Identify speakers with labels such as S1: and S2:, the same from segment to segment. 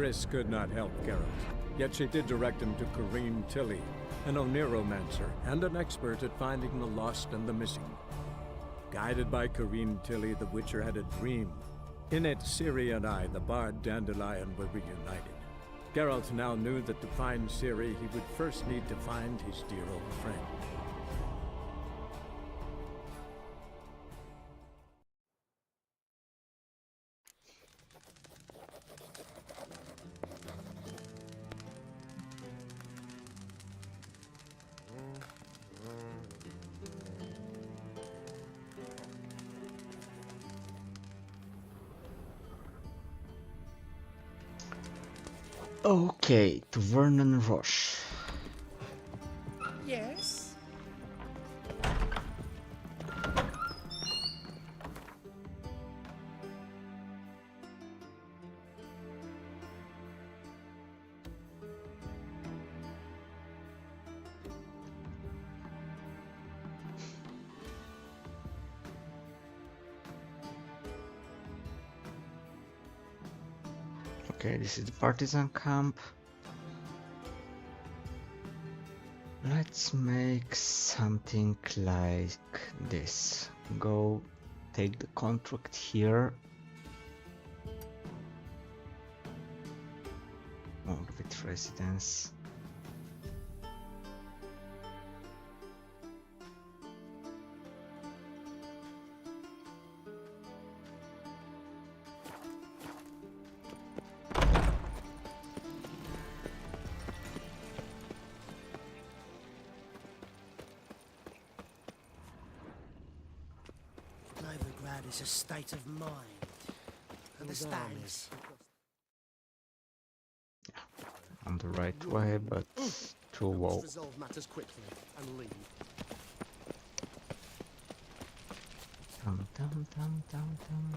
S1: Triss could not help Geralt, yet she did direct him to Corrine Tilly, an Oniromancer and an expert at finding the lost and the missing. Guided by Corrine Tilly, the Witcher had a dream. In it, Ciri and I, the bard Dandelion, were reunited. Geralt now knew that to find Ciri, he would first need to find his dear old friend.
S2: Okay, to Vernon Roche.
S3: Yes?
S2: Okay, this is the partisan camp. Let's make something like this. Go take the contract here. With residence.
S3: Novigrad is a state of mind. Understands?
S2: On the right way, but too low.
S3: Resolve matters quickly and leave.
S2: Dum dum dum dum dum.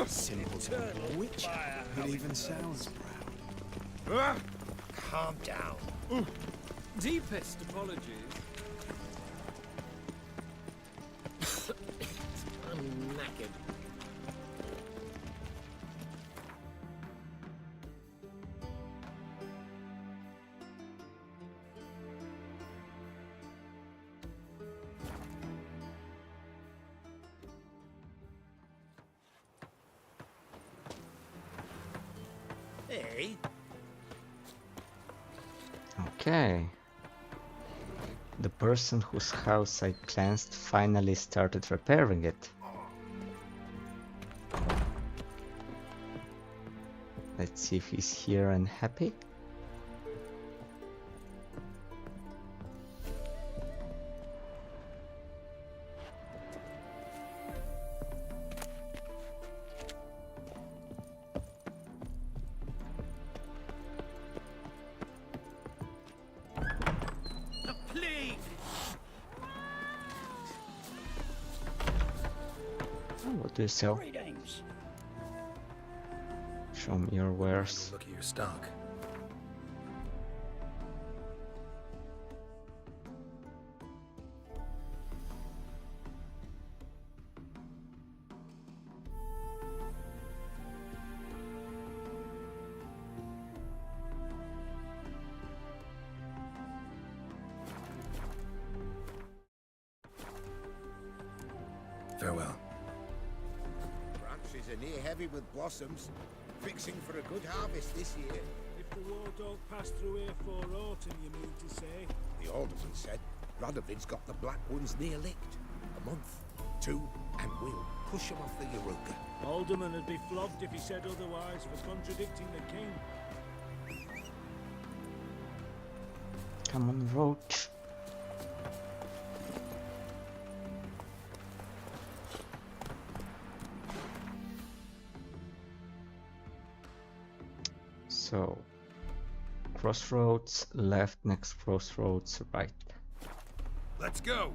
S4: Simple to a witch. It even sounds proud.
S3: Calm down.
S5: Deepest apologies.
S3: I'm knackered. Hey.
S2: Okay. The person whose house I cleansed finally started repairing it. Let's see if he's here and happy. What do you sell?
S6: Greetings.
S2: Show me your wares.
S4: Look at your stock. Farewell.
S7: Branches are near heavy with blossoms, fixing for a good harvest this year.
S5: If the war don't pass through here for autumn, you mean to say?
S7: The alderman said Radovid's got the black ones near licked. A month, two, and we'll push him off the Yaruga.
S5: Alderman would be flogged if he said otherwise for contradicting the king.
S2: Come on, Roach. So, crossroads, left, next crossroads, right.
S4: Let's go.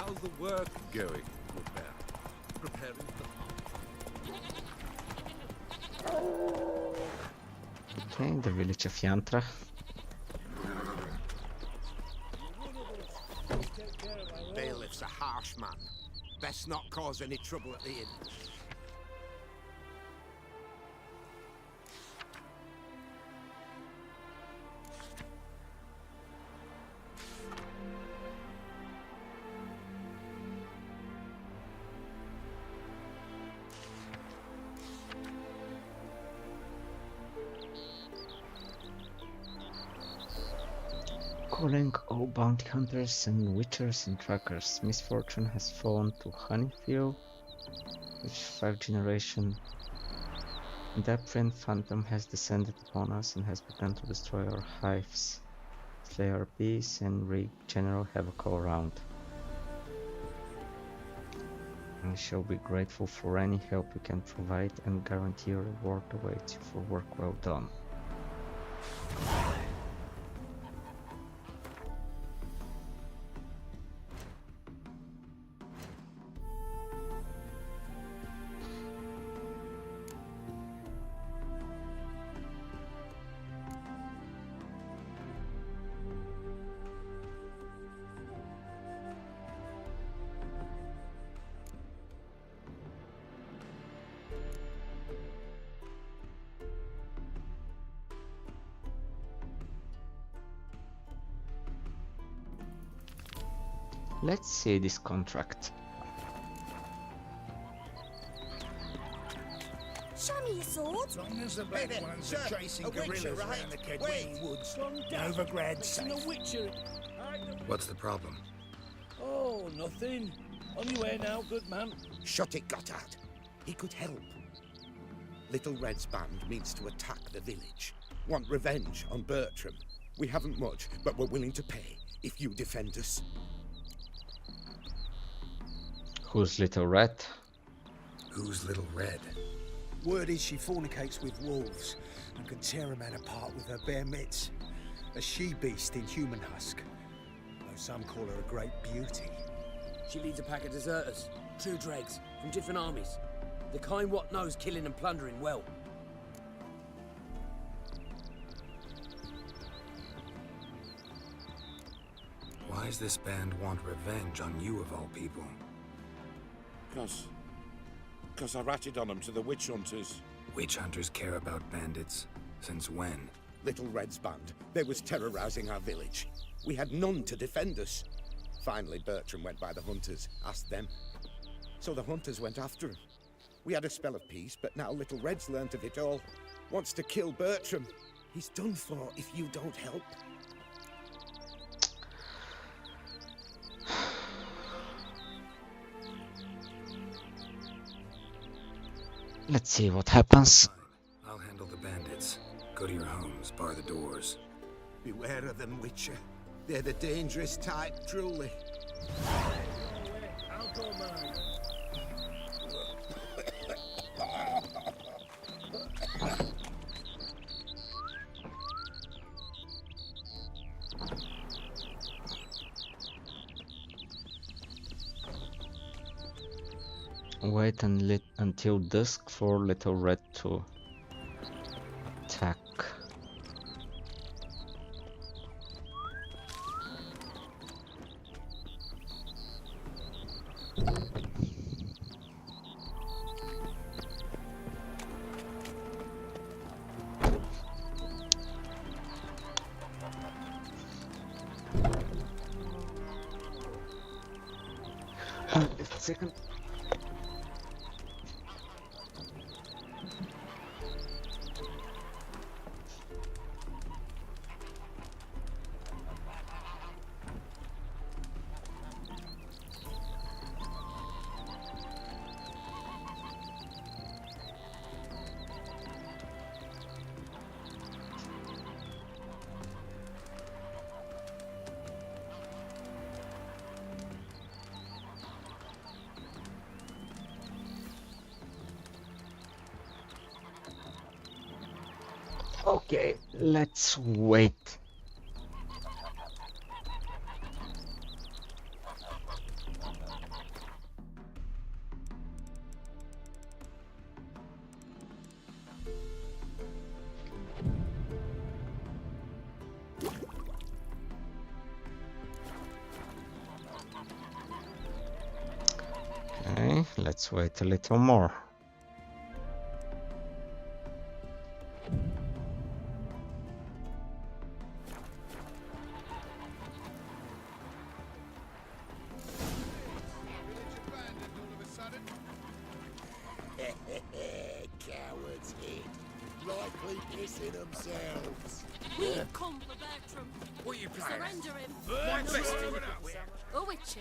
S7: How's the work going, good man? Preparing for
S2: Okay, the village of Yantra.
S7: Bailiff's a harsh man. Best not cause any trouble at the inn.
S2: Calling all bounty hunters and witchers and trackers. Misfortune has fallen to Honeyfield, which 5th generation. Deprint Phantom has descended upon us and has begun to destroy our hives. Slay our bees and wreak general havoc all around. I shall be grateful for any help you can provide and guarantee a reward awaits you for work well done. Let's see this contract.
S6: Show me your sword.
S4: As long as the
S7: Hey
S4: black
S7: there,
S4: ones
S7: sir,
S4: are chasing
S7: a witcher,
S4: gorillas
S7: right?
S4: around the
S7: Wait.
S4: Kedwini woods,
S5: Calm down.
S4: Novigrad's
S5: Seen a
S4: safe.
S5: witcher.
S8: What's the problem?
S5: Oh, nothing. On your way now, good man.
S7: Shut it, Gotthard. He could help. Little Red's band means to attack the village. Want revenge on Bertram. We haven't much, but we're willing to pay if you defend us.
S2: Who's Little Red?
S8: Who's Little Red?
S4: Word is she fornicates with wolves and can tear a man apart with her bare mitts. A she-beast in human husk. Though some call her a great beauty.
S9: She leads a pack of deserters, true dregs, from different armies. The kind what knows killing and plundering well.
S8: Why does this band want revenge on you of all people?
S10: Cause I ratted on them to the witch hunters.
S8: Witch hunters care about bandits. Since when?
S7: Little Red's band. They was terrorizing our village. We had none to defend us. Finally, Bertram went by the hunters, asked them. So the hunters went after him. We had a spell of peace, but now Little Red's learnt of it all. Wants to kill Bertram. He's done for if you don't help.
S2: Let's see what happens.
S8: I'll handle the bandits. Go to your homes, bar the doors.
S7: Beware of them, Witcher. They're the dangerous type, truly.
S5: I'll go mine.
S2: Wait until dusk for Little Red to attack. Just a second. Okay, let's wait. Okay, let's wait a little more.
S3: Cowards hid. Likely pissing themselves.
S6: We've come for Bertram.
S3: What are you playing?
S6: Surrender him.
S3: My best
S6: A Witcher?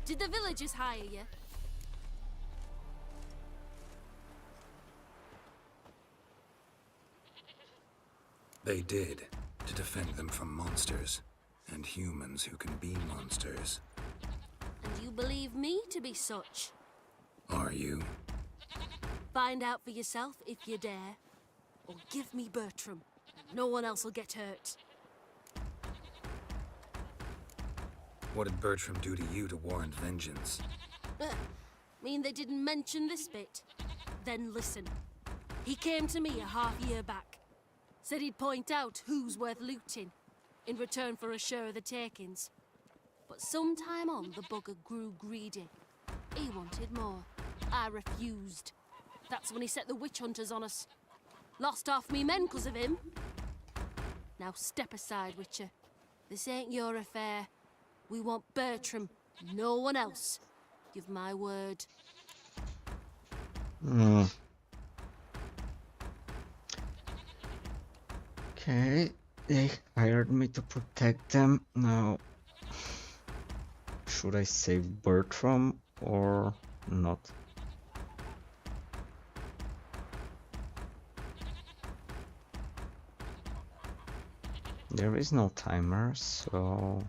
S6: Did the villagers hire you?
S8: They did, to defend them from monsters, and humans who can be monsters.
S6: And you believe me to be such?
S8: Are you?
S6: Find out for yourself if you dare. Or give me Bertram. No one else will get hurt.
S8: What did Bertram do to you to warrant vengeance?
S6: Mean they didn't mention this bit? Then listen. He came to me a half-year back. Said he'd point out who's worth looting, in return for a share of the takings. But sometime on, the bugger grew greedy. He wanted more. I refused. That's when he set the witch hunters on us. Lost half me men 'cause of him. Now step aside, Witcher. This ain't your affair. We want Bertram, no one else. Give my word.
S2: Okay, they hired me to protect them. Now, should I save Bertram or not? There is no timer, so...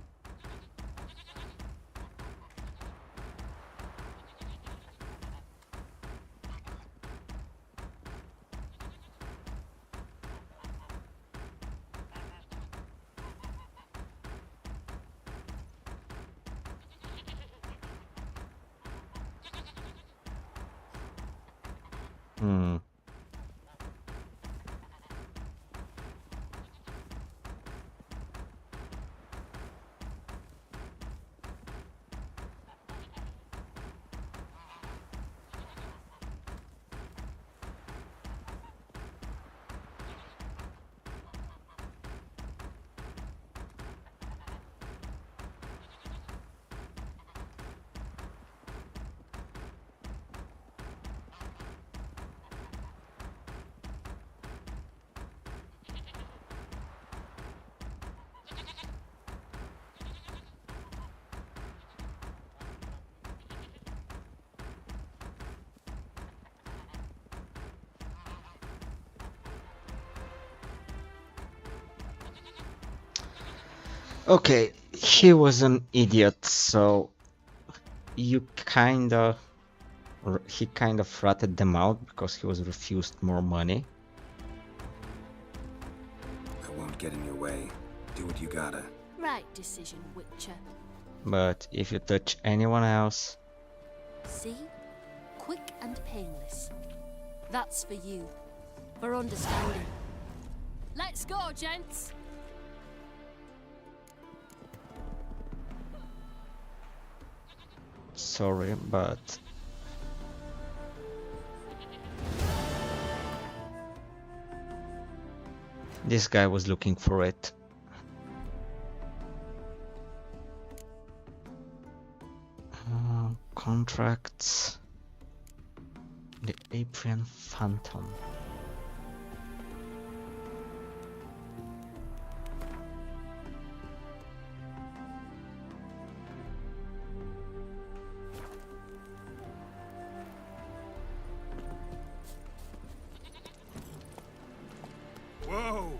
S2: Okay, he was an idiot, so he kind of ratted them out because he was refused more money.
S8: I won't get in your way. Do what you gotta.
S6: Right decision, Witcher.
S2: But if you touch anyone else...
S6: See? Quick and painless. That's for you. For understanding. Let's go, gents!
S2: Sorry, but... this guy was looking for it. Contracts... the Aprian Phantom.
S10: Whoa!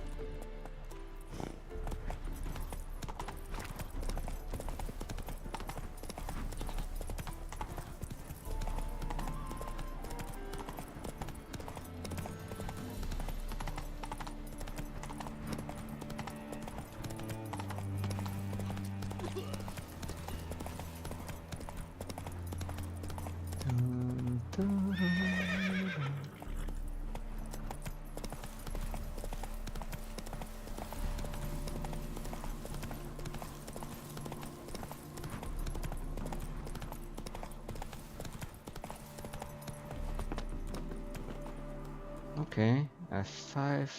S2: Okay, F5.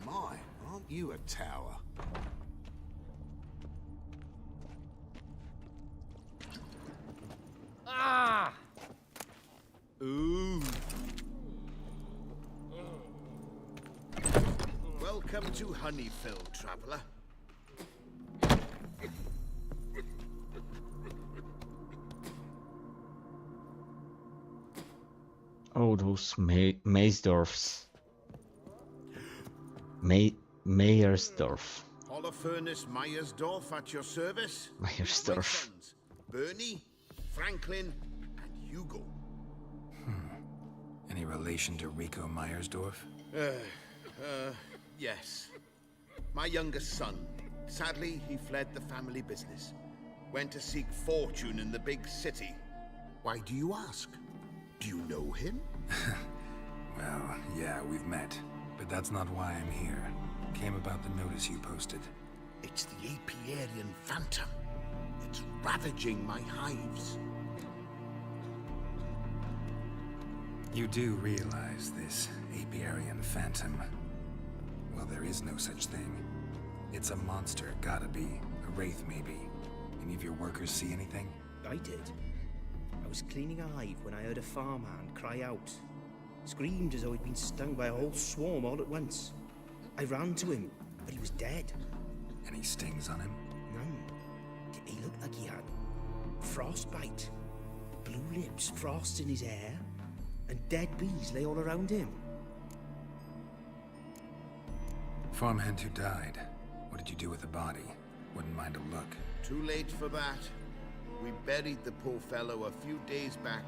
S3: My, aren't you a tower? Ooh. Welcome to Honeyfield, traveller.
S2: Oh, those Maysdorfs. Mayersdorf.
S3: Holofernes Meyersdorf at your service.
S2: Meyersdorf.
S3: My sons, Bernie, Franklin, and Hugo.
S8: Any relation to Rico Meyersdorf?
S3: Yes. My youngest son. Sadly, he fled the family business. Went to seek fortune in the big city. Why do you ask? Do you know him?
S8: Well, yeah, we've met. But that's not why I'm here. Came about the notice you posted.
S3: It's the Apiarian Phantom. It's ravaging my hives.
S8: You do realize this Apiarian Phantom? Well, there is no such thing. It's a monster, gotta be. A wraith, maybe. Any of your workers see anything?
S11: I did. I was cleaning a hive when I heard a farmhand cry out. Screamed as though he'd been stung by a whole swarm all at once. I ran to him, but he was dead.
S8: Any stings on him?
S11: None. He looked like he had frostbite. Blue lips, frost in his hair, and dead bees lay all around him.
S8: Farmhand who died. What did you do with the body? Wouldn't mind a look.
S3: Too late for that. We buried the poor fellow a few days back.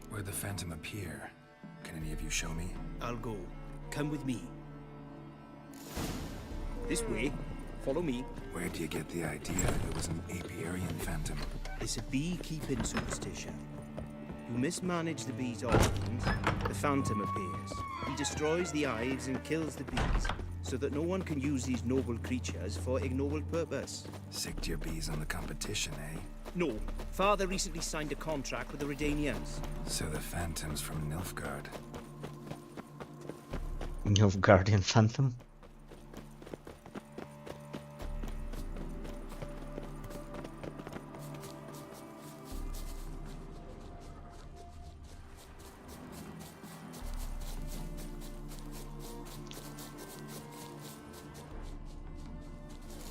S8: Where'd the Phantom appear? Can any of you show me?
S11: I'll go. Come with me. This way. Follow me.
S8: Where'd you get the idea it was an Apiarian Phantom?
S11: It's a beekeeping superstition. You mismanage the bees' offspring, the Phantom appears. He destroys the hives and kills the bees, so that no one can use these noble creatures for ignoble purpose.
S8: Sicked your bees on the competition, eh?
S11: No. Father recently signed a contract with the Redanians.
S8: So the Phantom's from Nilfgaard.
S2: Nilfgaardian Phantom?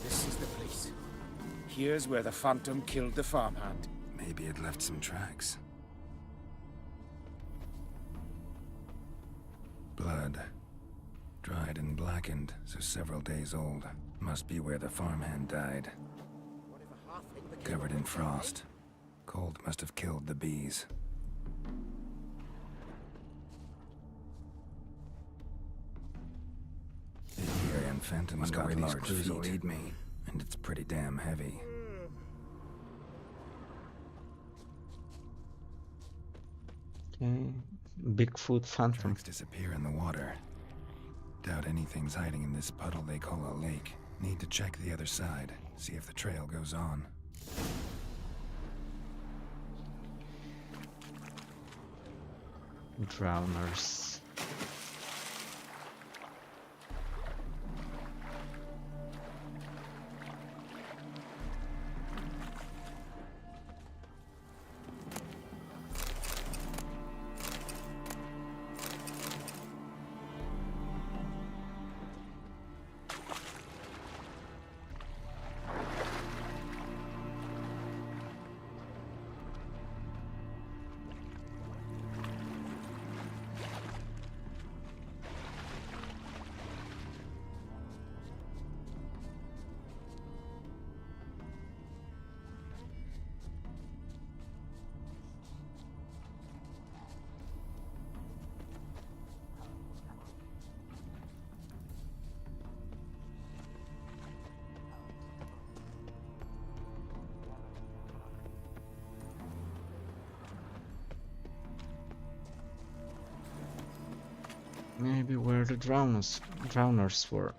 S10: This is the place. Here's where the Phantom killed the farmhand.
S8: Maybe it left some tracks. Blood. Dried and blackened, so several days old. Must be where the farmhand died. Covered in frost. Cold must have killed the bees. The Apiarian Phantom's got large feet, and it's pretty damn heavy.
S2: Okay. Bigfoot Phantom.
S8: Tracks disappear in the water. Doubt anything's hiding in this puddle they call a lake. Need to check the other side, see if the trail goes on.
S2: Drowners. Maybe where the drowners were.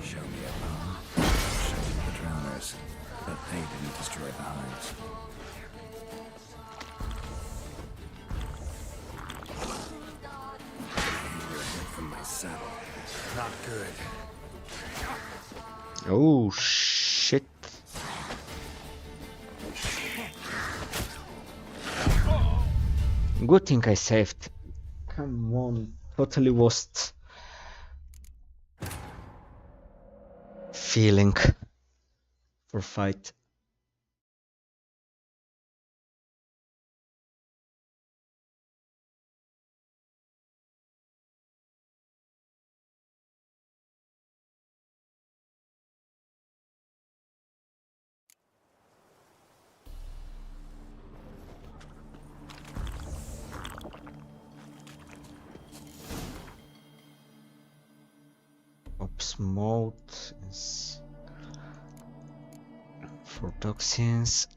S8: Show me a bomb. Show me the drowners. But they didn't destroy the hives. You're hit from my saddle. Not good.
S2: Oh shit. Good thing I saved. Come on, totally lost feeling for fight. Ops mode is for toxins.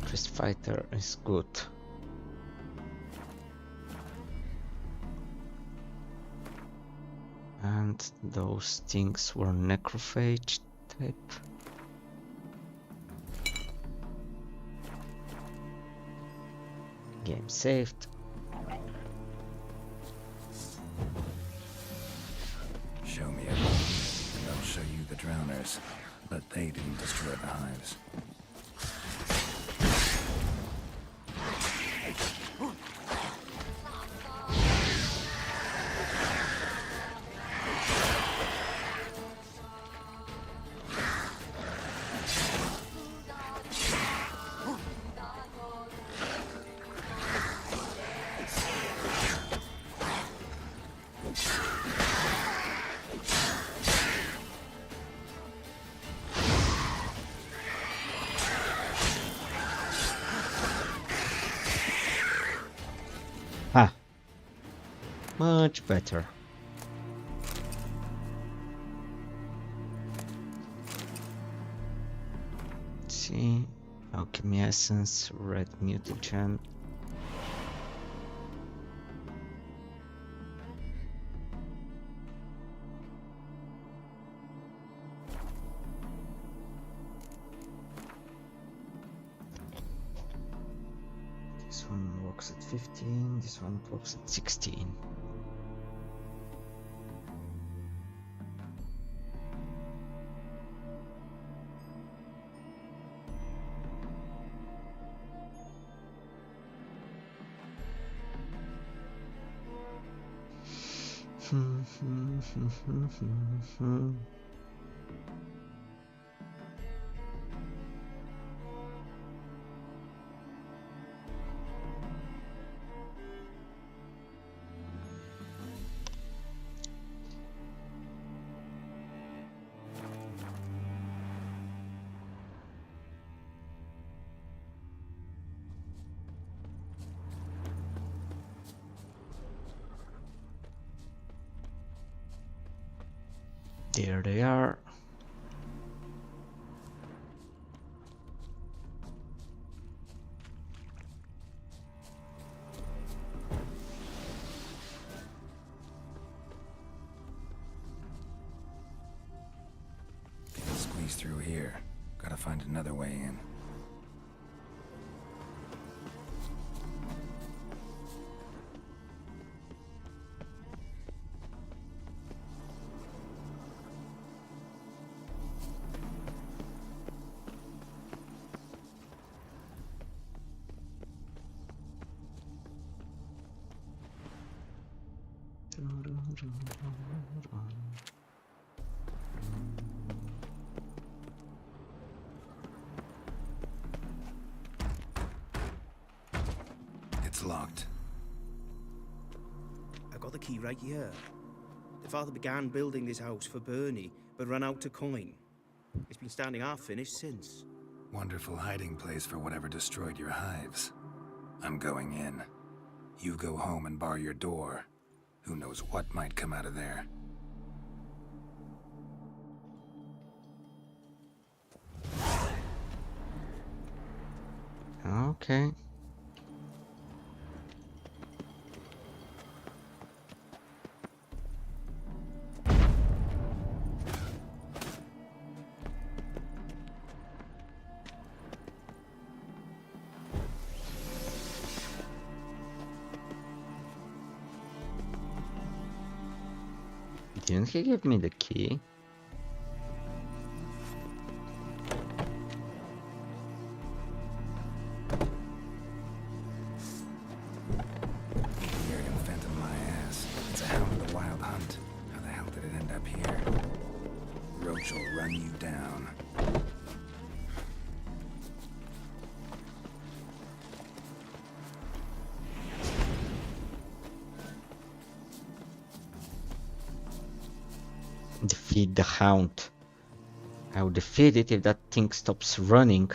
S2: Priest Fighter is good. And those things were necrophage type. Game saved.
S8: Show me a bomb, and I'll show you the drowners. But they didn't destroy the hives.
S2: Ah, much better. Let's see, alchemy essence, red mutagen. This one works at 15, this one works at 16. There they are.
S8: Can't squeeze through here. Gotta find another way in. It's locked.
S11: I got the key right here. The father began building this house for Bernie, but ran out of coin. It's been standing half finished since.
S8: Wonderful hiding place for whatever destroyed your hives. I'm going in. You go home and bar your door. Who knows what might come out of there.
S2: Okay. Didn't he give me the key?
S8: Aryan phantom my ass. It's a hound of the wild hunt. How the hell did it end up here? Roach will run you down.
S2: Defeat the hound. I will defeat it if that thing stops running.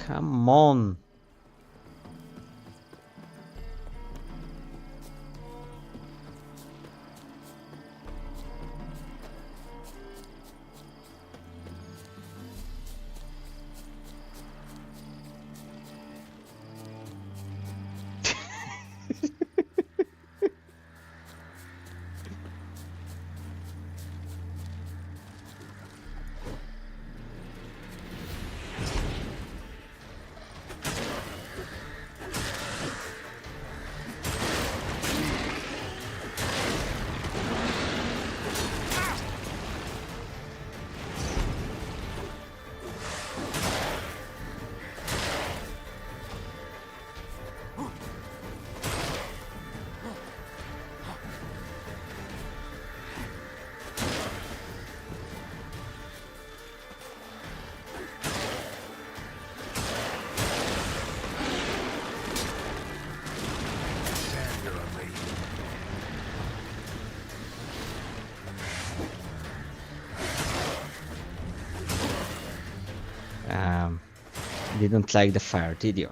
S2: Come on. Didn't like the fire, did you?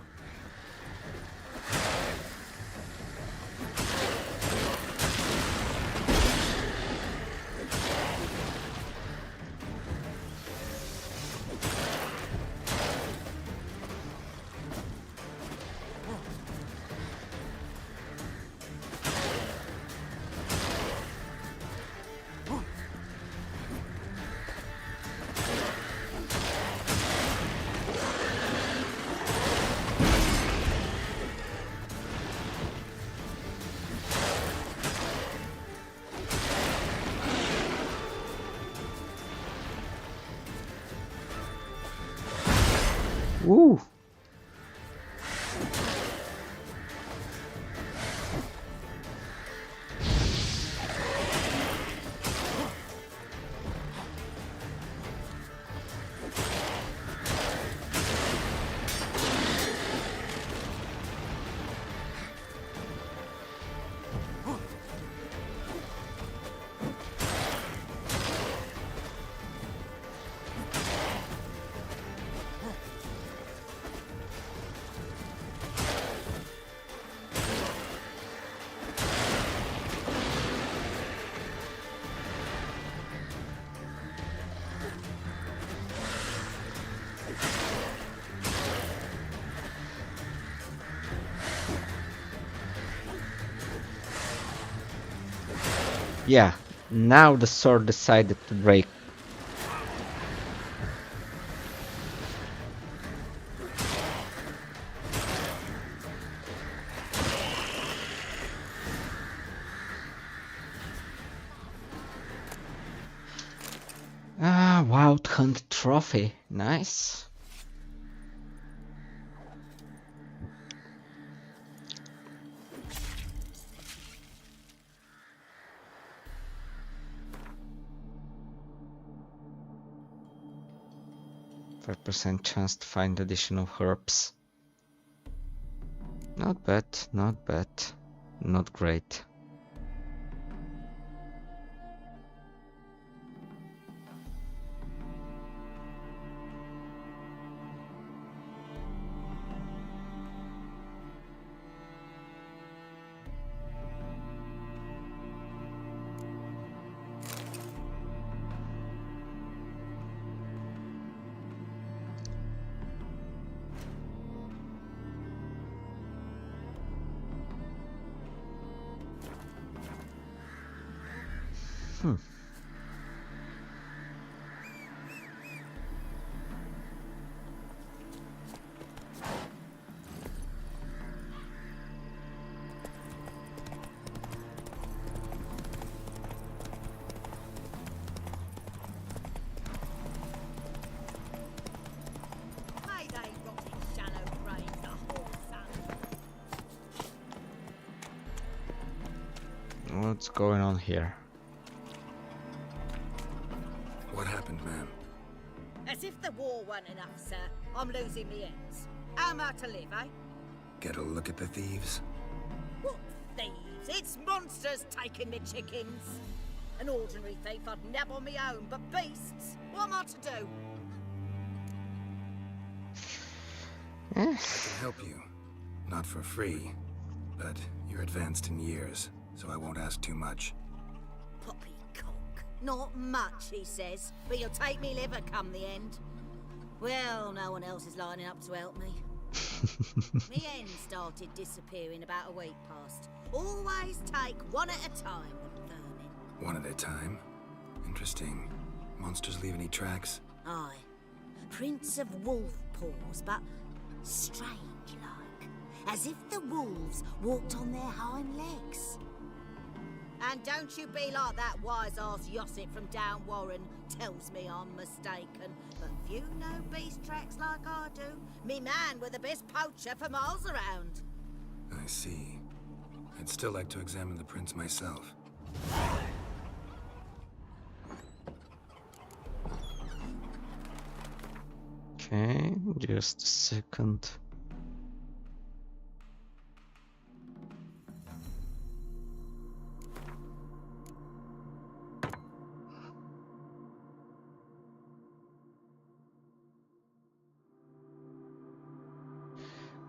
S2: Woo! Yeah, now the sword decided to break. Ah, Wild Hunt Trophy. Nice. %, chance to find additional herbs. Not bad, not bad, not great. What's going on here?
S8: What happened, ma'am?
S12: As if the war weren't enough, sir. I'm losing me ends. How am I to live, eh?
S8: Get a look at the thieves?
S12: What thieves? It's monsters taking me chickens. An ordinary thief I'd nab on me own, but beasts? What am I to do?
S8: I can help you. Not for free, but you're advanced in years, so I won't ask too much.
S12: Poppycock. Not much, he says, but you'll take me liver come the end. Well, no one else is lining up to help me. Me hen started disappearing about a week past. Always take one at a time with vermin.
S8: One at a time? Interesting. Monsters leave any tracks?
S12: Aye. Prints of wolf paws, but strange-like. As if the wolves walked on their hind legs. And don't you be like that wise-ass Yossip from down Warren tells me I'm mistaken. But few know beast tracks like I do. Me man were the best poacher for miles around.
S8: I see. I'd still like to examine the prints myself.
S2: Okay, just a second.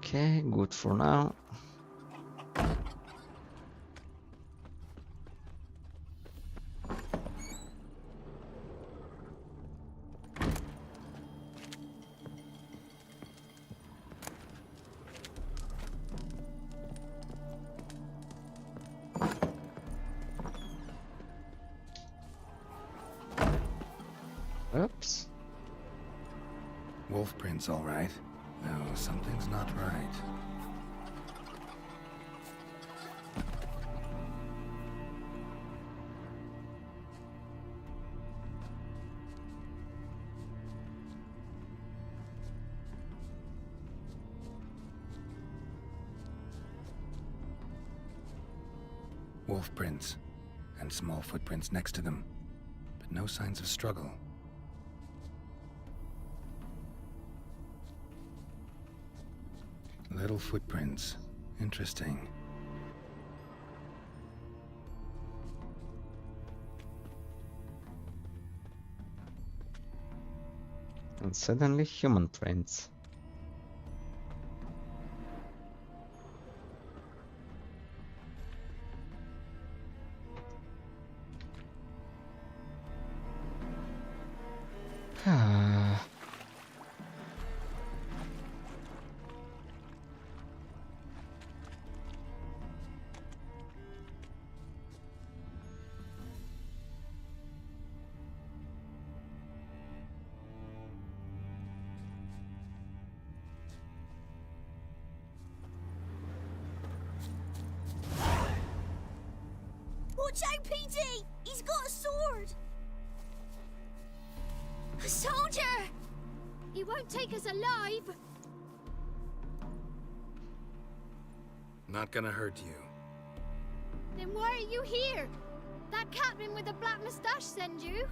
S2: Okay, good for now. Oops.
S8: Wolf prints, all right. No, something's not right. Wolf prints, and small footprints next to them, but no signs of struggle. Little footprints. Interesting.
S2: And suddenly human prints.
S12: Watch out, PD! He's got a sword!
S13: He won't take us alive!
S8: Not gonna hurt you.
S13: Then why are you here? That captain with the black moustache send you?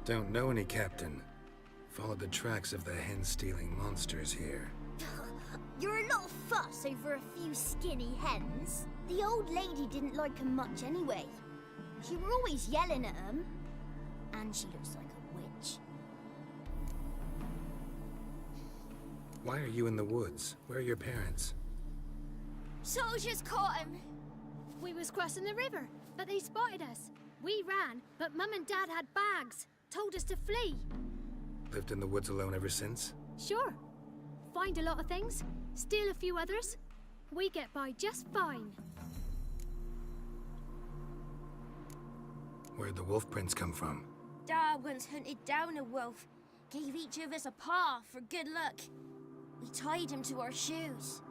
S8: Don't know any captain. Followed the tracks of the hen-stealing monsters here.
S12: You're a lot of fuss over a few skinny hens. The old lady didn't like 'em much anyway. She were always yelling at 'em. And she looks like a witch.
S8: Why are you in the woods? Where are your parents?
S13: Soldiers caught him! We was crossing the river, but they spotted us. We ran, but Mum and Dad had bags. Told us to flee.
S8: Lived in the woods alone ever since?
S13: Sure. Find a lot of things, steal a few others. We get by just fine.
S8: Where'd the wolf prints come from?
S14: Dad once hunted down a wolf. Gave each of us a paw for good luck. We tied him to our shoes.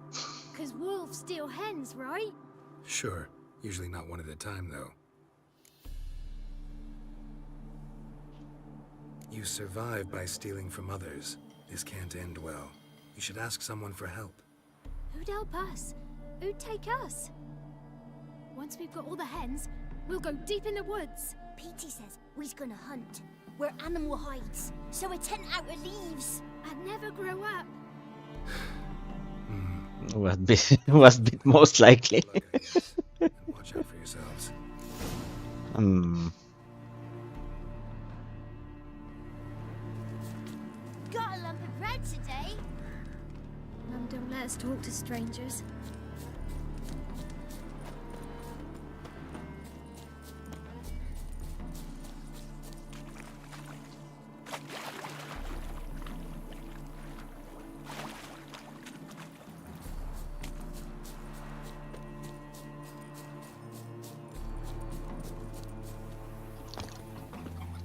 S13: 'Cause wolves steal hens, right?
S8: Sure. Usually not one at a time, though. You survive by stealing from others. This can't end well. You should ask someone for help.
S13: Who'd help us? Who'd take us? Once we've got all the hens, we'll go deep in the woods.
S12: Petey says we's gonna hunt. We're animal hides, so a tent out of leaves.
S13: I'd never grow up.
S2: Was bit most likely.
S8: Watch out for yourselves.
S14: Got a lump of bread today.
S13: Mum don't let us talk to strangers.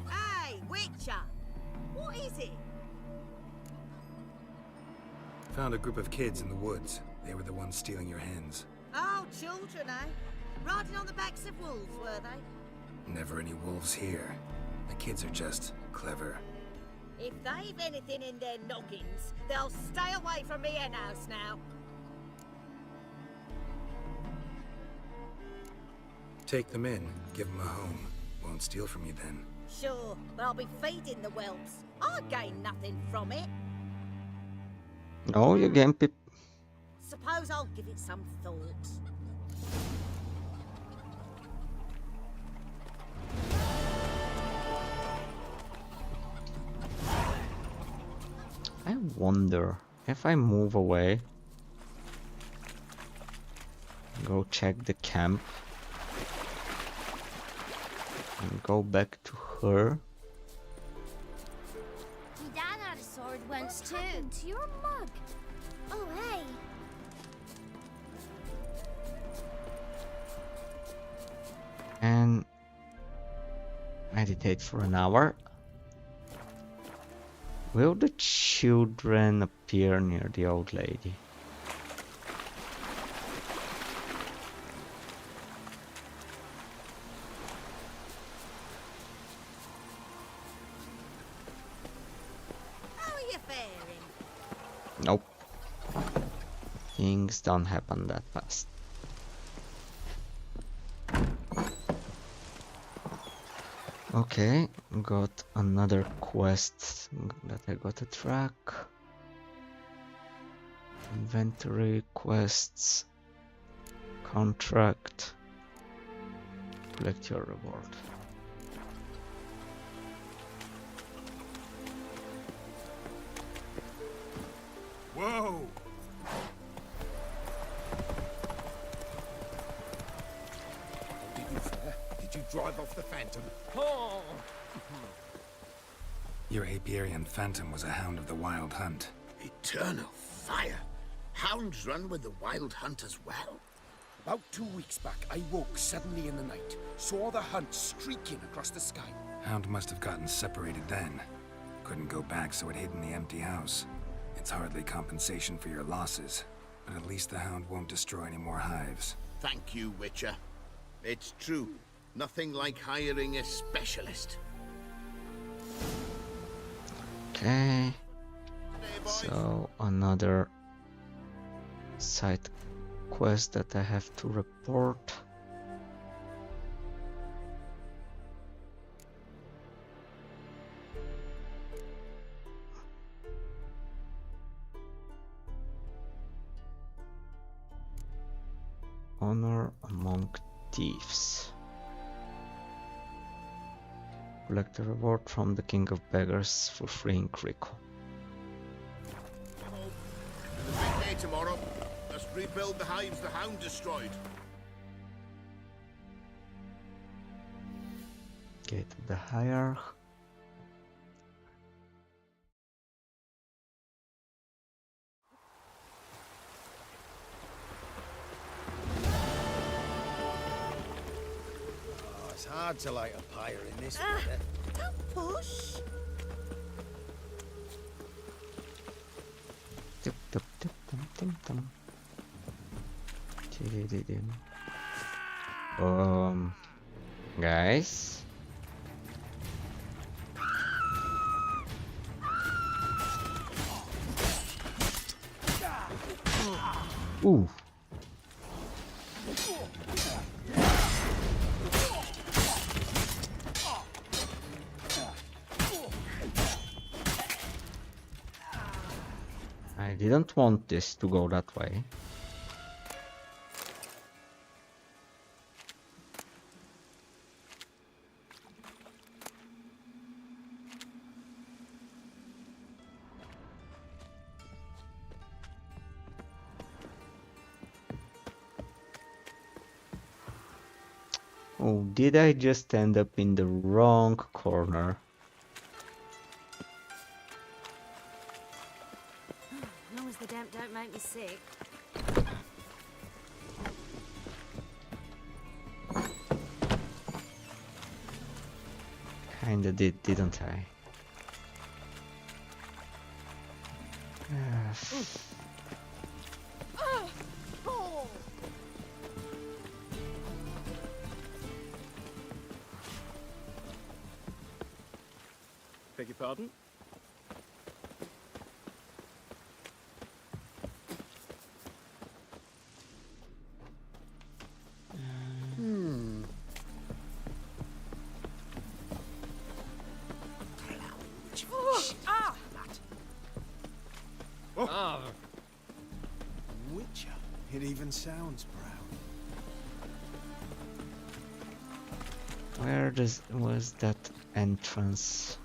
S12: Hey, Witcher! What is it?
S8: Found a group of kids in the woods. They were the ones stealing your hens.
S12: Oh, children, eh? Riding on the backs of wolves, were they?
S8: Never any wolves here. The kids are just clever.
S12: If they've anything in their noggins, they'll stay away from me hen house now.
S8: Take them in, give them a home. Won't steal from you then.
S12: Sure, but I'll be feeding the whelps. I gain nothing from it.
S2: No, you gain pip.
S12: Suppose I'll give it some thought.
S2: I wonder if I move away, go check the camp, and go back to her.
S14: My dad had a sword once too.
S13: What happened to your mug?
S14: Oh, hey.
S2: And meditate for an hour. Will the children appear near the old lady?
S12: How are you faring?
S2: Nope. Things don't happen that fast. Okay, got another quest that I got to track. Inventory quests. Contract. Collect your reward.
S10: Whoa! How did you fare? Did you drive off the Phantom?
S5: Oh!
S8: Your apiarian phantom was a hound of the Wild Hunt.
S3: Eternal fire! Hounds run with the Wild Hunt as well.
S10: About 2 weeks back, I woke suddenly in the night, saw the hunt streaking across the sky.
S8: Hound must have gotten separated then. Couldn't go back, so it hid in the empty house. It's hardly compensation for your losses, but at least the hound won't destroy any more hives.
S3: Thank you, Witcher. It's true. Nothing like hiring a specialist.
S2: Okay. So another side quest that I have to report. Honor among thieves. Collect a reward from the King of Beggars for freeing Rico.
S3: The big day tomorrow. Let's rebuild the hives the Hound destroyed.
S2: Gate of the Hierarch.
S4: Oh, it's hard to light a pyre in this weather.
S12: Don't push.
S2: Tip, tip, tip, tum, tum, tum. Tidididim. Guys. Ooh. I didn't want this to go that way. Oh, did I just end up in the wrong corner?
S12: As long as the damp don't make me sick.
S2: Kinda did, didn't I?
S5: Beg your pardon?
S4: Witcher. It even sounds proud.
S2: Where was that entrance?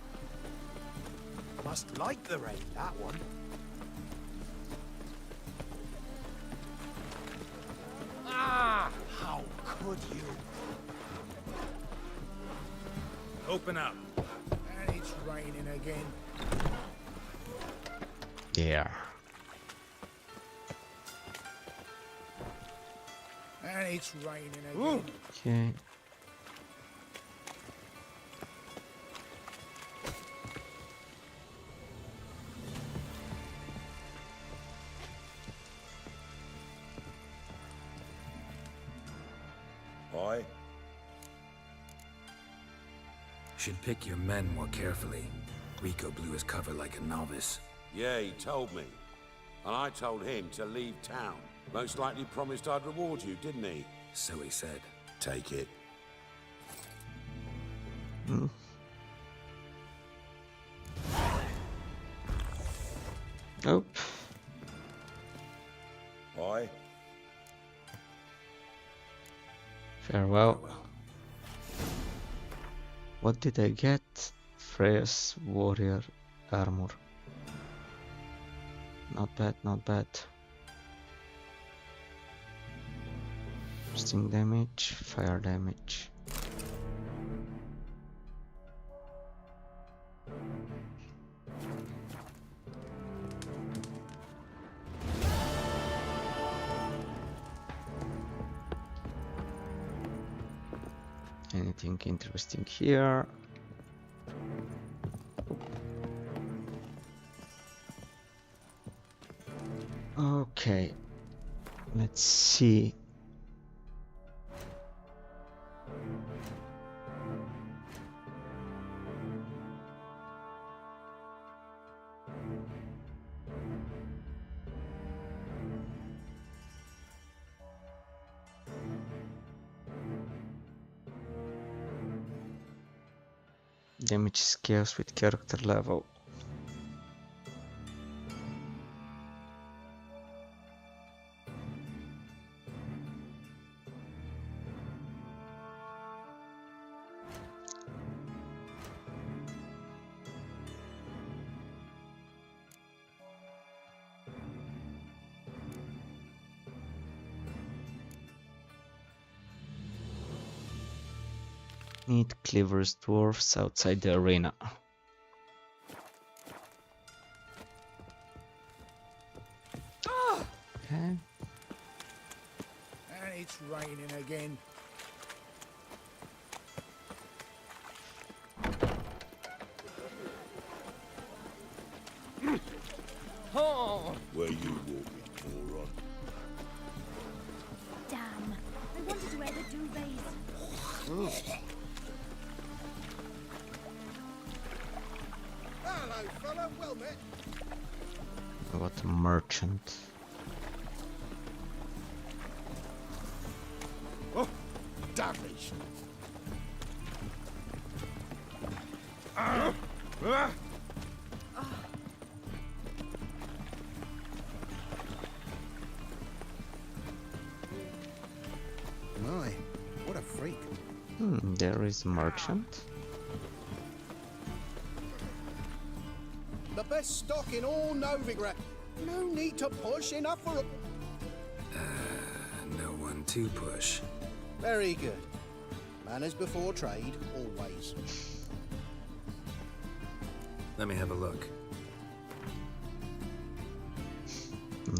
S4: Must like the rain, that one. Ah! How could you?
S10: Open up. And it's raining again.
S2: There.
S10: And it's raining again.
S2: Okay.
S7: Aye.
S8: Should pick your men more carefully. Rico blew his cover like a novice.
S15: Yeah, he told me. And I told him to leave town. Most likely promised I'd reward you, didn't he?
S8: So he said.
S15: Take it.
S2: Nope.
S7: Aye.
S2: Farewell. What did I get? Freya's warrior armor. Not bad, not bad. Sting damage, fire damage. Anything interesting here? Okay, let's see. Damage scales with character level. Need Cleaver's dwarfs outside the arena. Okay.
S10: And it's raining again.
S9: Oh!
S15: Where you walking, moron?
S13: Damn. I wanted to wear the duvets.
S3: Hello, fella. Well met.
S2: What a merchant.
S10: Oh, damage.
S4: My, what a freak.
S2: There is merchant.
S4: The best stock in all Novigrad. No need to push, enough for a...
S8: No one to push.
S4: Very good. Manners before trade, always.
S8: Let me have a look.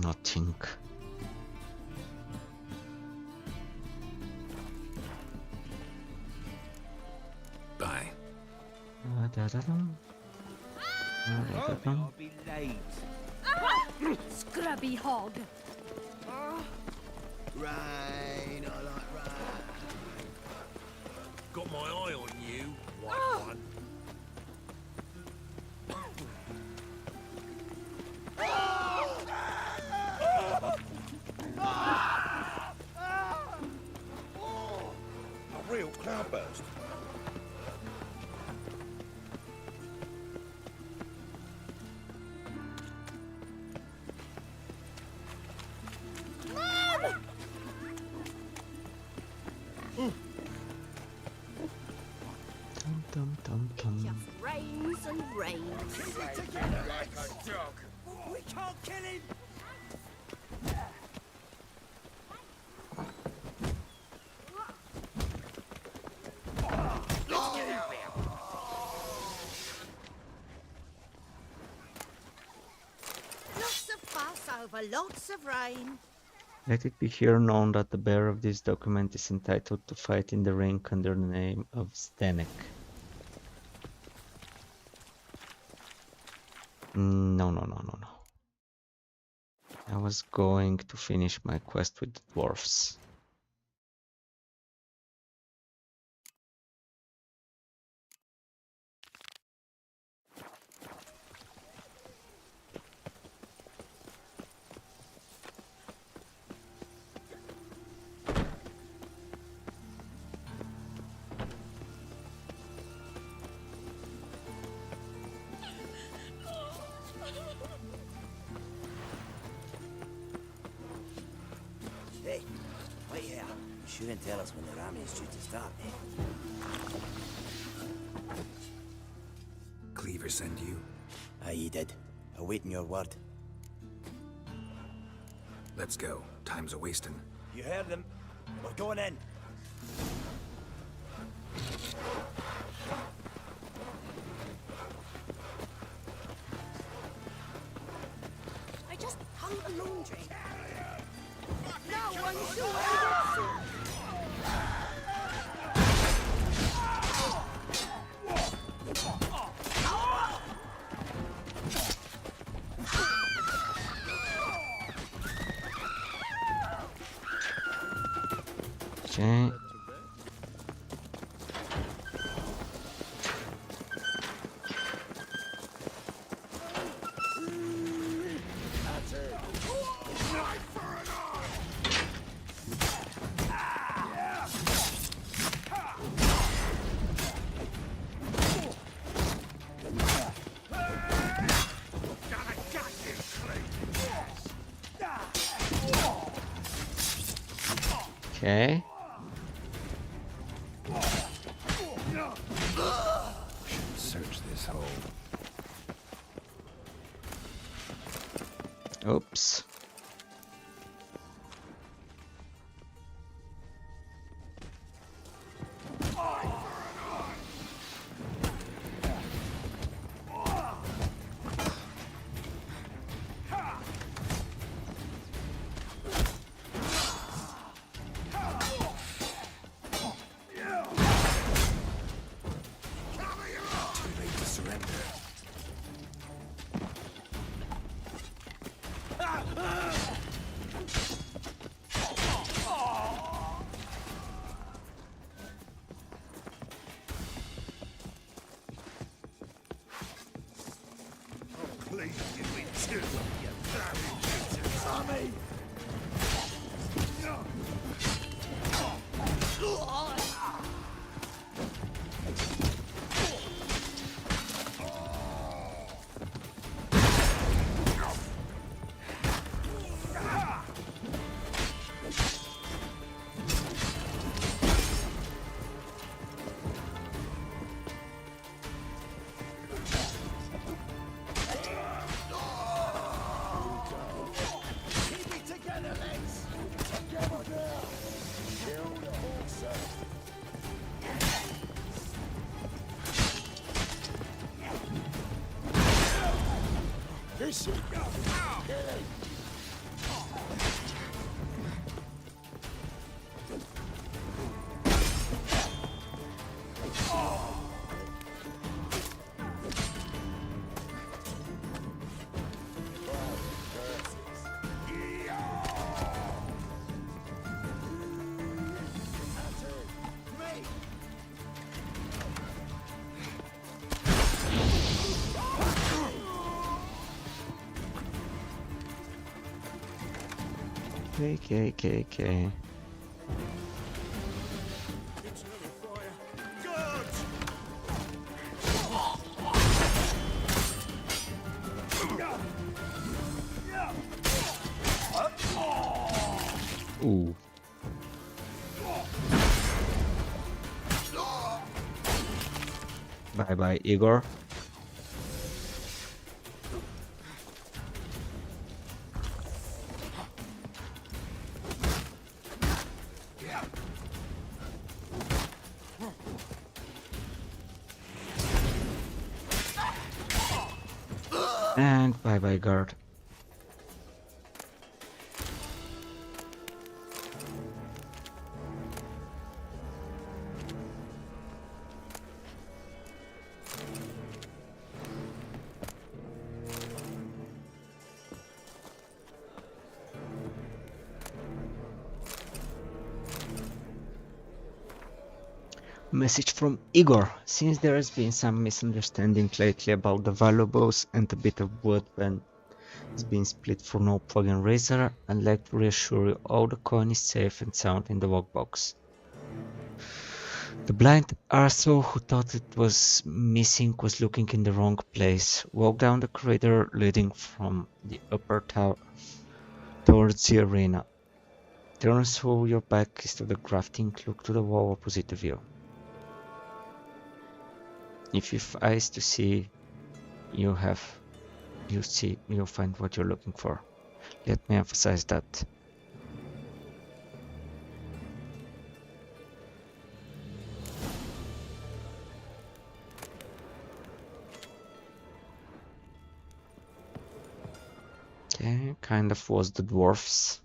S2: Nothing.
S8: Bye.
S11: I'll be late.
S13: Scrubby hog.
S3: Rain, I like rain.
S5: Got my eye on you, white one.
S15: A real cloudburst.
S12: Rains and rains.
S10: Like a dog.
S4: We can't kill him!
S12: Lots of fuss over lots of rain.
S2: Let it be here known that the bearer of this document is entitled to fight in the ring under the name of Zdenek. No. I was going to finish my quest with the dwarfs.
S9: Hey, wait here. You shouldn't tell us when the army is due to start,
S8: Cleaver send you?
S9: Aye, he did. Awaiting your word.
S8: Let's go. Time's a-wasting.
S9: You heard them. We're going in.
S12: I just hung the laundry. No one should have it.
S2: Okay. Okay.
S8: Should search this hole.
S2: Oops.
S8: Too late to surrender.
S5: Please give me two, you bloody Tommy! This you go!
S2: Okay. Ooh. Bye bye, Igor. And bye bye, guard. Message from Igor. Since there has been some misunderstanding lately about the valuables and a bit of woodbine has been split for no fucking reason, I'd like to reassure you all the coin is safe and sound in the workbox. The blind arsehole who thought it was missing was looking in the wrong place. Walk down the corridor leading from the upper tower towards the arena. Turn so your back is to the crafting, look to the wall opposite the view. If you've eyes to see, you'll find what you're looking for. Let me emphasize that. Okay, kind of was the dwarfs.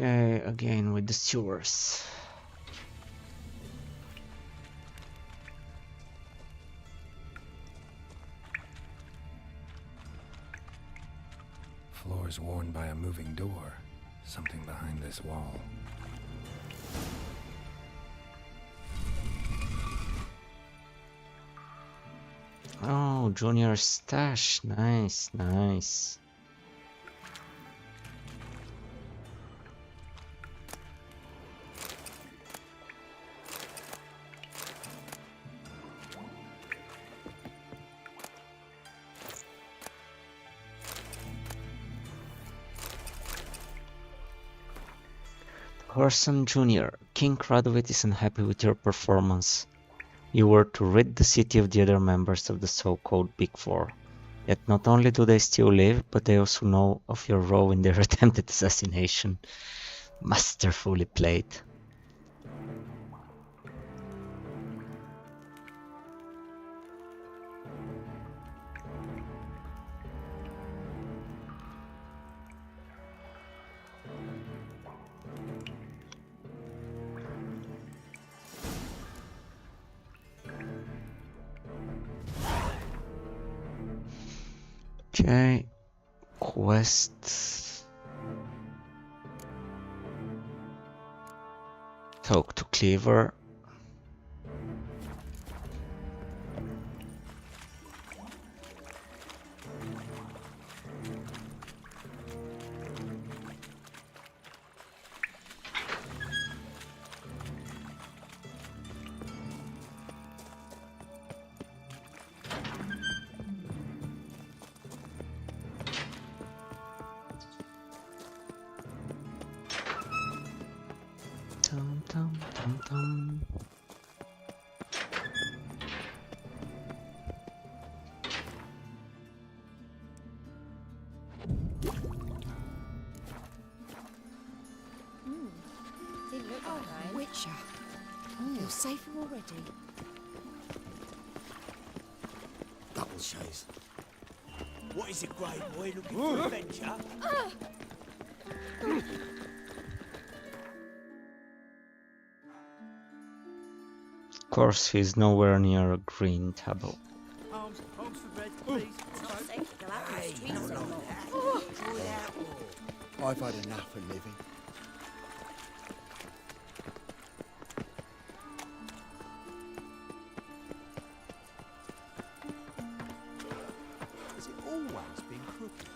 S2: Okay, again with the sewers.
S8: Floors worn by a moving door. Something behind this wall.
S2: Oh, Junior stash. Nice, nice. Horson Jr., King Radovit is unhappy with your performance. You were to rid the city of the other members of the so-called Big Four. Yet not only do they still live, but they also know of your role in their attempted assassination. Masterfully played. Okay, quest. Talk to Cleaver. Tum tum tum tum.
S16: Didn't look that way.
S12: Witcher, you're safer already.
S4: Double chase. What is it, Grey Boy? Looking for adventure?
S2: Of course, he's nowhere near a green table.
S5: Arms for bread, please.
S4: Hey, not like that. Enjoy that or... I've had enough of living. Has it always been crooked?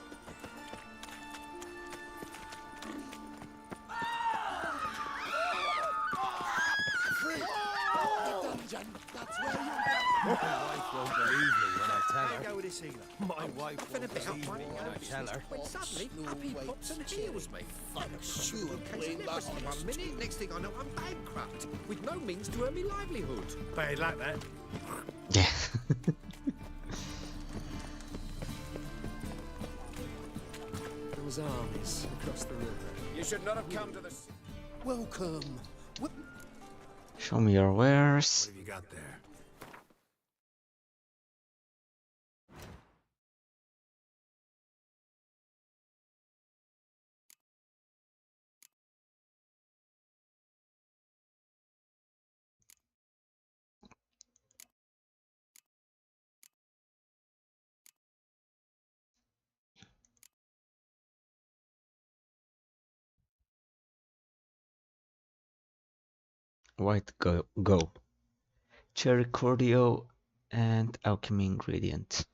S4: Free! The dungeon! That's where you go!
S17: My wife won't believe me when I tell her.
S4: Go with this healer.
S17: My wife won't believe me when I tell her.
S18: When suddenly, up he pops and heals me.
S4: Fuck, sure,
S18: Case of leprosy one minute, next thing I know I'm bankrupt, with no means to earn me livelihood.
S5: Bad like that.
S2: Yeah.
S18: Those armies across the river.
S10: You should not have come to the...
S4: Welcome.
S2: Show me your wares.
S8: What have you got there?
S2: White go. Cherry cordial and alchemy ingredient.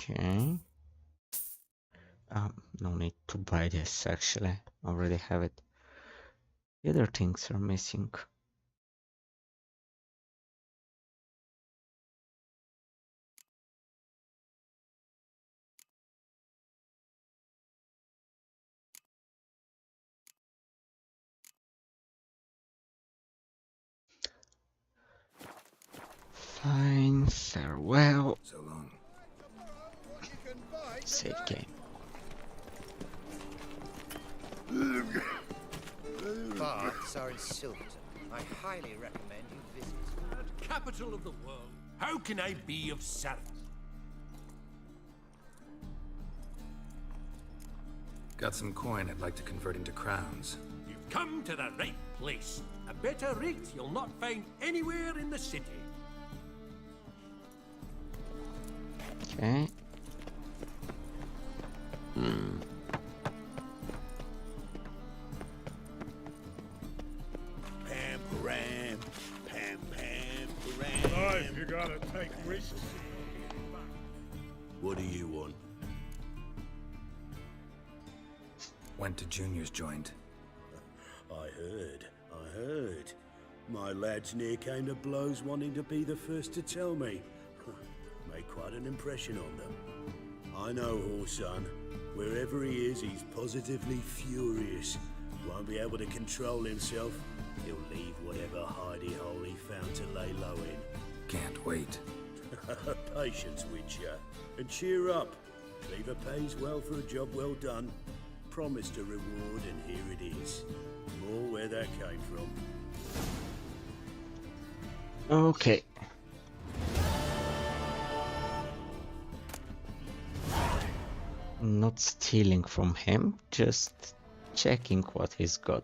S2: Okay. No need to buy this actually. Already have it. The other things are missing. Fine, farewell.
S8: So long.
S2: Save game.
S17: Baths are in Silverton. I highly recommend you visit.
S5: Capital of the world. How can I be of service?
S8: Got some coin I'd like to convert into crowns.
S5: You've come to the right place. A better rate you'll not find anywhere in the city.
S2: Okay.
S3: Pam, param, pam, pam, param.
S5: Life, you gotta take risks.
S3: What do you want?
S8: Went to Junior's joint.
S19: I heard. My lads near came to blows wanting to be the first to tell me. Made quite an impression on them. I know Horson. Wherever he is, he's positively furious. Won't be able to control himself. He'll leave whatever hidey hole he found to lay low in.
S8: Can't wait.
S19: Patience, Witcher. And cheer up. Cleaver pays well for a job well done. Promised a reward, and here it is. More where that came from.
S2: Okay. Not stealing from him, just checking what he's got.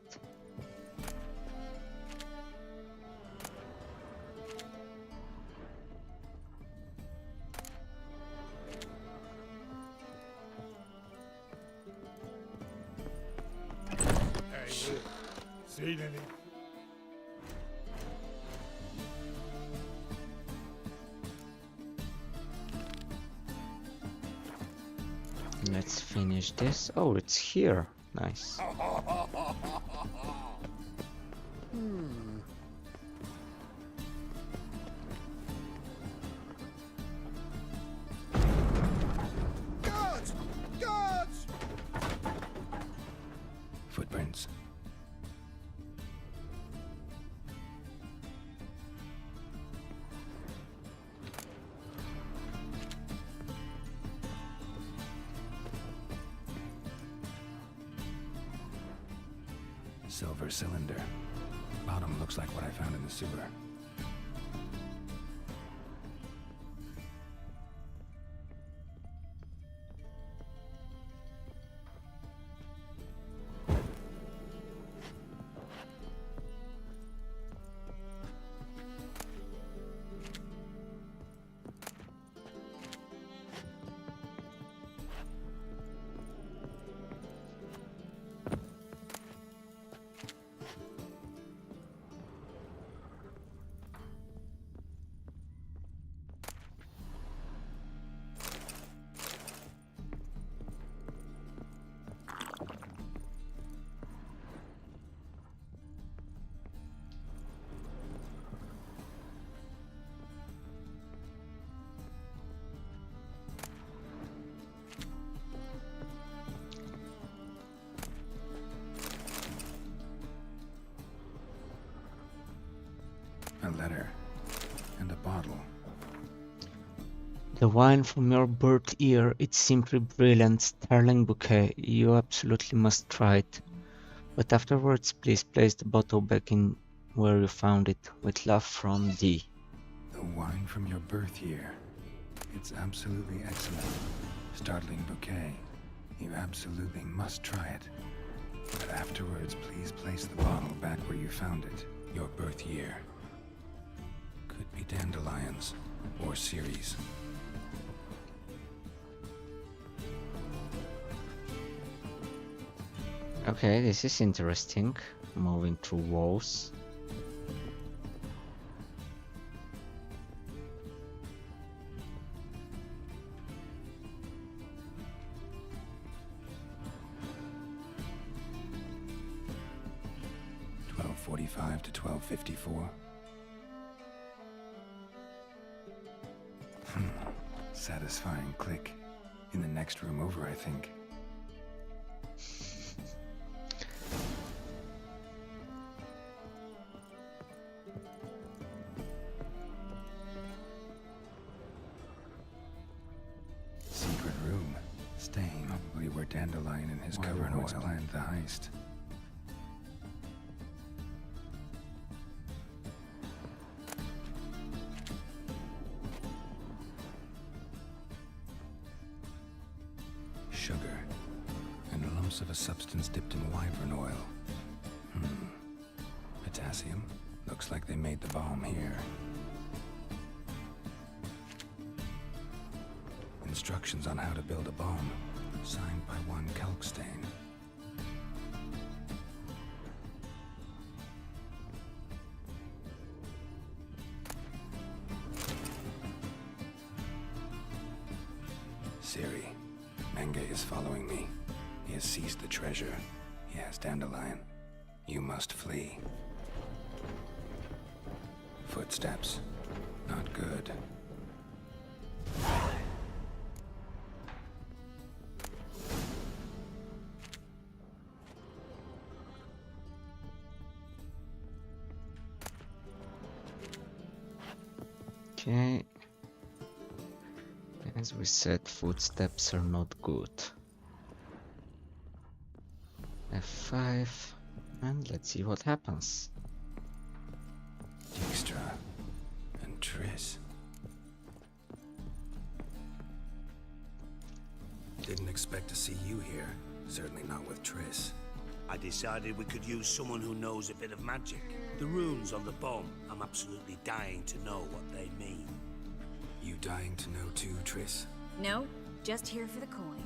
S5: Hey, seen any?
S2: Let's finish this. Oh, it's here. Nice.
S3: Guards! Guards!
S8: Footprints. Silver cylinder. Bottom looks like what I found in the sewer. A letter. And a bottle.
S2: The wine from your birth year, it's simply brilliant, sterling bouquet. You absolutely must try it. But afterwards, please place the bottle back in where you found it. With love from D.
S8: The wine from your birth year. It's absolutely excellent. Startling bouquet. You absolutely must try it. But afterwards, please place the bottle back where you found it. Your birth year. Could be dandelions or Ceres.
S2: Okay, this is interesting. Moving through walls.
S8: 1245 to 1254. Satisfying click. In the next room over, I think. Secret room. Staying probably where Dandelion and his cover noise planned the heist. Sugar, and lumps of a substance dipped in wyvern oil. Potassium? Looks like they made the bomb here. Instructions on how to build a bomb, signed by one Kalkstain. Siri. Menge is following me. He has seized the treasure. He has Dandelion. You must flee. Footsteps. Not good.
S2: Okay. As we said, footsteps are not good. F5, and let's see what happens.
S8: Dijkstra and Triss. Didn't expect to see you here. Certainly not with Triss.
S19: I decided we could use someone who knows a bit of magic. The runes on the bomb, I'm absolutely dying to know what they mean.
S8: You dying to know too, Triss?
S20: No, just here for the coin.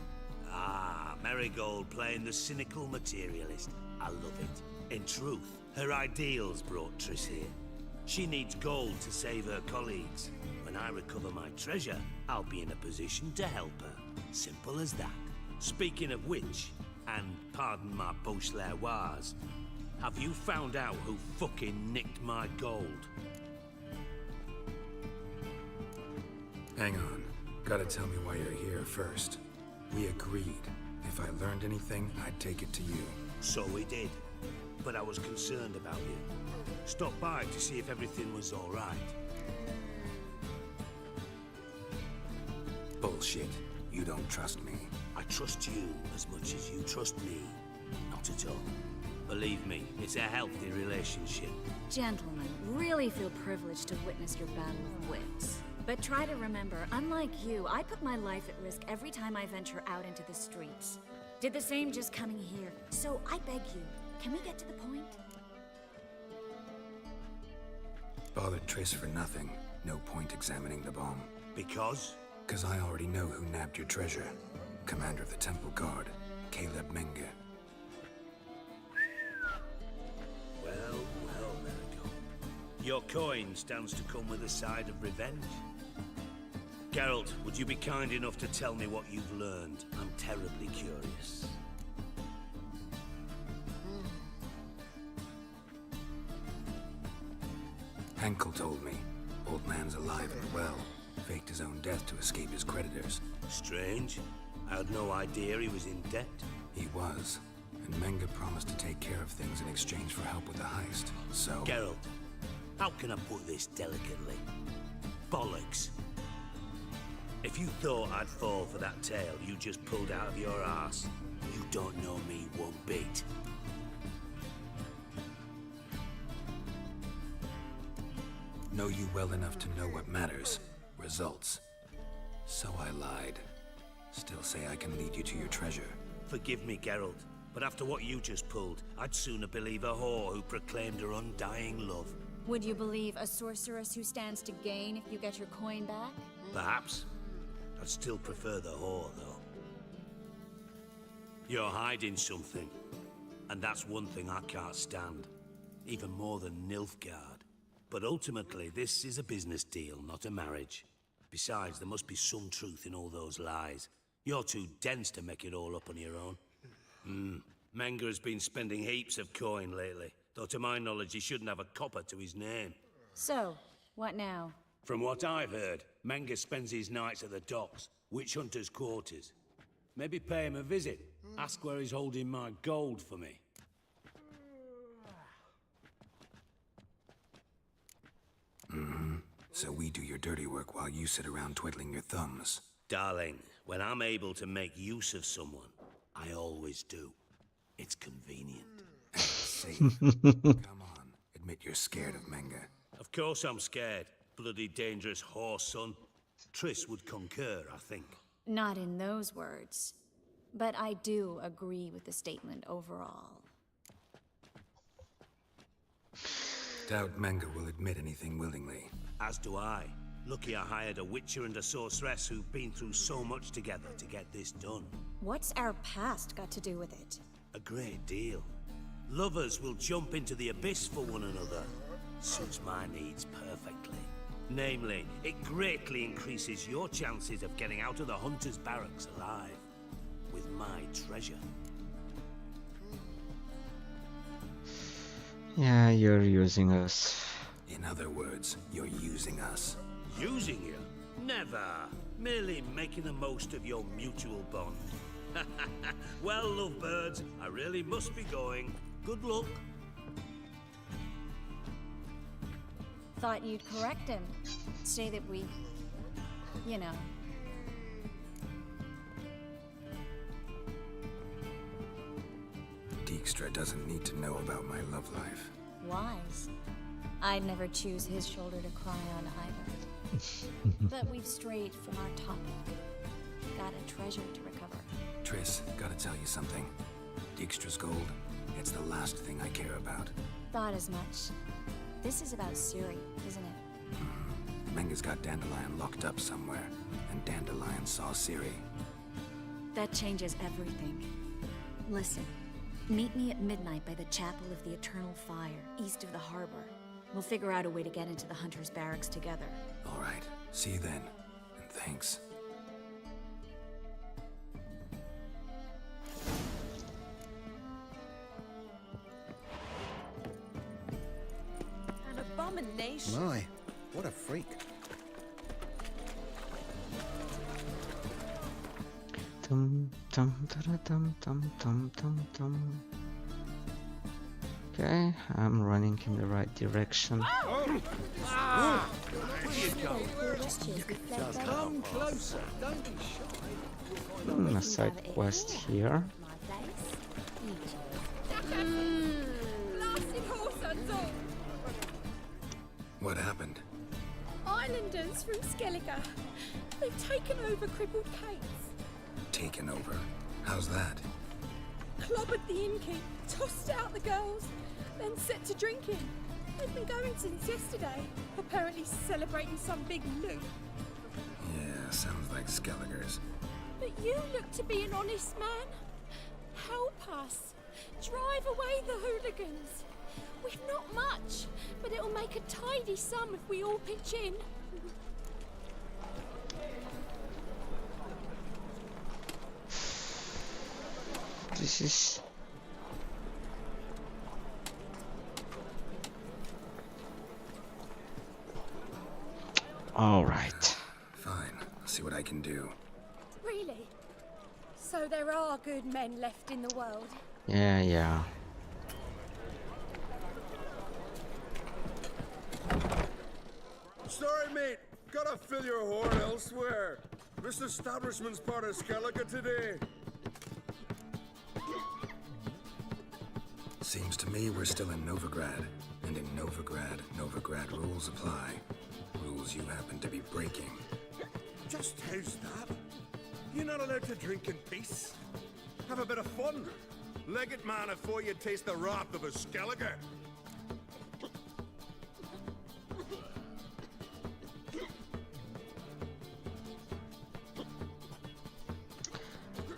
S19: Ah, Marigold playing the cynical materialist. I love it. In truth, her ideals brought Triss here. She needs gold to save her colleagues. When I recover my treasure, I'll be in a position to help her. Simple as that. Speaking of which, and pardon my Beauclervoise, have you found out who fucking nicked my gold?
S8: Hang on. Gotta tell me why you're here first. We agreed. If I learned anything, I'd take it to you.
S19: So we did. But I was concerned about you. Stopped by to see if everything was all right.
S8: Bullshit. You don't trust me.
S19: I trust you as much as you trust me. Not at all. Believe me, it's a healthy relationship.
S20: Gentlemen, really feel privileged to witness your battle of wits. But try to remember, unlike you, I put my life at risk every time I venture out into the streets. Did the same just coming here. So I beg you, can we get to the point?
S8: Bothered Triss for nothing. No point examining the bomb.
S19: Because?
S8: Because I already know who nabbed your treasure. Commander of the Temple Guard, Caleb Menge.
S19: Well, Marigold. Your coin stands to come with a side of revenge. Geralt, would you be kind enough to tell me what you've learned? I'm terribly curious.
S8: Henkel told me. Old man's alive and well. Faked his own death to escape his creditors.
S19: Strange. I had no idea he was in debt.
S8: He was. And Menge promised to take care of things in exchange for help with the heist. So...
S19: Geralt, how can I put this delicately? Bollocks. If you thought I'd fall for that tale you just pulled out of your arse, you don't know me one bit.
S8: Know you well enough to know what matters. Results. So I lied. Still say I can lead you to your treasure.
S19: Forgive me, Geralt, but after what you just pulled, I'd sooner believe a whore who proclaimed her undying love.
S20: Would you believe a sorceress who stands to gain if you get your coin back?
S19: Perhaps. I'd still prefer the whore, though. You're hiding something, and that's one thing I can't stand. Even more than Nilfgaard. But ultimately, this is a business deal, not a marriage. Besides, there must be some truth in all those lies. You're too dense to make it all up on your own. Menge has been spending heaps of coin lately.
S15: Though to my knowledge, he shouldn't have a copper to his name.
S20: So, what now?
S15: From what I've heard, Menga spends his nights at the docks, witch hunters' quarters. Maybe pay him a visit. Ask where he's holding my gold for me.
S8: So we do your dirty work while you sit around twiddling your thumbs.
S15: Darling, when I'm able to make use of someone, I always do. It's convenient.
S8: Come on, admit you're scared of Menga.
S15: Of course I'm scared. Bloody dangerous horse, son. Triss would concur, I think.
S20: Not in those words. But I do agree with the statement overall.
S8: Doubt Menga will admit anything willingly.
S15: As do I. Lucky I hired a witcher and a sorceress who've been through so much together to get this done.
S20: What's our past got to do with it?
S15: A great deal. Lovers will jump into the abyss for one another. Suits my needs perfectly. Namely, it greatly increases your chances of getting out of the hunter's barracks alive. With my treasure.
S2: Yeah, you're using us.
S8: In other words, you're using us.
S15: Using you? Never. Merely making the most of your mutual bond. Well, lovebirds, I really must be going. Good luck.
S20: Thought you'd correct him. Say that we... you know...
S8: Dijkstra doesn't need to know about my love life.
S20: Wise. I'd never choose his shoulder to cry on either. But we've strayed from our topic. Got a treasure to recover.
S8: Triss, gotta tell you something. Dijkstra's gold, it's the last thing I care about.
S20: Thought as much. This is about Ciri, isn't it?
S8: Menga's got Dandelion locked up somewhere, and Dandelion saw Ciri.
S20: That changes everything. Listen, meet me at midnight by the Chapel of the Eternal Fire, east of the harbor. We'll figure out a way to get into the Hunter's barracks together.
S8: All right, see you then, and thanks.
S16: An abomination.
S18: My, what a freak.
S2: Tum tum tum tum tum tum tum. Okay, I'm running in the right direction.
S18: Come closer, don't be shy.
S2: A side quest here.
S13: Blasted horse and all.
S8: What happened?
S13: Islanders from Skellige. They've taken over crippled Kate's.
S8: Taken over? How's that?
S13: Clobbered the innkeep, tossed out the girls, then set to drinking. They've been going since yesterday, apparently celebrating some big loot.
S8: Yeah, sounds like Skellige's.
S13: But you look to be an honest man. Help us. Drive away the hooligans. We've not much, but it'll make a tidy sum if we all pitch in.
S2: This is... all right.
S8: Fine, I'll see what I can do.
S13: Really? So there are good men left in the world?
S2: Yeah.
S21: Sorry, mate. Gotta fill your horn elsewhere. This establishment's part of Skellige today.
S8: Seems to me we're still in Novigrad. And in Novigrad rules apply. Rules you happen to be breaking.
S21: Just how's that? You're not allowed to drink in peace. Have a bit of fun. Leg it, man, before you taste the wrath of a Skellige.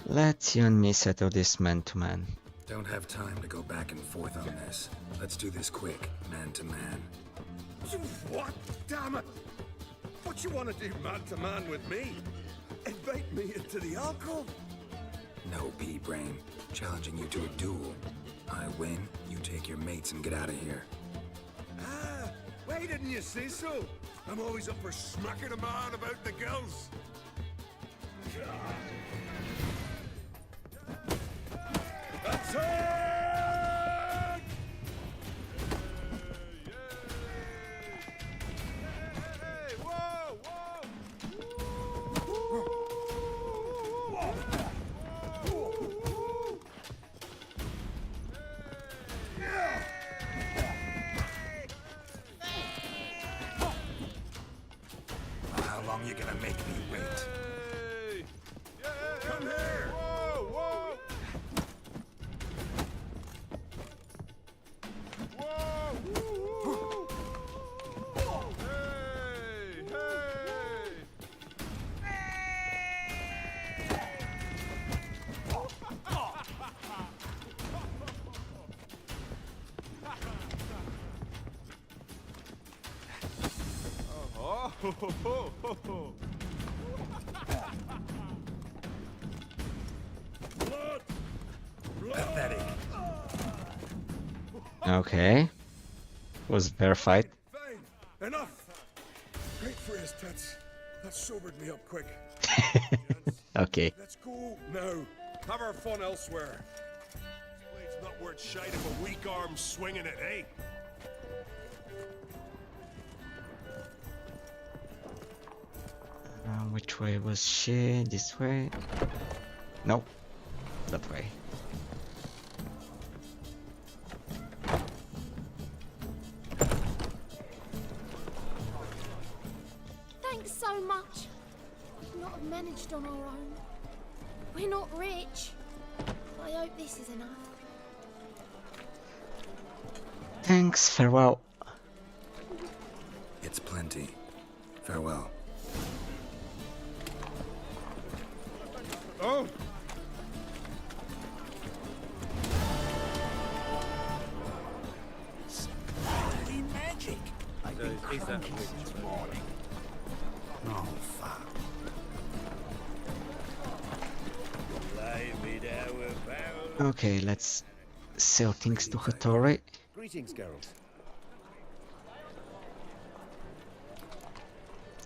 S2: Let you and me settle this man to man.
S8: Don't have time to go back and forth on this. Let's do this quick, man to man.
S21: What? Damn it! What you want to do man to man with me? Invite me into the alcove?
S8: No, pea-brain. Challenging you to a duel. I win, you take your mates and get out of here.
S21: Ah, why didn't you say so? I'm always up for smacking a man about the gills. Attack! Hey, whoa,
S8: How long you gonna make me wait?
S21: come here! Whoa, whoa!
S8: Pathetic.
S2: Okay. Was a fair fight.
S21: Fine, enough! Great for his tits. That sobered me up quick.
S2: Okay.
S21: Let's go now. Have our fun elsewhere. This blade's not worth shite if a weak arm's swinging it, eh?
S2: Which way was she? This way? No. That way.
S13: Thanks so much. We'd not have managed on our own. We're not rich. I hope this is enough.
S2: Thanks, farewell.
S8: It's plenty. Farewell.
S21: Oh!
S15: Bloody magic! I've been cranking since morning.
S8: Oh, fuck.
S2: Okay, let's sell things to Hattori.
S7: Greetings, Geralt.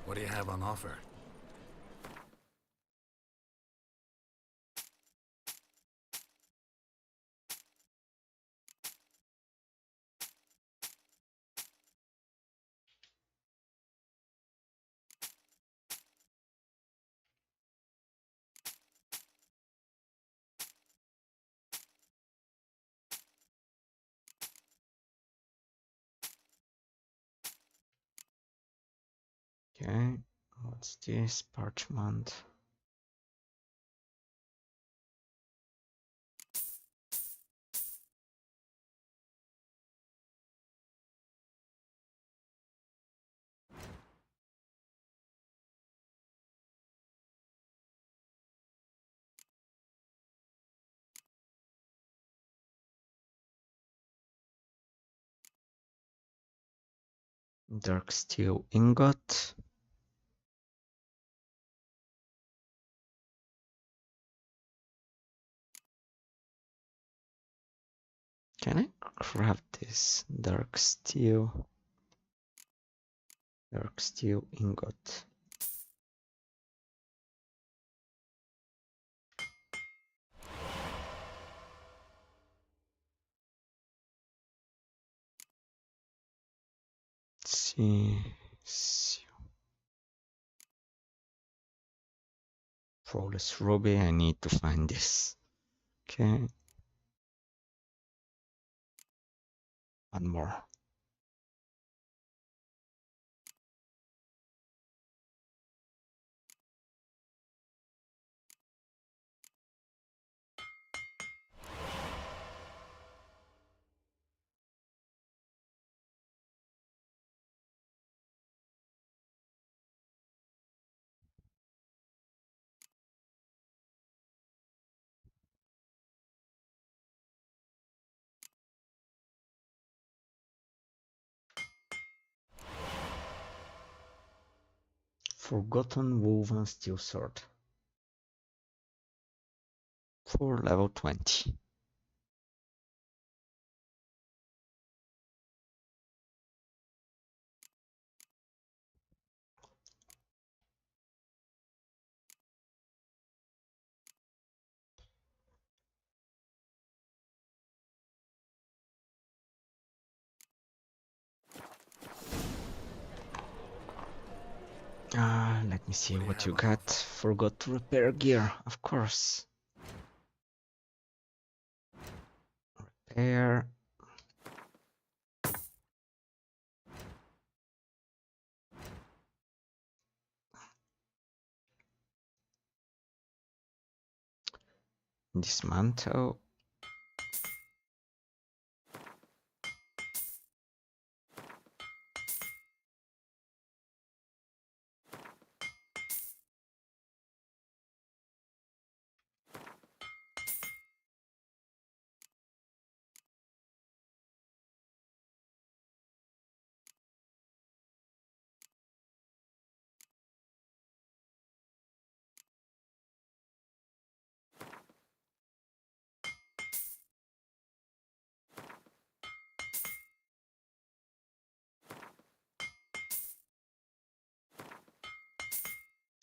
S8: What do you have on offer?
S2: Okay, what's this? Parchment. Dark steel ingot. Can I craft this? Dark steel ingot. See. Flawless ruby, I need to find this. Okay. One more. Forgotten woven steel sword. For level 20. Let me see what you got. Forgot to repair gear, of course. Repair. Dismantle.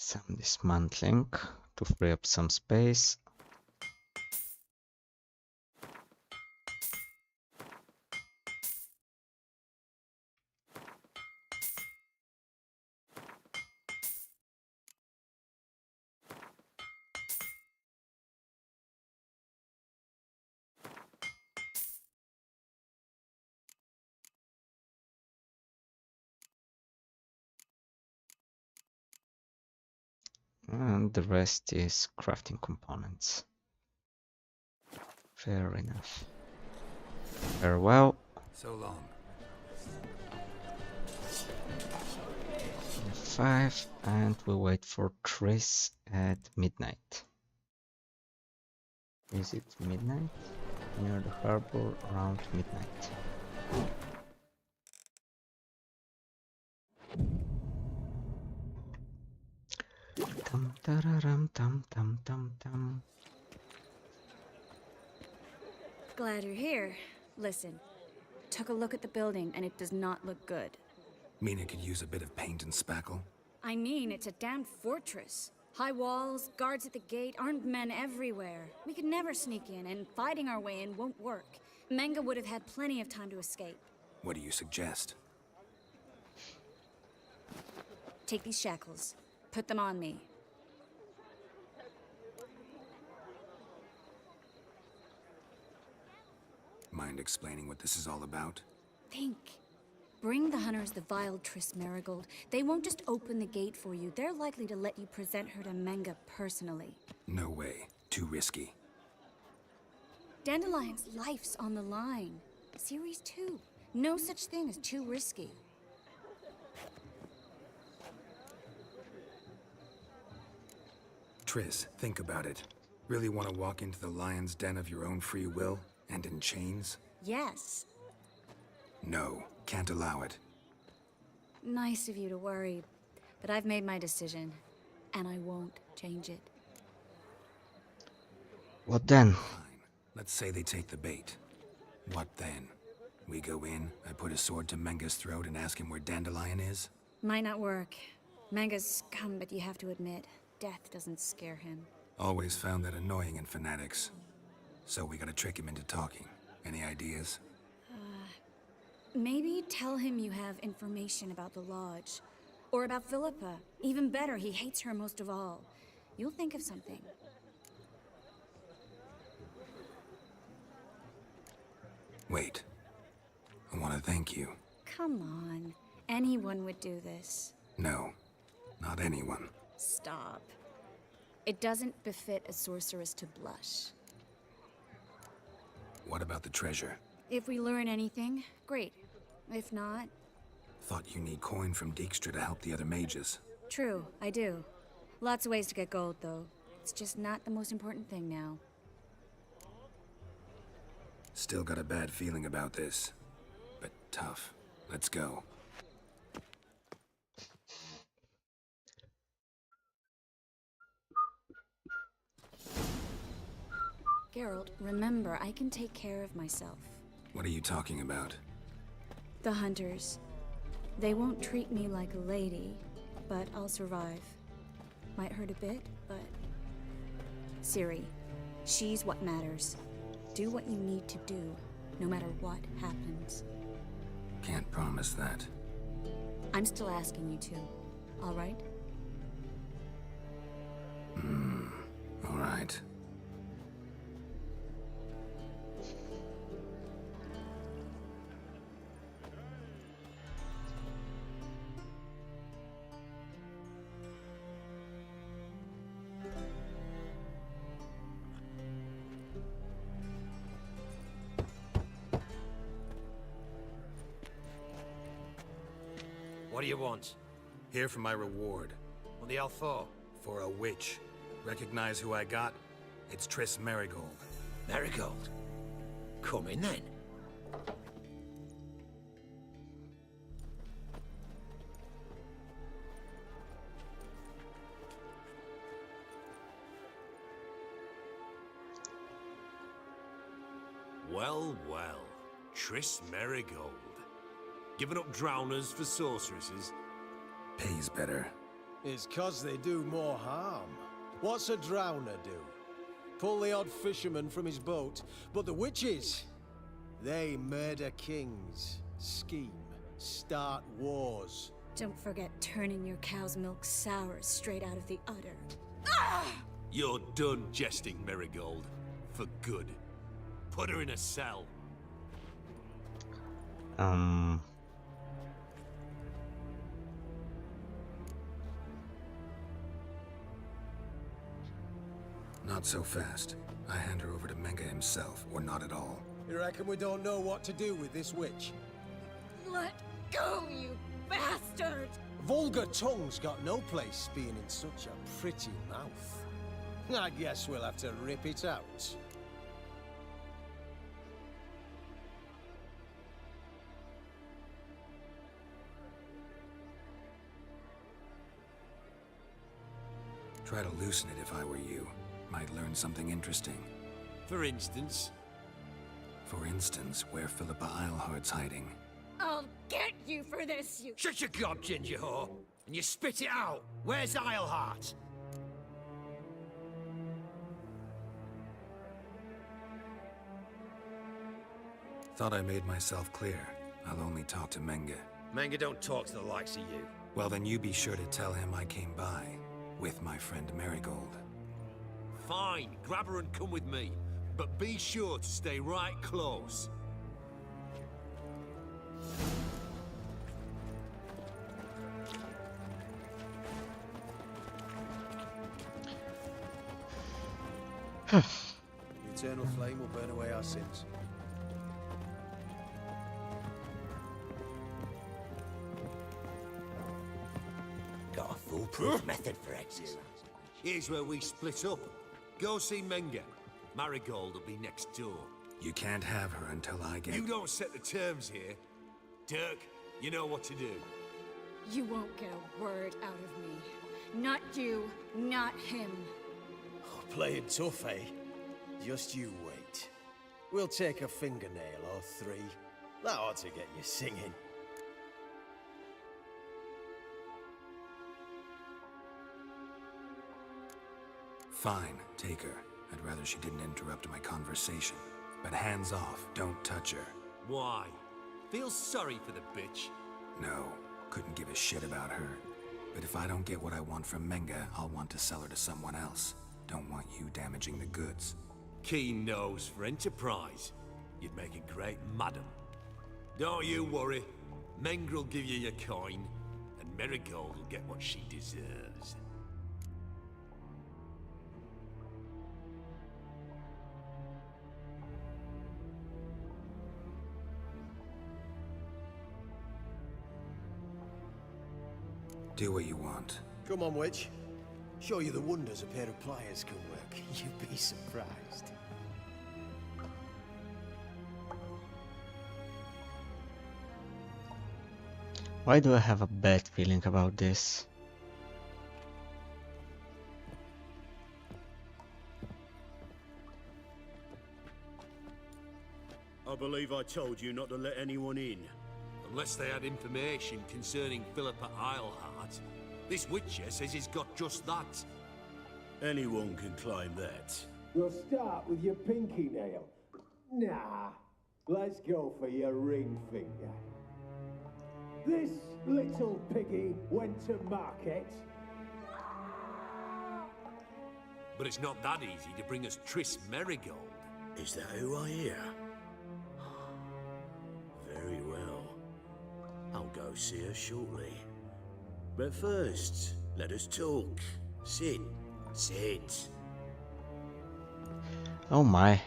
S2: Some dismantling to free up some space. And the rest is crafting components. Fair enough. Farewell.
S8: So long.
S2: 5, and we wait for Triss at midnight. Is it midnight? Near the harbor around midnight. Tam tararam tam tam tam tam.
S20: Glad you're here. Listen, took a look at the building and it does not look good.
S8: Mean it could use a bit of paint and spackle?
S20: I mean, it's a damn fortress. High walls, guards at the gate, armed men everywhere. We could never sneak in, and fighting our way in won't work. Menga would have had plenty of time to escape.
S8: What do you suggest?
S20: Take these shackles. Put them on me.
S8: Mind explaining what this is all about?
S20: Think. Bring the hunters the vile Triss Marigold. They won't just open the gate for you. They're likely to let you present her to Menga personally.
S8: No way. Too risky.
S20: Dandelion's life's on the line. Series 2. No such thing as too risky.
S8: Triss, think about it. Really want to walk into the lion's den of your own free will? And in chains?
S20: Yes.
S8: No, can't allow it.
S20: Nice of you to worry, but I've made my decision, and I won't change it.
S2: What then?
S8: Fine. Let's say they take the bait. What then? We go in, I put a sword to Menga's throat and ask him where Dandelion is?
S20: Might not work. Menga's scum, but you have to admit, death doesn't scare him.
S8: Always found that annoying in fanatics. So we gotta trick him into talking. Any ideas?
S20: Maybe tell him you have information about the Lodge. Or about Philippa. Even better, he hates her most of all. You'll think of something.
S8: Wait. I want to thank you.
S20: Come on. Anyone would do this.
S8: No. Not anyone.
S20: Stop. It doesn't befit a sorceress to blush.
S8: What about the treasure?
S20: If we learn anything, great. If not...
S8: Thought you need coin from Dijkstra to help the other mages.
S20: True, I do. Lots of ways to get gold, though. It's just not the most important thing now.
S8: Still got a bad feeling about this. But tough. Let's go.
S20: Geralt, remember, I can take care of myself.
S8: What are you talking about?
S20: The hunters. They won't treat me like a lady, but I'll survive. Might hurt a bit, but... Ciri, she's what matters. Do what you need to do, no matter what happens.
S8: Can't promise that.
S20: I'm still asking you to, all right?
S8: All right.
S17: What do you want?
S8: Here for my reward.
S17: What the hell for?
S8: For a witch. Recognize who I got? It's Triss Merigold.
S17: Merigold? Come in then.
S15: Well, well. Triss Merigold. Giving up drowners for sorceresses?
S8: Pays better.
S1: It's 'cause they do more harm. What's a drowner do? Pull the odd fisherman from his boat. But the witches, they murder kings, scheme, start wars.
S20: Don't forget turning your cow's milk sour straight out of the udder.
S15: You're done jesting, Merigold. For good. Put her in a cell.
S8: Not so fast. I hand her over to Menga himself, or not at all.
S1: You reckon we don't know what to do with this witch?
S20: Let go, you bastard!
S1: Vulgar tongue's got no place being in such a pretty mouth. I guess we'll have to rip it out.
S8: Try to loosen it if I were you. Might learn something interesting.
S15: For instance?
S8: For instance, where Philippa Eilhart's hiding.
S20: I'll get you for this, you—
S17: Shut your gob, ginger whore, and you spit it out. Where's Eilhart?
S8: Thought I made myself clear. I'll only talk to Menga.
S17: Menga don't talk to the likes of you.
S8: Well, then you be sure to tell him I came by. With my friend Merigold.
S15: Fine, grab her and come with me. But be sure to stay right close.
S1: The eternal flame will burn away our sins.
S17: Got a foolproof method for exercise.
S15: Here's where we split up. Go see Menga. Marigold will be next door.
S8: You can't have her until I get—
S15: You don't set the terms here. Dirk, you know what to do.
S20: You won't get a word out of me. Not you, not him.
S1: Playing tough, eh? Just you wait. We'll take a fingernail or three. That ought to get you singing.
S8: Fine, take her. I'd rather she didn't interrupt my conversation. But hands off, don't touch her.
S15: Why? Feel sorry for the bitch?
S8: No, couldn't give a shit about her. But if I don't get what I want from Menga, I'll want to sell her to someone else. Don't want you damaging the goods.
S15: Keen nose for enterprise. You'd make a great madam. Don't you worry. Mengrel will give you your coin, and Merigold will get what she deserves.
S8: Do what you want.
S1: Come on, witch. Show you the wonders a pair of pliers can work. You'd be surprised.
S2: Why do I have a bad feeling about this?
S19: I believe I told you not to let anyone in.
S15: Unless they had information concerning Philippa Eilhart. This witcher says he's got just that.
S19: Anyone can claim that.
S22: You'll start with your pinky nail. Nah, let's go for your ring finger. This little piggy went to market.
S5: But it's not that easy to bring us Triss Merigold.
S19: Is that who I hear? Very well. I'll go see her shortly. But first, let us talk. Sit. Sit.
S2: Oh my.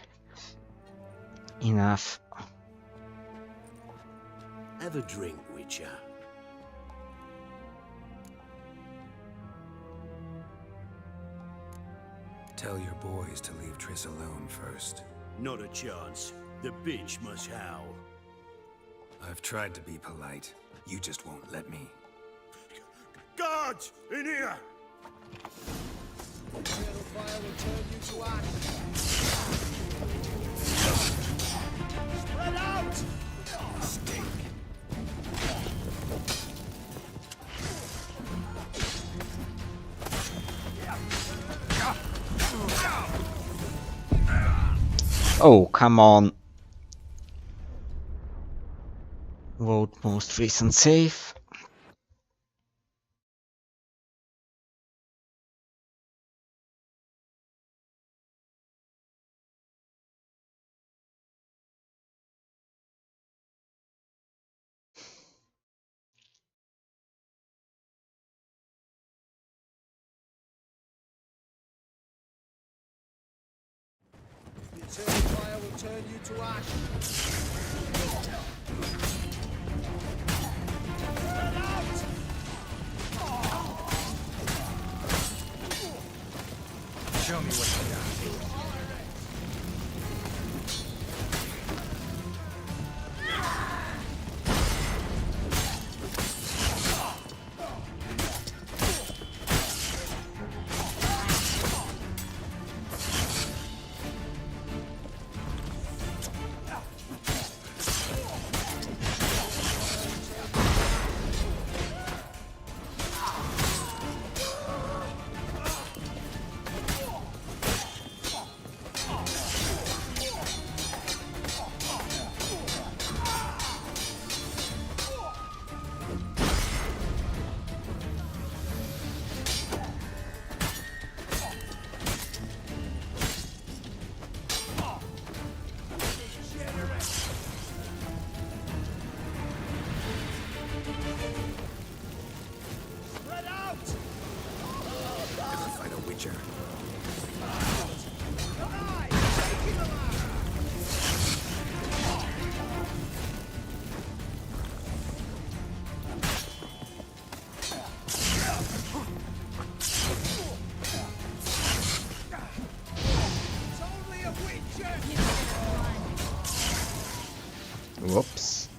S2: Enough.
S19: Have a drink, Witcher.
S8: Tell your boys to leave Triss alone first.
S19: Not a chance. The bitch must howl.
S8: I've tried to be polite. You just won't let me.
S21: Guards! In here!
S1: Eternal fire will turn you to ash. Spread out!
S8: Stink.
S2: Oh, come on. Vote most recent save.
S1: The eternal fire will turn you to ash. Spread out!
S10: Show me what you got.
S2: Whoops.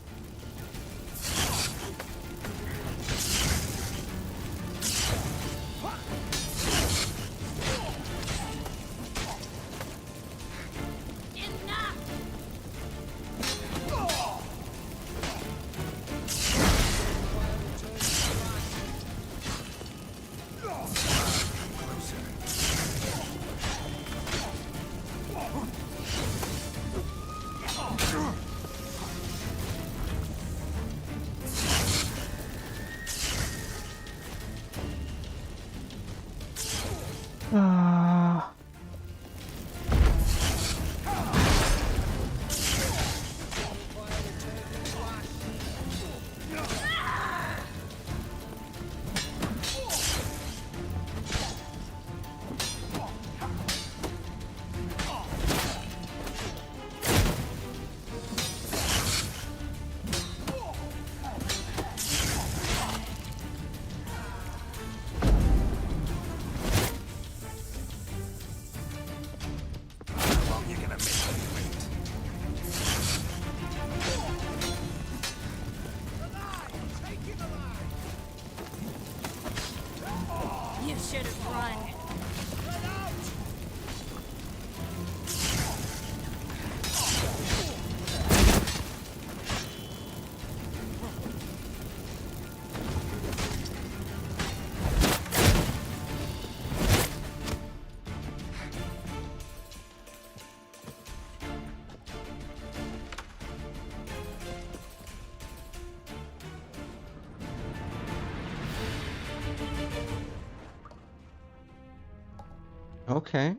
S2: Okay.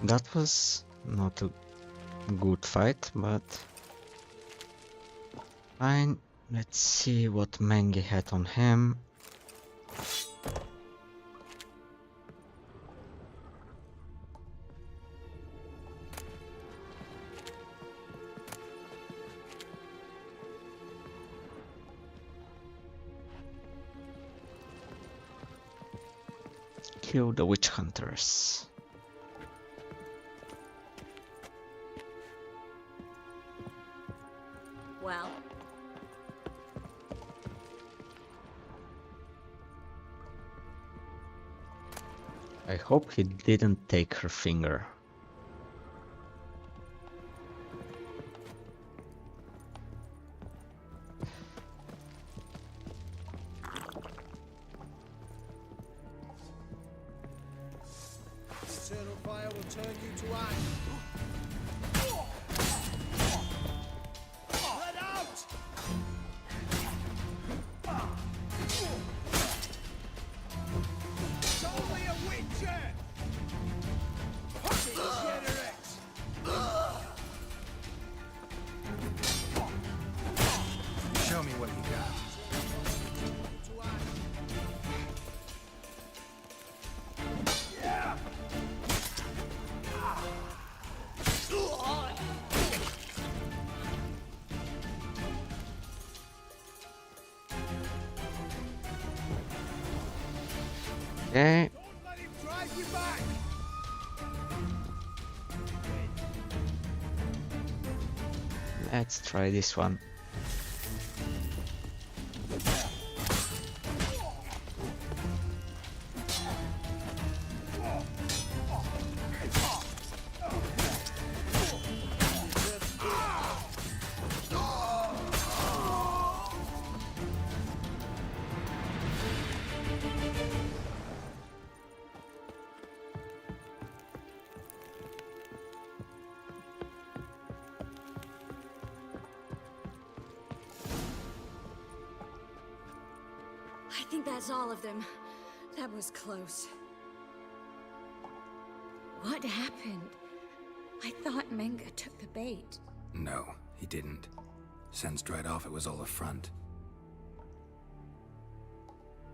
S2: That was not a good fight, but fine. Let's see what Mengi had on him. Kill the witch hunters.
S20: Well,
S2: I hope he didn't take her finger.
S1: Eternal fire will turn you to ash. Let out! It's only a witcher! Degenerate!
S8: Show me what you got.
S2: Okay.
S1: Don't let him drive you back!
S2: Let's try this one.
S20: I think that's all of them. That was close. What happened? I thought Menga took the bait.
S8: No, he didn't. Sensed right off it was all a front.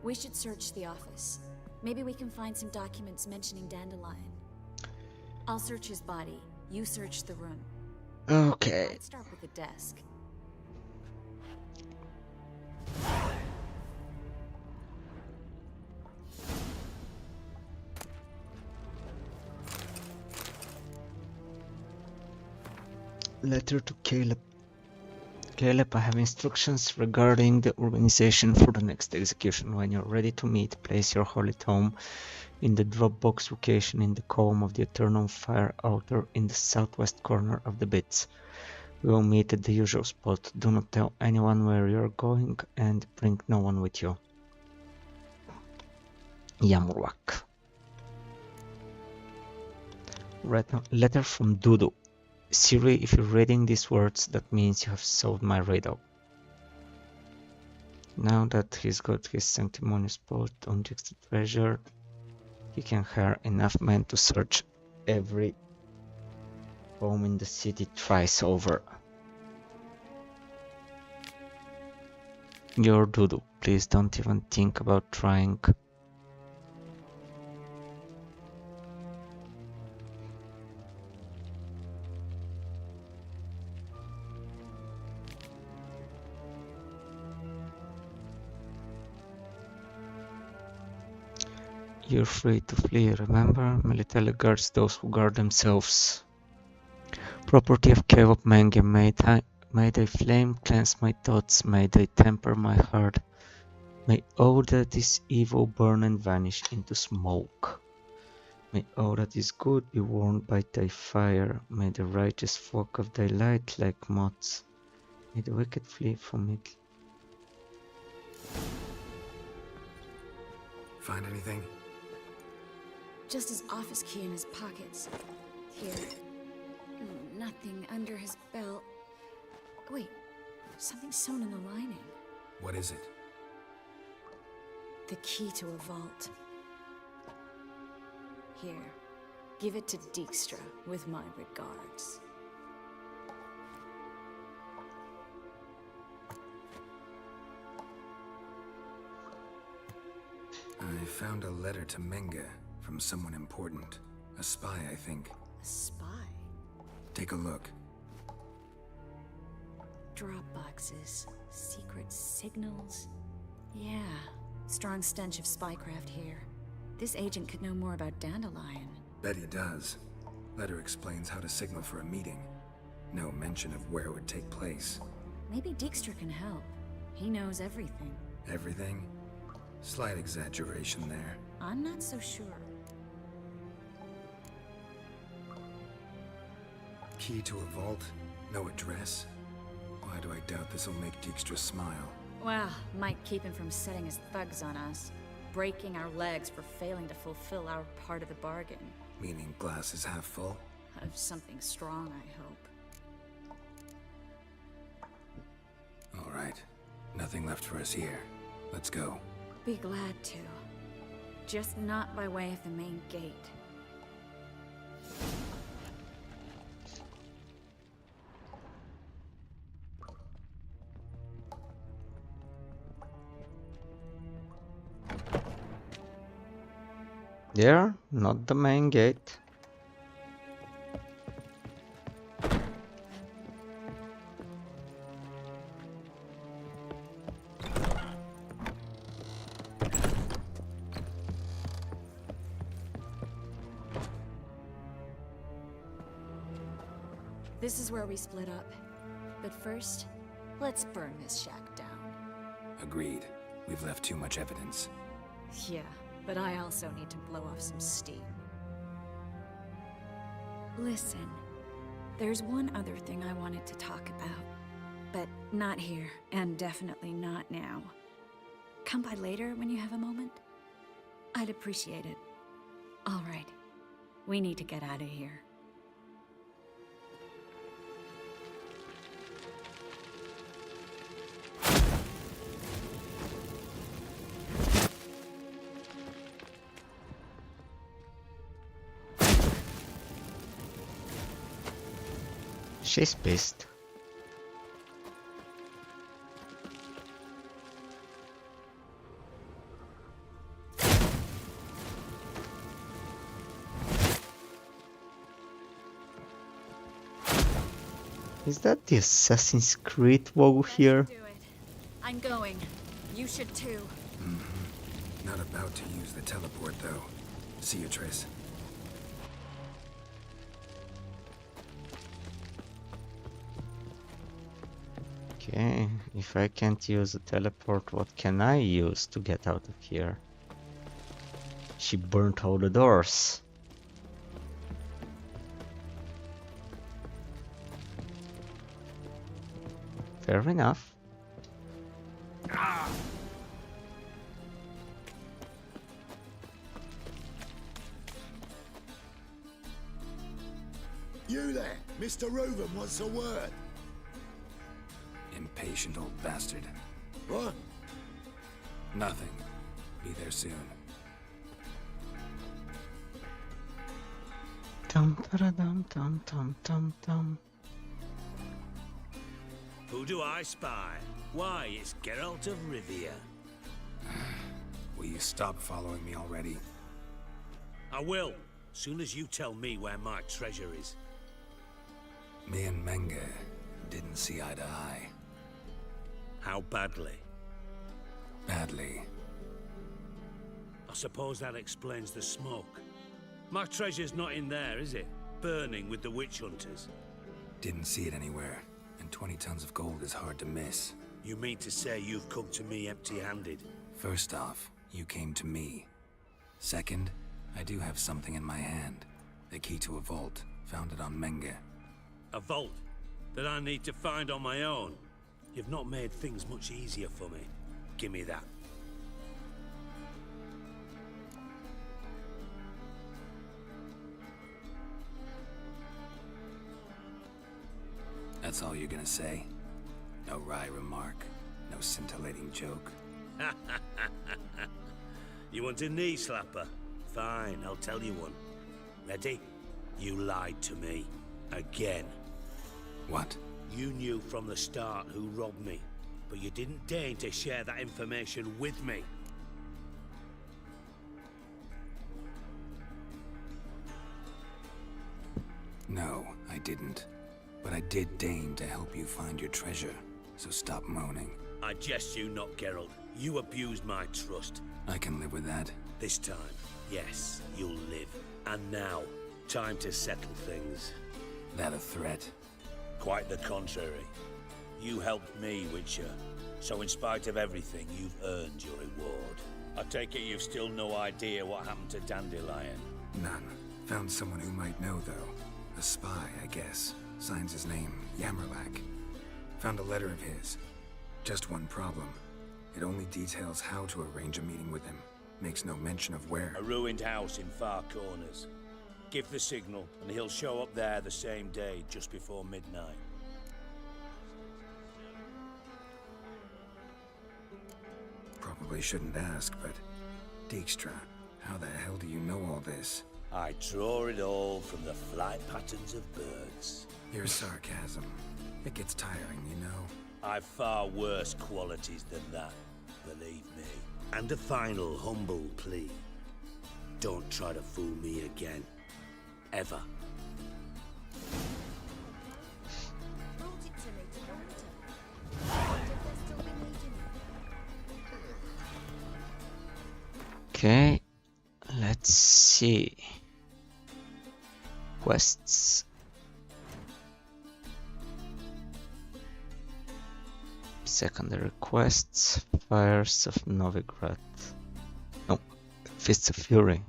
S20: We should search the office. Maybe we can find some documents mentioning Dandelion. I'll search his body. You search the room.
S2: Okay.
S20: Let's start with the desk.
S2: Letter to Caleb. Caleb, I have instructions regarding the organization for the next execution. When you're ready to meet, place your holy tome in the Dropbox location in the column of the Eternal Fire altar in the southwest corner of the bits. We will meet at the usual spot. Do not tell anyone where you're going and bring no one with you. Yamurwak. Letter from Dudu. Siri, if you're reading these words, that means you have solved my riddle. Now that he's got his sanctimonious spot on the extra treasure, he can hire enough men to search every home in the city thrice over. You're Dudu. Please don't even think about trying. You're free to flee, remember? Military guards those who guard themselves. Property of Caleb Menge, may thy flame cleanse my thoughts, may they temper my heart. May all that is evil burn and vanish into smoke. May all that is good be warmed by thy fire. May the righteous flock of thy light like moths. May the wicked flee from it.
S8: Find anything?
S20: Just his office key in his pockets. Here. Nothing under his belt. Wait, something sewn in the lining.
S8: What is it?
S20: The key to a vault. Here, give it to Dijkstra with my regards.
S8: I found a letter to Menge from someone important. A spy, I think.
S20: A spy?
S8: Take a look.
S20: Drop boxes, secret signals. Yeah, strong stench of spycraft here. This agent could know more about Dandelion.
S8: Bet he does. Letter explains how to signal for a meeting. No mention of where it would take place.
S20: Maybe Dijkstra can help. He knows everything.
S8: Everything? Slight exaggeration there.
S20: I'm not so sure.
S8: Key to a vault? No address? Why do I doubt this'll make Dijkstra smile?
S20: Well, might keep him from setting his thugs on us. Breaking our legs for failing to fulfill our part of the bargain.
S8: Meaning glass is half full?
S20: Of something strong, I hope.
S8: All right. Nothing left for us here. Let's go.
S20: Be glad to. Just not by way of the main gate.
S2: There, not the main gate.
S20: This is where we split up. But first, let's burn this shack down.
S8: Agreed. We've left too much evidence.
S20: Yeah, but I also need to blow off some steam. Listen, there's one other thing I wanted to talk about. But not here, and definitely not now. Come by later when you have a moment? I'd appreciate it. All right. We need to get out of here.
S2: She's pissed. Is that the Assassin's Creed logo here?
S20: I'm going. You should too.
S8: Not about to use the teleport, though. See you, Triss.
S2: Okay, if I can't use a teleport, what can I use to get out of here? She burnt all the doors. Fair enough.
S21: You there, Mr. Reuven wants a word.
S8: Impatient old bastard.
S21: What?
S8: Nothing. Be there soon.
S2: Dum dum dum dum dum dum dum.
S15: Who do I spy? Why, it's Geralt of Rivia.
S8: Will you stop following me already?
S15: I will, soon as you tell me where my treasure is.
S8: Me and Menge didn't see eye to eye.
S15: How badly?
S8: Badly.
S15: I suppose that explains the smoke. My treasure's not in there, is it? Burning with the witch hunters.
S8: Didn't see it anywhere, and 20 tons of gold is hard to miss.
S15: You mean to say you've come to me empty-handed?
S8: First off, you came to me. Second, I do have something in my hand. The key to a vault, found it on Menge.
S15: A vault that I need to find on my own? You've not made things much easier for me. Give me that.
S8: That's all you're gonna say? No wry remark, no scintillating joke?
S15: You want a knee slapper? Fine, I'll tell you one. Ready? You lied to me. Again.
S8: What?
S15: You knew from the start who robbed me, but you didn't deign to share that information with me.
S8: No, I didn't. But I did deign to help you find your treasure, so stop moaning.
S15: I jest you not, Geralt. You abused my trust.
S8: I can live with that.
S15: This time, yes, you'll live. And now, time to settle things.
S8: That a threat?
S15: Quite the contrary. You helped me, Witcher. So in spite of everything, you've earned your reward. I take it you've still no idea what happened to Dandelion?
S8: None. Found someone who might know, though. A spy, I guess. Signs his name, Yammerlak. Found a letter of his. Just one problem. It only details how to arrange a meeting with him. Makes no mention of where.
S15: A ruined house in Far Corners. Give the signal, and he'll show up there the same day, just before midnight.
S8: Probably shouldn't ask, but... Dijkstra, how the hell do you know all this?
S15: I draw it all from the flight patterns of birds.
S8: Your sarcasm. It gets tiring, you know?
S15: I've far worse qualities than that, believe me. And a final humble plea. Don't try to fool me again. Ever.
S12: Brought it to me to monitor. Wonder if they'll still be needing it.
S2: Okay, let's see. Quests. Secondary quests. Fires of Novigrad. No, Fists of Fury.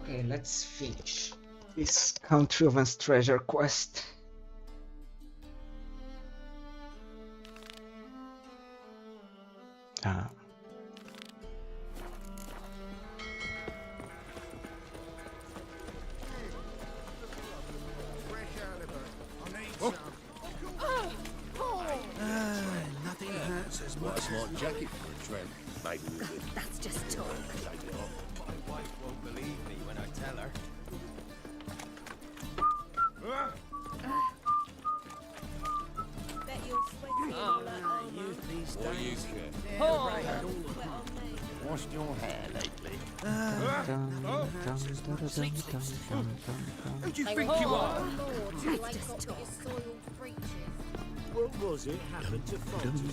S2: Okay, let's finish this Country of Vance treasure quest.
S18: Nothing hurts as much.
S3: Nice light jacket for a tramp. Maybe we could.
S16: That's just talk.
S3: Take it off.
S18: My wife won't believe me when I tell her.
S16: Bet you're sweating all that armor.
S3: What do you care? Washed your hair lately?
S18: Who do you think you are?
S16: That's just talk.
S19: What was it happened to Fontaine?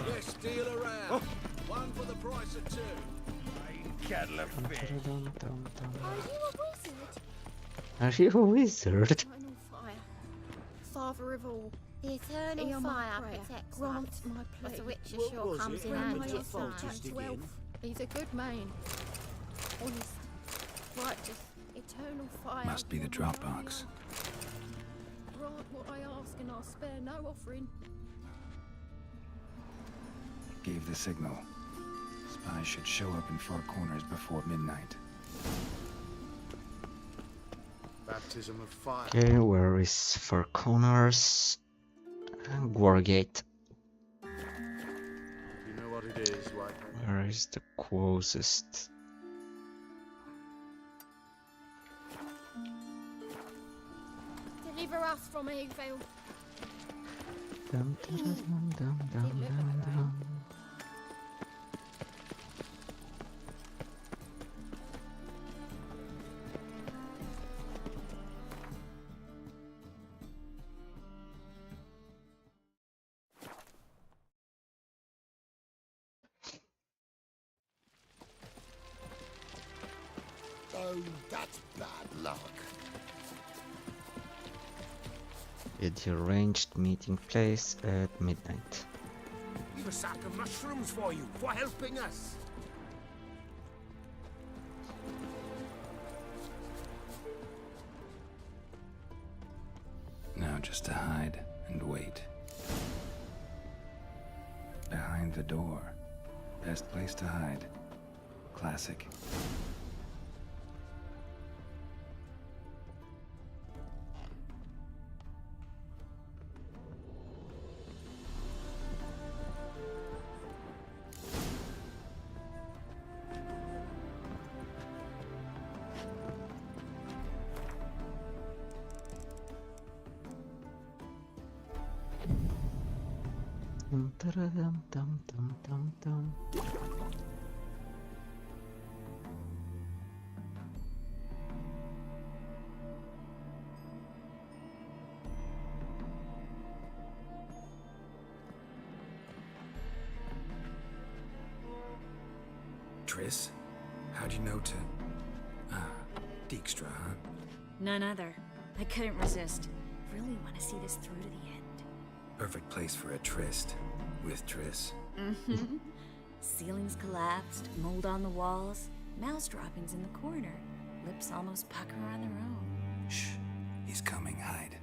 S18: Let's deal around. One for the price of two. Cattle of fish.
S2: Are you a wizard?
S13: Eternal fire. Father of all.
S12: The eternal
S13: Hear my
S12: fire
S13: prayer.
S12: protects
S13: Grant
S12: us.
S13: my
S12: But
S13: plea.
S12: the witcher
S19: What
S12: sure
S19: was
S12: comes
S19: it?
S12: in
S13: Bring
S12: handy
S13: my
S12: at
S13: son
S12: times.
S13: back to health. He's a good man. Honest. Righteous. Eternal fire.
S8: Must be the Dropbox.
S13: Grant what I ask and I'll spare no offering.
S8: Gave the signal. Spies should show up in Four Corners before midnight.
S3: Baptism of fire.
S2: Okay, where is Four Corners? Wargate.
S3: You know what it is, White.
S2: Where is the closest?
S13: Deliver us from evil.
S2: Dum, dum, dum, dum, dum, dum, dum.
S3: Oh, that's bad luck.
S2: At the arranged meeting place at midnight.
S18: We've a sack of mushrooms for you, for helping us.
S8: Now just to hide and wait. Behind the door. Best place to hide. Classic.
S2: Dum, dum, dum, dum, dum, dum.
S8: Triss? How'd you know to... Dijkstra, huh?
S20: None other. I couldn't resist. Really want to see this through to the end.
S8: Perfect place for a tryst. With Triss.
S20: Mm-hmm. Ceilings collapsed, mold on the walls, mouse droppings in the corner. Lips almost pucker on their own.
S8: Shh. He's coming. Hide.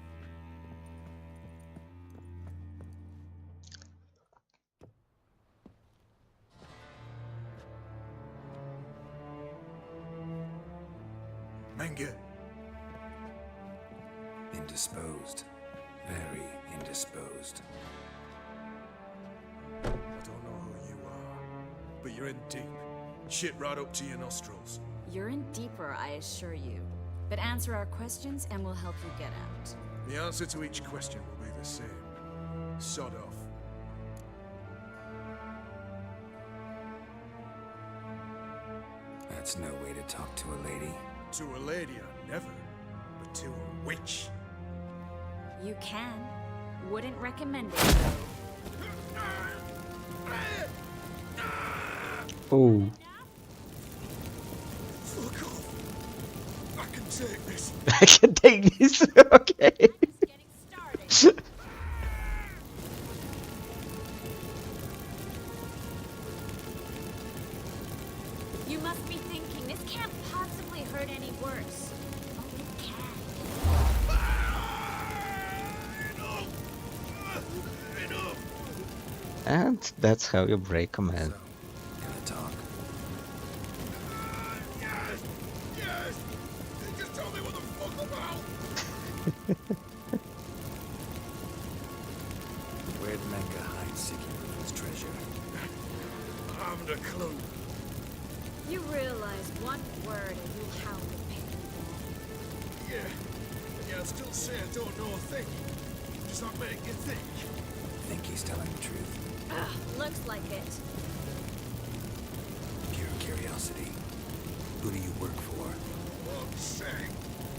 S21: Menge.
S8: Indisposed. Very indisposed.
S21: I don't know who you are, but you're in deep. Shit right up to your nostrils.
S20: You're in deeper, I assure you. But answer our questions and we'll help you get out.
S21: The answer to each question will be the same. Sod off.
S8: That's no way to talk to a lady.
S21: To a lady, I never. But to a witch.
S20: You can. Wouldn't recommend it, though.
S2: Oh.
S21: Fuck off. I can take this.
S2: I can take this. Okay.
S20: You must be thinking, this can't possibly hurt any worse. Oh, it can.
S2: And that's how you break a man.
S8: Gonna talk.
S21: Yes! Yes! Just tell me what the fuck about!
S8: Where'd Menge hide seeking Rufus' treasure?
S21: I haven't a clue.
S20: You realize one word and you'll howl the pain.
S21: Yeah, I still say I don't know a thing. Does that make you think?
S8: Think he's telling the truth?
S20: Ugh, looks like it.
S8: Pure curiosity. Who do you work for?
S21: Fuck's sake!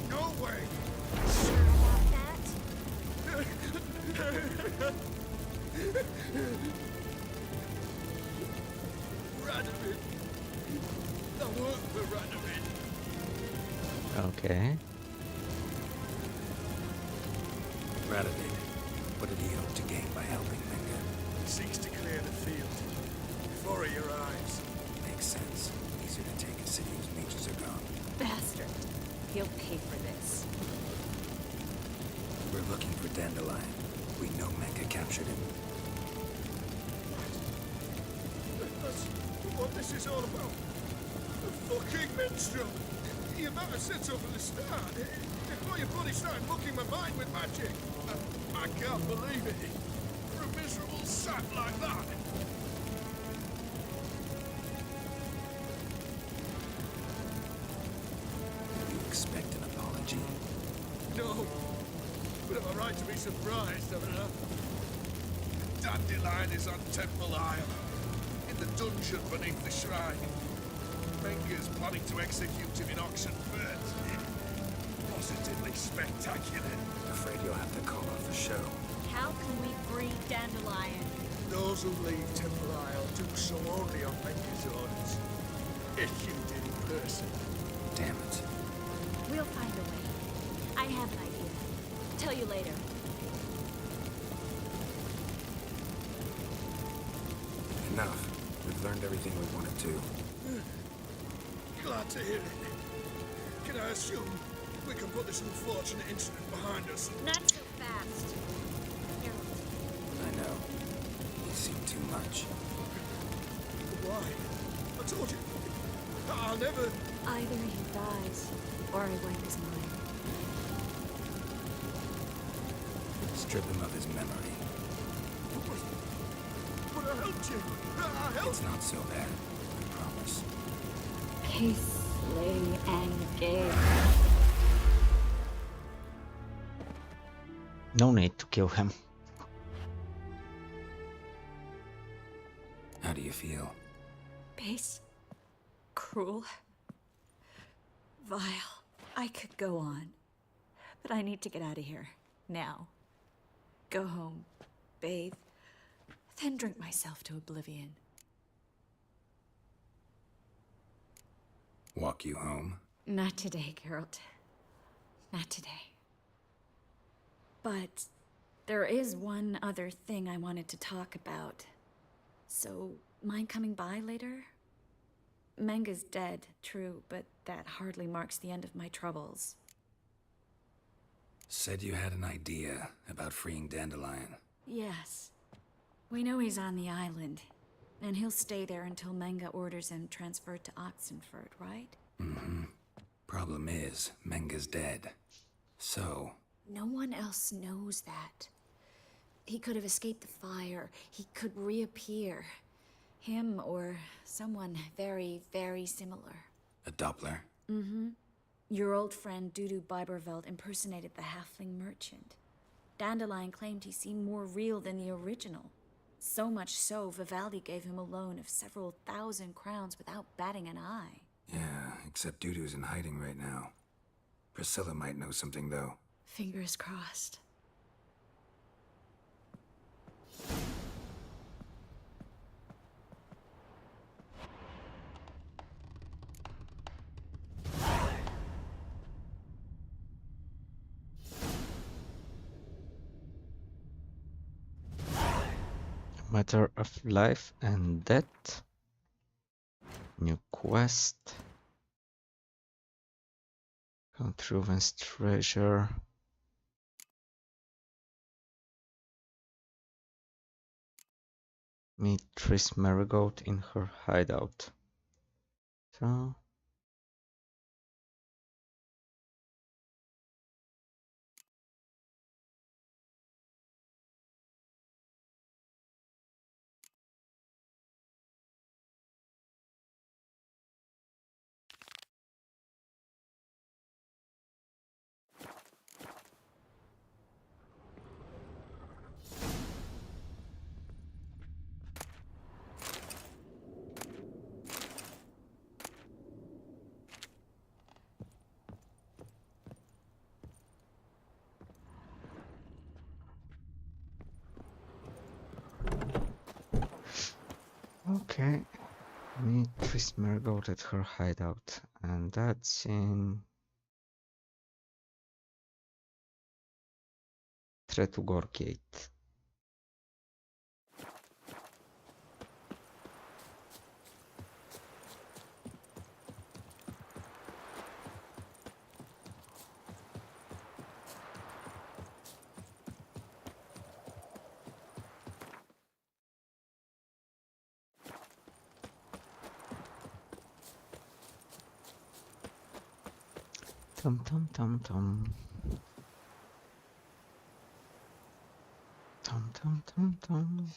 S21: No way!
S20: Sure about that?
S21: Radovid. I work for Radovid.
S2: Okay.
S8: Radovid. What did he hope to gain by helping Menge?
S21: Seeks to clear the field. Before he arrives.
S8: Makes sense. Easier to take a city whose mages are gone.
S20: Bastard. He'll pay for this.
S8: We're looking for Dandelion. We know Menge captured him.
S21: That's what this is all about. A fucking minstrel! You might have said so from the start. Before you bloody started mucking my mind with magic. I can't believe it. For a miserable sap like that.
S8: You expect an apology?
S21: No. But I'm right to be surprised, haven't I? Dandelion is on Temple Isle. In the dungeon beneath the shrine. Menge's planning to execute him in Oxenfurt. Positively spectacular.
S8: Afraid you'll have to call off the show.
S20: How can we free Dandelion?
S21: Those who leave Temple Isle do so only on Menge's orders. Issued in person.
S8: Damn it.
S20: We'll find a way. I have an idea. Tell you later.
S8: Enough. We've learned everything we wanted to.
S21: Glad to hear it. Can I assume we can put this unfortunate incident behind us?
S20: Not so fast. Harold.
S8: I know. You've seen too much.
S21: Why? I told you. I'll never...
S20: Either he dies, or I wipe his mind.
S8: Strip him of his memory.
S21: But I helped you. I helped.
S8: It's not so bad. I promise.
S20: Peace, lay, and gay.
S2: No need to kill him.
S8: How do you feel?
S20: Base. Cruel. Vile. I could go on. But I need to get out of here. Now. Go home. Bathe. Then drink myself to oblivion.
S8: Walk you home?
S20: Not today, Geralt. Not today. But there is one other thing I wanted to talk about. So, mind coming by later? Menga's dead, true, but that hardly marks the end of my troubles.
S8: Said you had an idea about freeing Dandelion.
S20: Yes. We know he's on the island, and he'll stay there until Menga orders him transferred to Oxenford, right?
S8: Mm-hmm. Problem is, Menga's dead. So...
S20: No one else knows that. He could have escaped the fire. He could reappear. Him or someone very, very similar.
S8: A Doppler?
S20: Mm-hmm. Your old friend Dudu Biberveld impersonated the halfling merchant. Dandelion claimed he seemed more real than the original. So much so, Vivaldi gave him a loan of several thousand crowns without batting an eye.
S8: Yeah, except Dudu's in hiding right now. Priscilla might know something, though.
S20: Fingers crossed.
S2: Matter of life and death. New quest. Count Reuven's treasure. Meet Triss Marigold in her hideout. So okay. Meet Triss Marigold at her hideout, and that's in Tretugor Gate. Tum tum tum tum. Tum tum tum tum.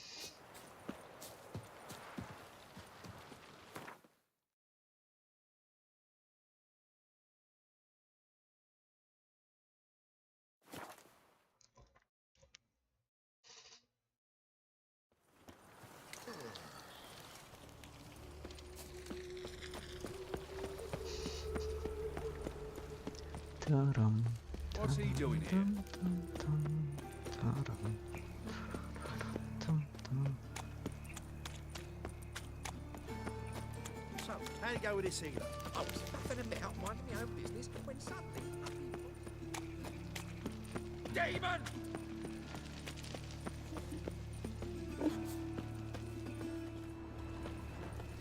S2: Taram.
S10: What's he doing here?
S17: So, how'd it go with this healer? I was nothing a bit out minding my own business when suddenly... Demon!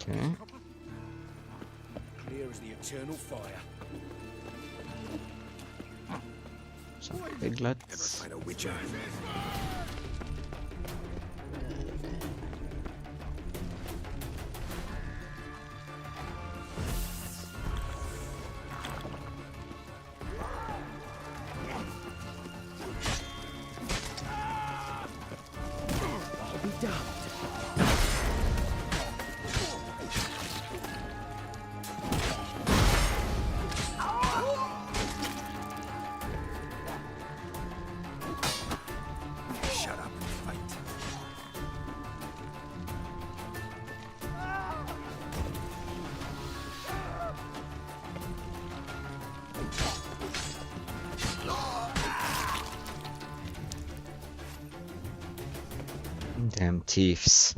S2: Okay.
S10: Clear as the eternal fire.
S2: Some piglets.
S8: Never fight a witcher.
S9: I'll be damned.
S8: Shut up and fight.
S2: Damn thieves.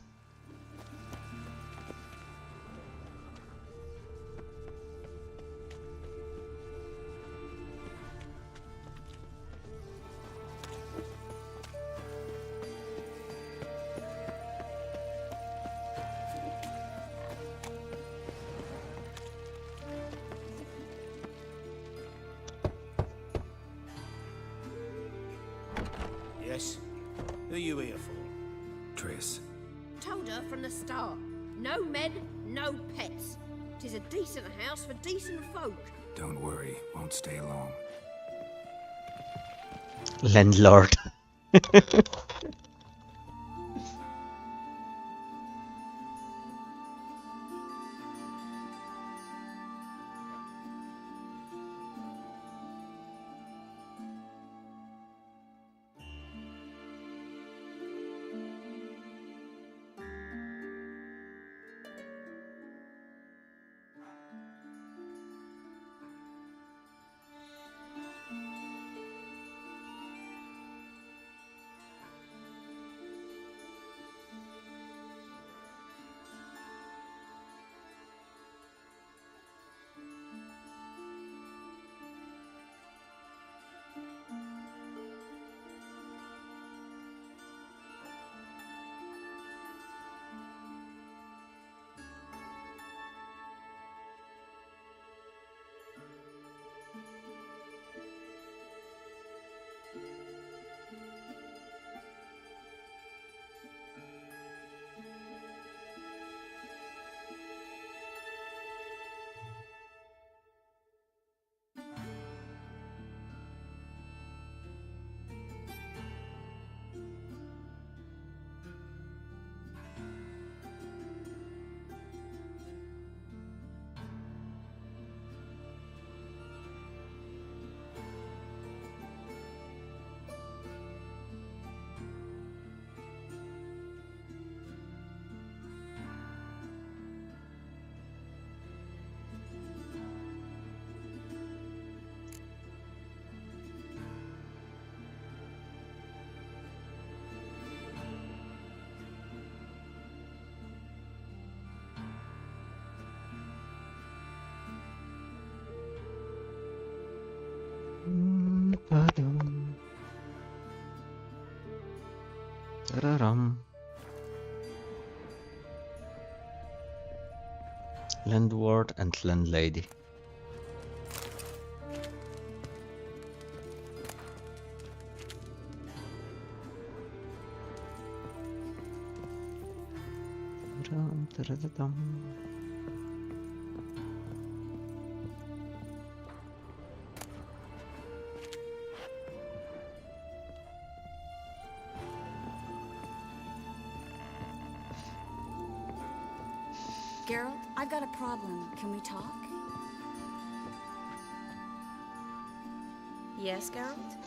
S9: are you here for?
S8: Triss.
S16: Told her from the start. No men, no pets. 'Tis a decent house for decent folk.
S8: Don't worry, won't stay long.
S2: Landlord. Landlord and landlady.
S20: Geralt, I've got a problem. Can we talk? Yes, Geralt?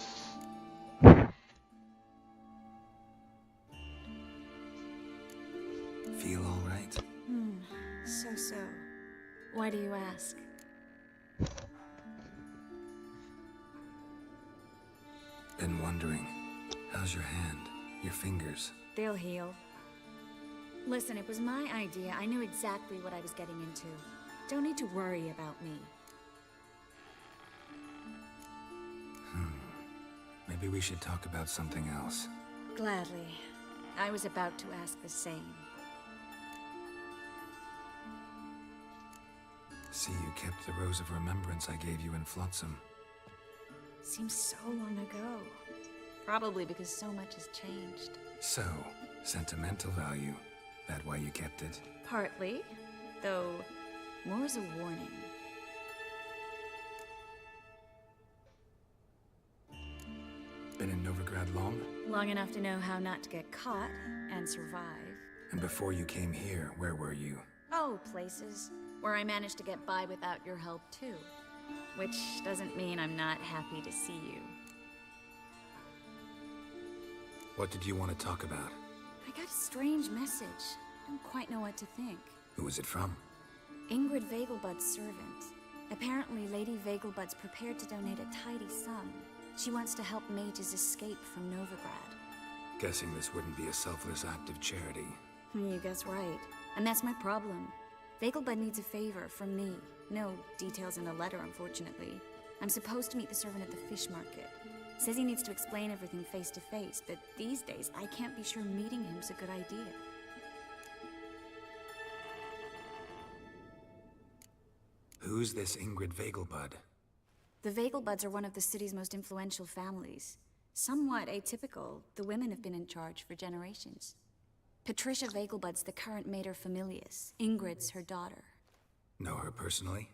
S8: Feel all right?
S20: So. Why do you ask?
S8: Been wondering. How's your hand? Your fingers?
S20: They'll heal. Listen, it was my idea. I knew exactly what I was getting into. Don't need to worry about me.
S8: Maybe we should talk about something else.
S20: Gladly. I was about to ask the same.
S8: See, you kept the rose of remembrance I gave you in Flotsam.
S20: Seems so long ago. Probably because so much has changed.
S8: So, sentimental value. That why you kept it?
S20: Partly, though more as a warning.
S8: Been in Novigrad long?
S20: Long enough to know how not to get caught and survive.
S8: And before you came here, where were you?
S20: Oh, places where I managed to get by without your help too. Which doesn't mean I'm not happy to see you.
S8: What did you want to talk about?
S20: I got a strange message. Don't quite know what to think.
S8: Who was it from?
S20: Ingrid Vegelbud's servant. Apparently, Lady Vegelbud's prepared to donate a tidy sum. She wants to help mages escape from Novigrad.
S8: Guessing this wouldn't be a selfless act of charity.
S20: You guess right. And that's my problem. Vegelbud needs a favor from me. No details in the letter, unfortunately. I'm supposed to meet the servant at the fish market. Says he needs to explain everything face to face, but these days I can't be sure meeting him's a good idea.
S8: Who's this Ingrid Vegelbud?
S20: The Vegelbuds are one of the city's most influential families. Somewhat atypical, the women have been in charge for generations. Patricia Vegelbud's the current mater familias. Ingrid's her daughter.
S8: Know her personally?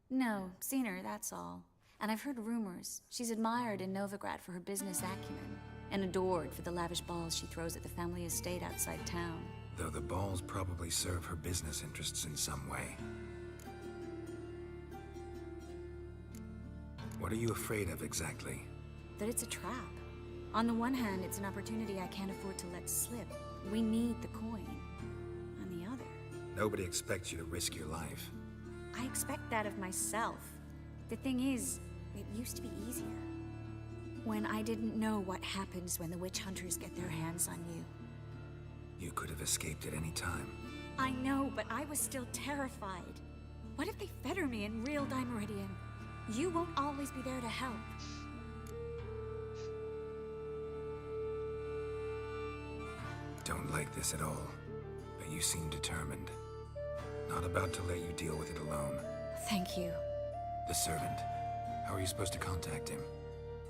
S20: No, seen her, that's all. And I've heard rumors. She's admired in Novigrad for her business acumen, and adored for the lavish balls she throws at the family estate outside town.
S8: Though the balls probably serve her business interests in some way. What are you afraid of exactly?
S20: That it's a trap. On the one hand, it's an opportunity I can't afford to let slip. We need the coin. On the other...
S8: Nobody expects you to risk your life.
S20: I expect that of myself. The thing is, it used to be easier. When I didn't know what happens when the witch hunters get their hands on you.
S8: You could have escaped at any time.
S20: I know, but I was still terrified. What if they fetter me in real Dimeridian? You won't always be there to help.
S8: Don't like this at all, but you seem determined. Not about to let you deal with it alone.
S20: Thank you.
S8: The servant. How are you supposed to contact him?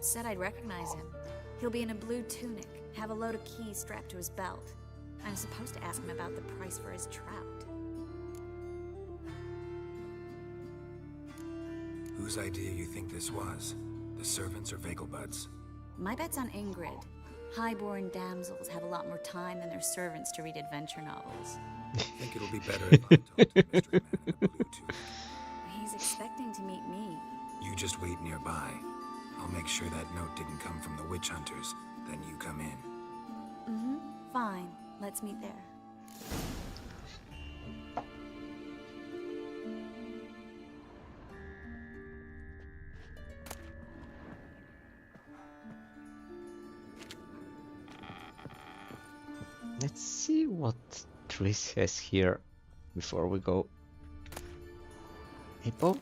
S20: Said I'd recognize him. He'll be in a blue tunic, have a load of keys strapped to his belt. I'm supposed to ask him about the price for his trout.
S8: Whose idea you think this was? The servants or Vegelbud's?
S20: My bet's on Ingrid. Highborn damsels have a lot more time than their servants to read adventure novels.
S8: I think it'll be better if I talk to the mystery man in the blue tunic.
S20: He's expecting to meet me.
S8: You just wait nearby. I'll make sure that note didn't come from the witch hunters. Then you come in.
S20: Mm-hmm. Fine. Let's meet there.
S2: Let's see what Triss has here before we go. Maple?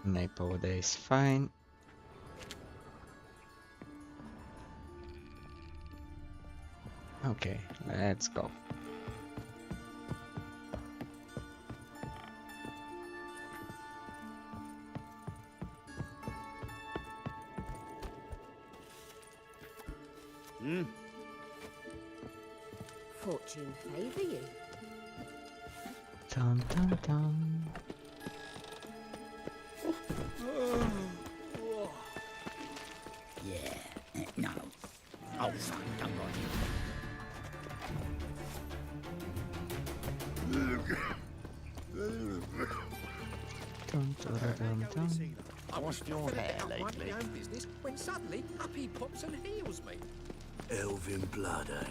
S2: Maple day is fine. Okay, let's go.
S16: Fortune favour you.
S2: Dum dum dum.
S6: Yeah, no. Oh, fine, don't worry.
S2: Dum dum dum.
S18: I
S6: Washed your hair lately.
S18: My own business when suddenly up he pops and heals me.
S19: Elven blood, eh?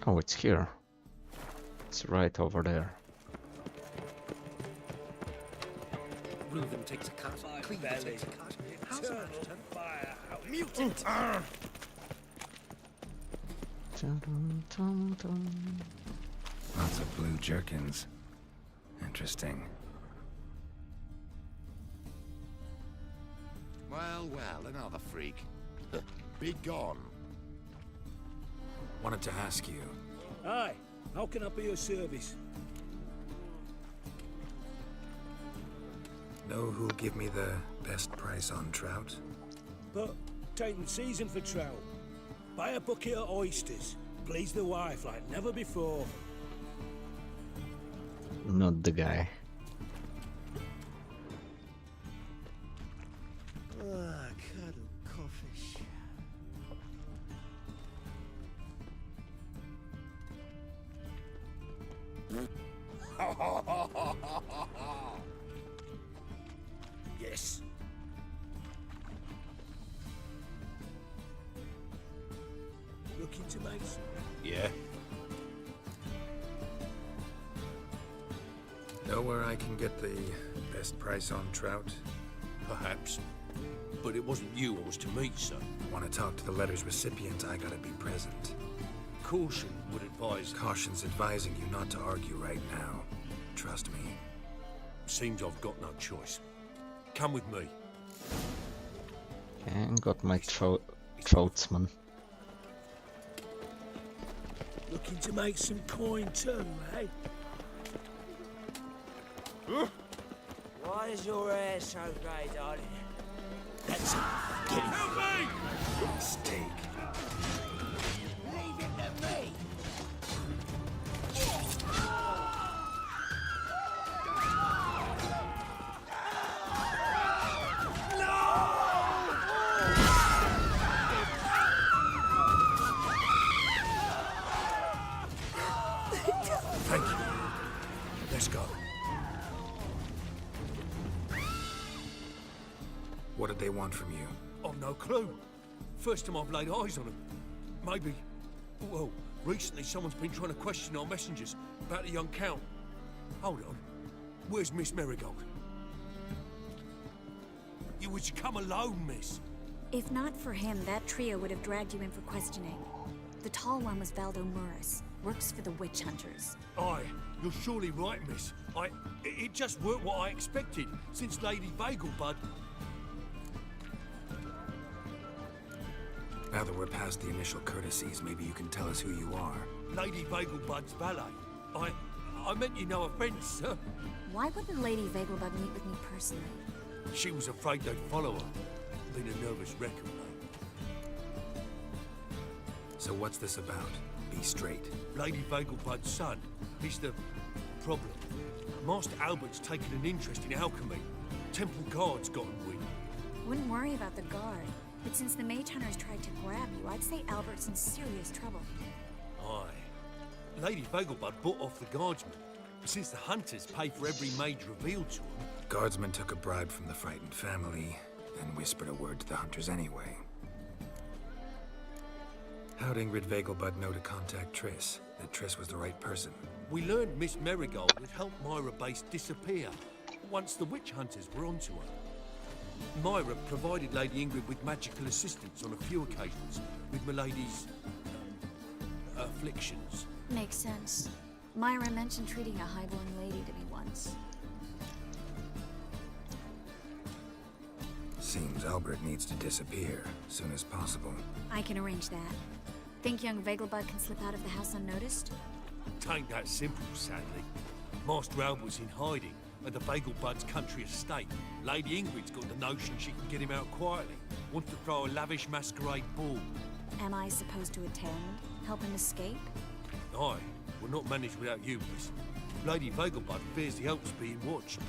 S2: Oh, it's here. It's right over there.
S18: Reuben takes a cut. Cleaver takes a cut. How's that?
S15: Mutant!
S2: Dum dum dum.
S8: Lots of blue jerkins. Interesting.
S3: Well, well, another freak. Be gone.
S8: Wanted to ask you.
S15: Aye, how can I be of service?
S8: Know who'll give me the best price on trout?
S15: But taking season for trout. Buy a bucket of oysters. Please the wife like never before.
S2: Not the guy.
S22: Cuddle coffish.
S15: Yes. Looking to make some.
S8: Yeah. Know where I can get the best price on trout?
S5: Perhaps. But it wasn't you I was to meet, sir.
S8: Want to talk to the letter's recipient, I gotta be present.
S5: Caution would advise...
S8: Caution's advising you not to argue right now. Trust me.
S5: Seems I've got no choice. Come with me.
S2: And got my throatsman.
S15: Looking to make some coin too, eh?
S9: Why is your hair so grey, darling?
S15: That's it. Get him.
S5: Help me!
S15: Mistake.
S12: Leave it to me!
S5: Thank you. Let's go.
S8: What did they want from you?
S5: I've no clue. First time I've laid eyes on them. Maybe... Well, recently someone's been trying to question our messengers about the young Count. Hold on. Where's Miss Marigold? You was to come alone, miss.
S20: If not for him, that trio would have dragged you in for questioning. The tall one was Valdo Murris, works for the witch hunters.
S5: Aye, you're surely right, miss. It just weren't what I expected, since Lady Vagelbud...
S8: Now that we're past the initial courtesies, maybe you can tell us who you are.
S5: Lady Vagelbud's valet. I meant you no offense, sir.
S20: Why wouldn't Lady Vagelbud meet with me personally?
S5: She was afraid they'd follow her. Been a nervous wreck of late.
S8: So what's this about? Be straight.
S5: Lady Vagelbud's son. He's the problem. Master Albert's taken an interest in alchemy. Temple Guard's got him wind.
S20: Wouldn't worry about the guard. But since the mage hunters tried to grab you, I'd say Albert's in serious trouble.
S5: Aye. Lady Vagelbud bought off the guardsmen. Since the hunters pay for every mage revealed to them.
S8: Guardsmen took a bribe from the frightened family, and whispered a word to the hunters anyway. How'd Ingrid Vagelbud know to contact Triss? That Triss was the right person?
S5: We learned Miss Marigold had helped Myra Base disappear once the witch hunters were onto her. Myra provided Lady Ingrid with magical assistance on a few occasions with Milady's afflictions.
S20: Makes sense. Myra mentioned treating a highborn lady to me once.
S8: Seems Albert needs to disappear soon as possible.
S20: I can arrange that. Think young Vagelbud can slip out of the house unnoticed?
S5: Tain't that simple, sadly. Master Albert's in hiding at the Vagelbud's country estate. Lady Ingrid's got the notion she can get him out quietly. Wants to throw a lavish masquerade ball.
S20: Am I supposed to attend? Help him escape?
S5: Aye, we'll not manage without you, miss. Lady Vagelbud fears the Alps being watched.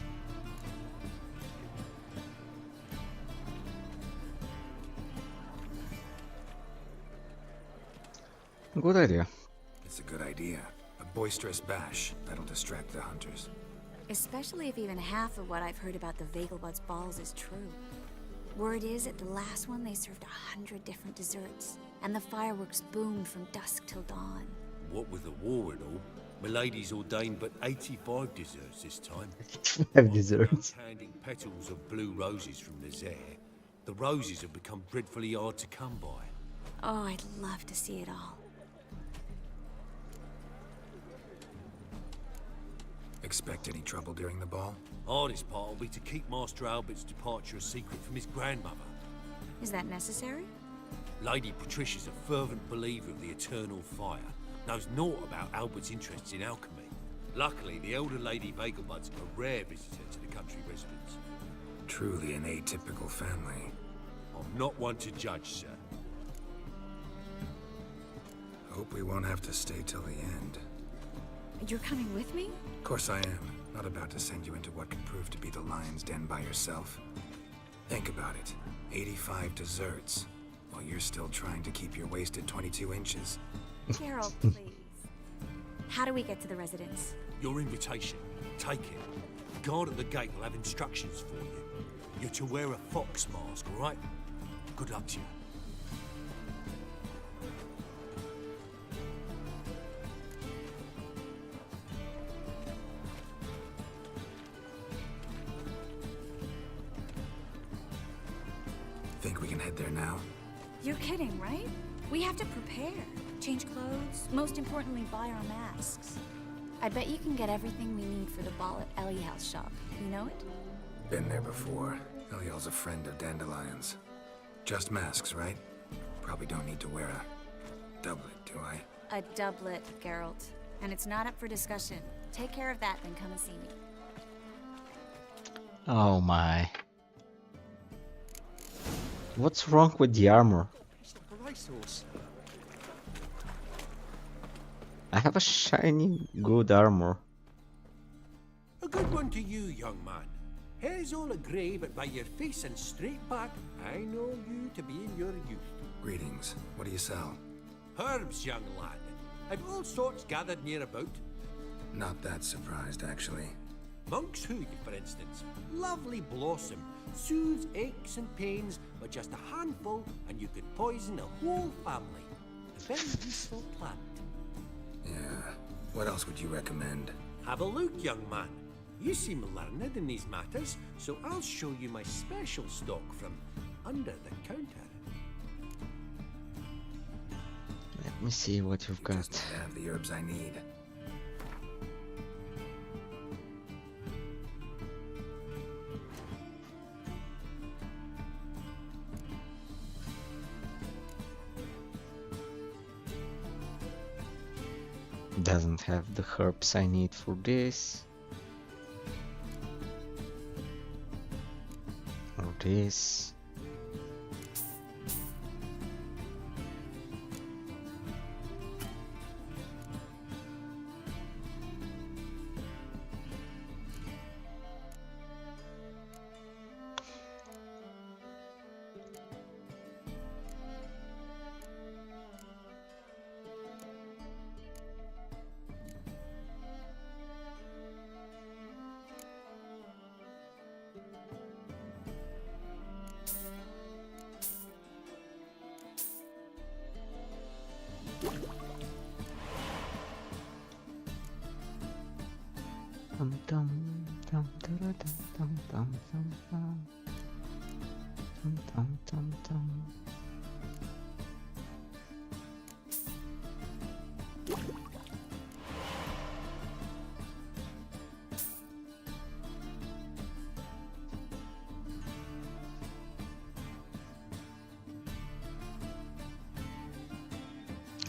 S2: Good idea.
S8: It's a good idea. A boisterous bash. That'll distract the hunters.
S20: Especially if even half of what I've heard about the Vagelbud's balls is true. Word is, at the last one they served 100 different desserts, and the fireworks boomed from dusk till dawn.
S5: What with the war and all, Milady's ordained but 85 desserts this time.
S2: 5 desserts.
S5: Handing petals of blue roses from Nazaire, the roses have become dreadfully hard to come by.
S20: Oh, I'd love to see it all.
S8: Expect any trouble during the ball?
S5: Hardest part will be to keep Master Albert's departure a secret from his grandmother.
S20: Is that necessary?
S5: Lady Patricia's a fervent believer of the eternal fire. Knows naught about Albert's interests in alchemy. Luckily, the elder Lady Vagelbud's a rare visitor to the country residence.
S8: Truly an atypical family.
S5: I'm not one to judge, sir.
S8: Hope we won't have to stay till the end.
S20: You're coming with me?
S8: Of course I am. Not about to send you into what could prove to be the lion's den by yourself. Think about it. 85 desserts, while you're still trying to keep your waist at 22 inches.
S20: Geralt, please. How do we get to the residence?
S5: Your invitation. Take it. The guard at the gate will have instructions for you. You're to wear a fox mask, all right? Good luck to you.
S8: Think we can head there now?
S20: You're kidding, right? We have to prepare. Change clothes. Most importantly, buy our masks. I bet you can get everything we need for the ball at Eliel's shop. You know it?
S8: Been there before. Eliel's a friend of Dandelion's. Just masks, right? Probably don't need to wear a doublet, do I?
S20: A doublet, Geralt. And it's not up for discussion. Take care of that, then come and see me.
S2: Oh my. What's wrong with the armor?
S18: It's like a racehorse.
S2: I have a shiny good armor.
S5: A good one to you, young man. Hair's all a grey, but by your face and straight back, I know you to be in your youth.
S8: Greetings. What do you sell?
S5: Herbs, young lad. I've all sorts gathered near about.
S8: Not that surprised, actually.
S5: Monk's Hood, for instance. Lovely blossom. Soothes aches and pains, but just a handful, and you could poison a whole family. A very useful plant.
S8: Yeah. What else would you recommend?
S5: Have a look, young man. You seem learned in these matters, so I'll show you my special stock from under the counter.
S2: Let me see what you've got.
S8: Just have the herbs I need.
S2: Doesn't have the herbs I need for this. Or this.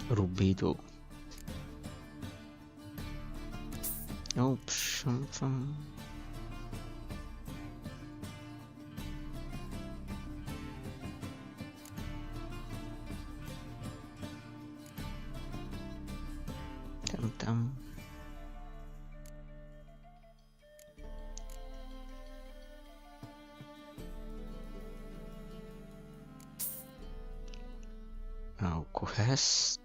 S2: Rubido. Oops, Tam. Now quest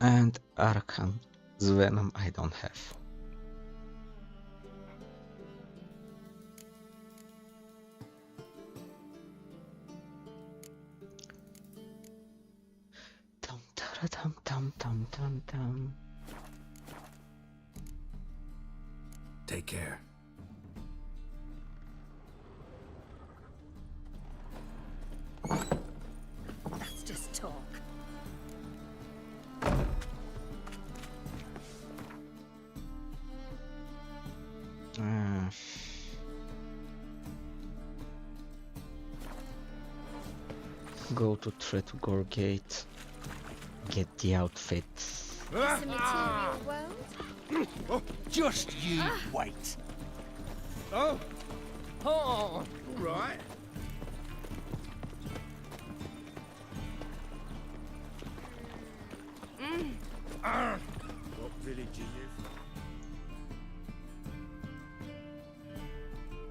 S2: and Arkham Venom I don't have. Tam.
S8: Take care.
S12: That's just talk.
S2: Go to Tretogor Gate. Get the outfit.
S13: It's a material world.
S18: Oh, just you wait. Oh, all right. What village are you from?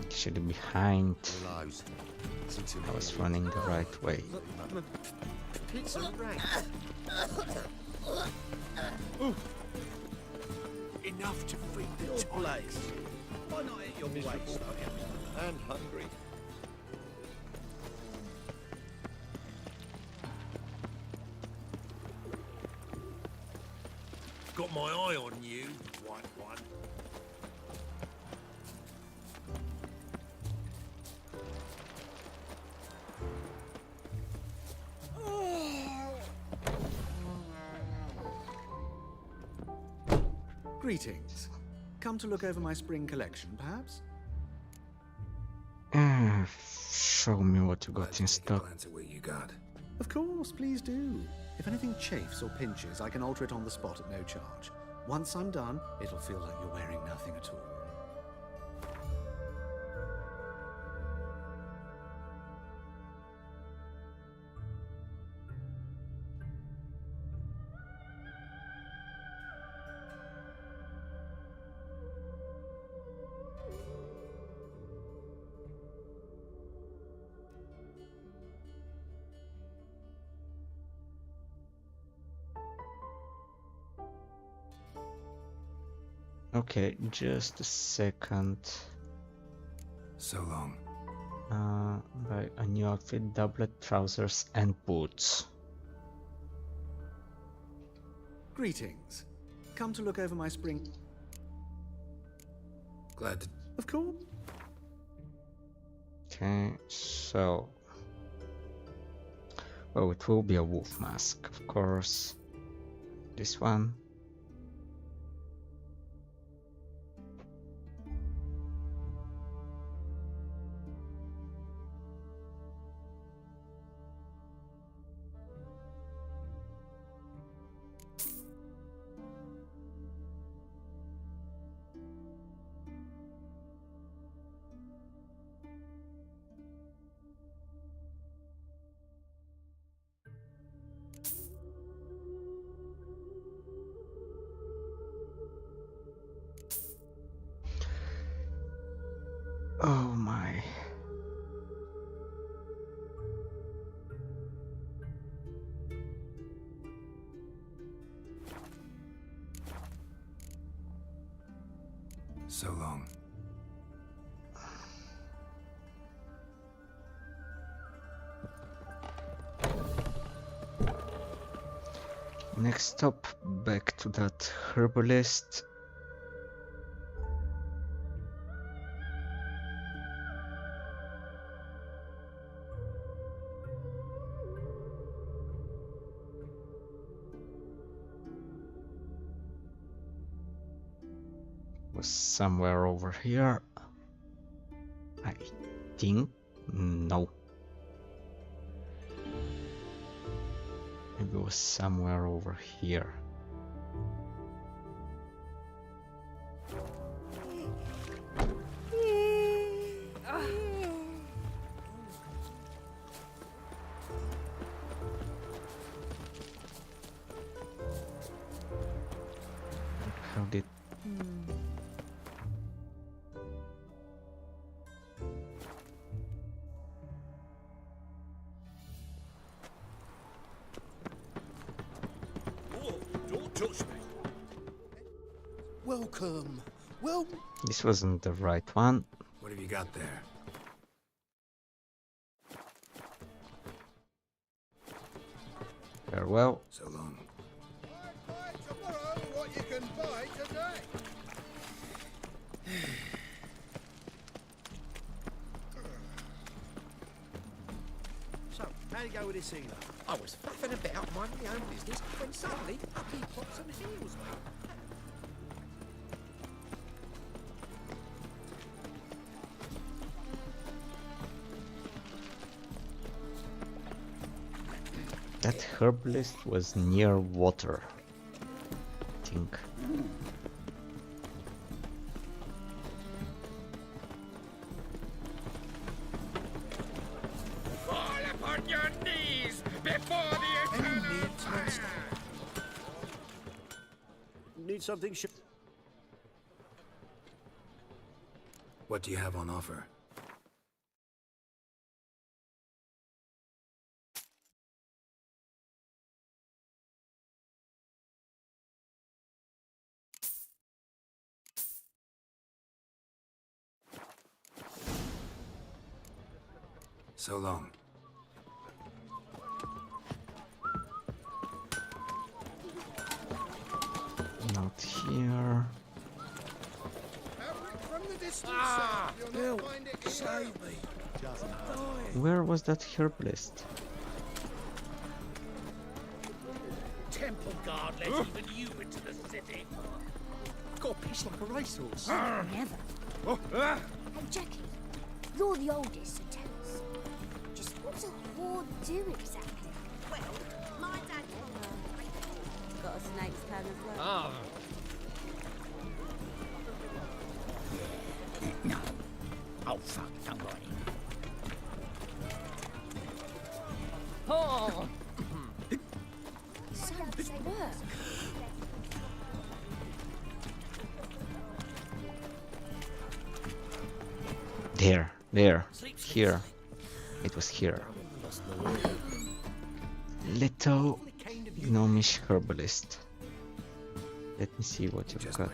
S2: Actually behind. I was running the right way.
S18: Pizza rank. Enough to feed the place. Why not eat your waste? And hungry.
S5: Got my eye on you, white one.
S11: Greetings. Come to look over my spring collection, perhaps?
S2: Show me what you got in stock.
S8: Glance at what you got.
S11: Of course, please do. If anything chafes or pinches, I can alter it on the spot at no charge. Once I'm done, it'll feel like you're wearing nothing at all.
S2: Okay, just a second.
S8: So long.
S2: Buy a new outfit, doublet, trousers, and boots.
S11: Greetings. Come to look over my spring.
S8: Glad to.
S11: Of course.
S2: Okay, so. Oh, it will be a wolf mask, of course. This one. Oh my.
S8: So long.
S2: Next stop, back to that herbalist. Was somewhere over here. I think. No. Maybe it was somewhere over here. How did...
S18: Don't touch me. Welcome. Well,
S2: This wasn't the right one.
S8: What have you got there?
S2: Farewell.
S8: So long.
S21: Tomorrow, what you can buy today.
S18: so, how'd it go with this healer?
S17: I was faffing about minding my own business when suddenly up he pops and heals me.
S2: That herbalist was near water, I think.
S21: Fall upon your knees before the eternal fire.
S18: Need something?
S8: What do you have on offer? So long.
S2: Not here.
S21: From the distance,
S18: Help! Save me!
S2: Where was that herbalist?
S17: Temple guard let even you into the city.
S18: Got a piece like a racehorse.
S12: Never.
S18: Oh,
S12: Hey, Jackie, you're the oldest, so tell us. Just what's a horde do exactly?
S16: Well, my dad
S12: Got a snake's tongue as well.
S17: Ah. No. Oh, fuck, don't worry.
S12: Oh! So much work.
S2: There, here. It was here. Little gnomish herbalist. Let me see what you've got.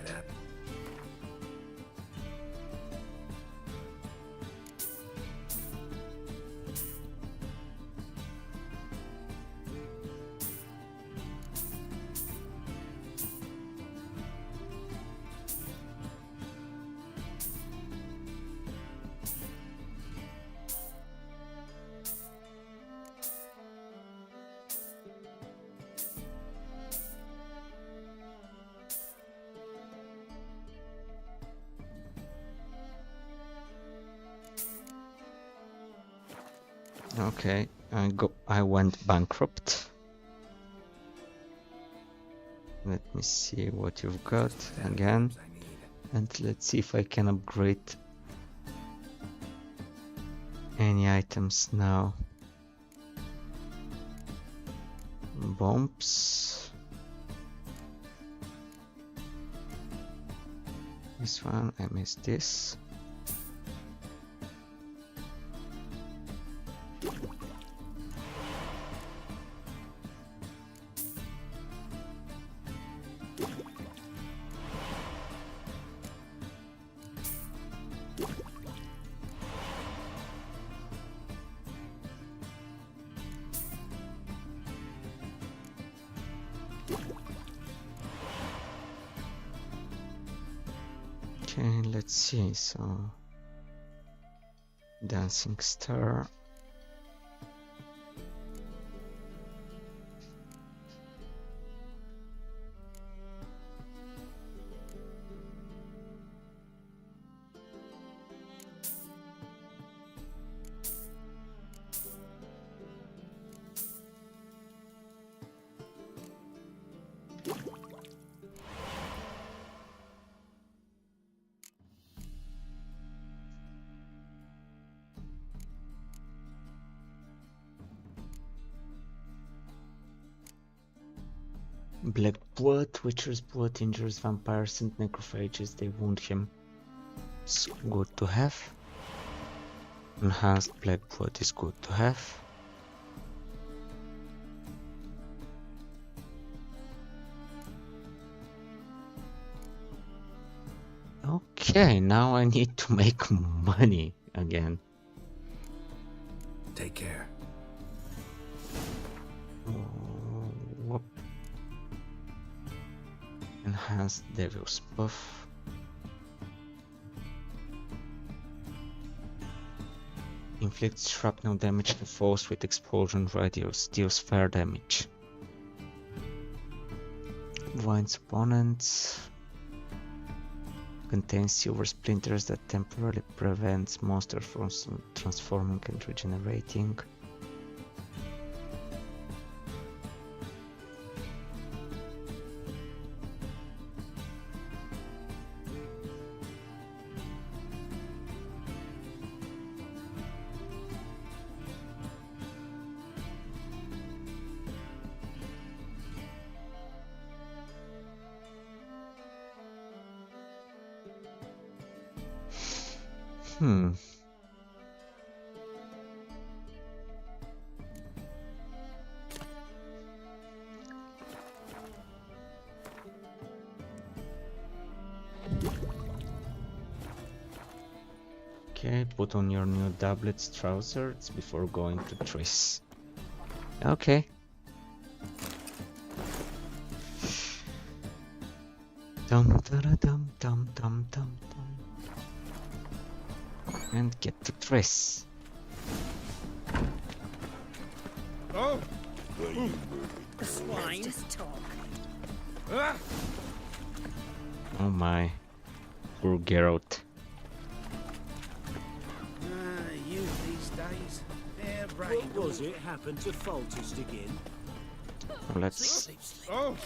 S2: Okay, I went bankrupt. Let me see what you've got again. And let's see if I can upgrade any items now. Bombs. This one, I missed this. Okay, let's see. So, Dancing Star. Black Blood, Witcher's Blood injures vampires and necrophages, they wound him. It's good to have. Enhanced Black Blood is good to have. Okay, now I need to make money again.
S8: Take care.
S2: Whoop. Enhanced Devil's Buff. Inflicts shrapnel damage to foes with explosion radius, deals fire damage. Blinds opponents. Contains silver splinters that temporarily prevents monsters from transforming and regenerating. Okay, put on your new doublets, trousers before going to Triss. Okay. Dum da da dum dum dum dum dum. And get to Triss.
S21: Oh!
S16: Swine. Just talk.
S2: Oh my. Poor Geralt.
S18: Youth these days. They're brain.
S19: What was it happened to Faltist again?
S2: Let's
S21: Oh!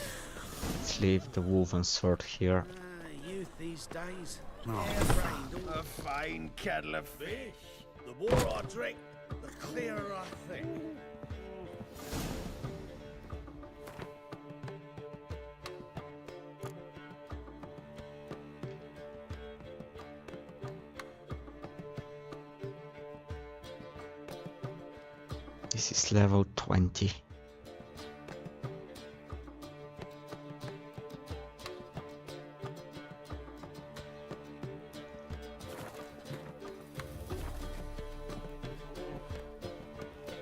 S2: leave the woven sword here.
S18: Youth these days.
S19: Oh.
S18: They're brain. A fine kettle of fish. The more I drink, the clearer I think.
S2: This is level 20.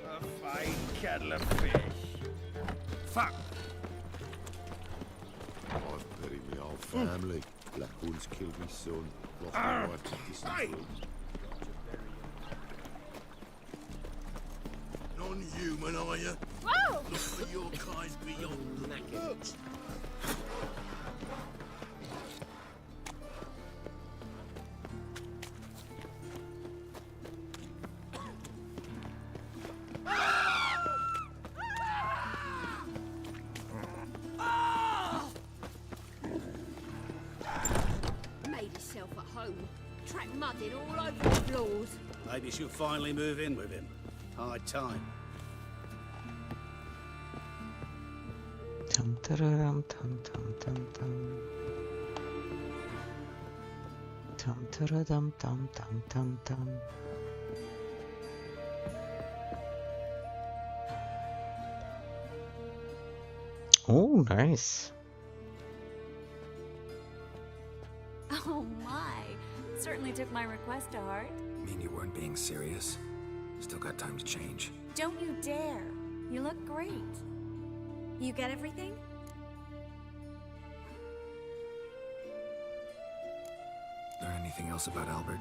S18: A fine kettle of fish. Fuck!
S4: I've buried my whole family. Black One's killed my son. Lost my wife to distant friends. Non-human, are you?
S13: Whoa!
S19: Look for your kind beyond knackered.
S16: home. Track mudded all over the floors.
S7: Maybe she'll finally move in with him. High time.
S2: Tum tararam tum tum tum tum. Tum taradum tum tum tum tum. Oh, nice.
S20: Oh my. Certainly took my request to heart.
S8: Mean you weren't being serious? Still got time to change.
S20: Don't you dare. You look great. You get everything?
S8: Learn anything else about Albert?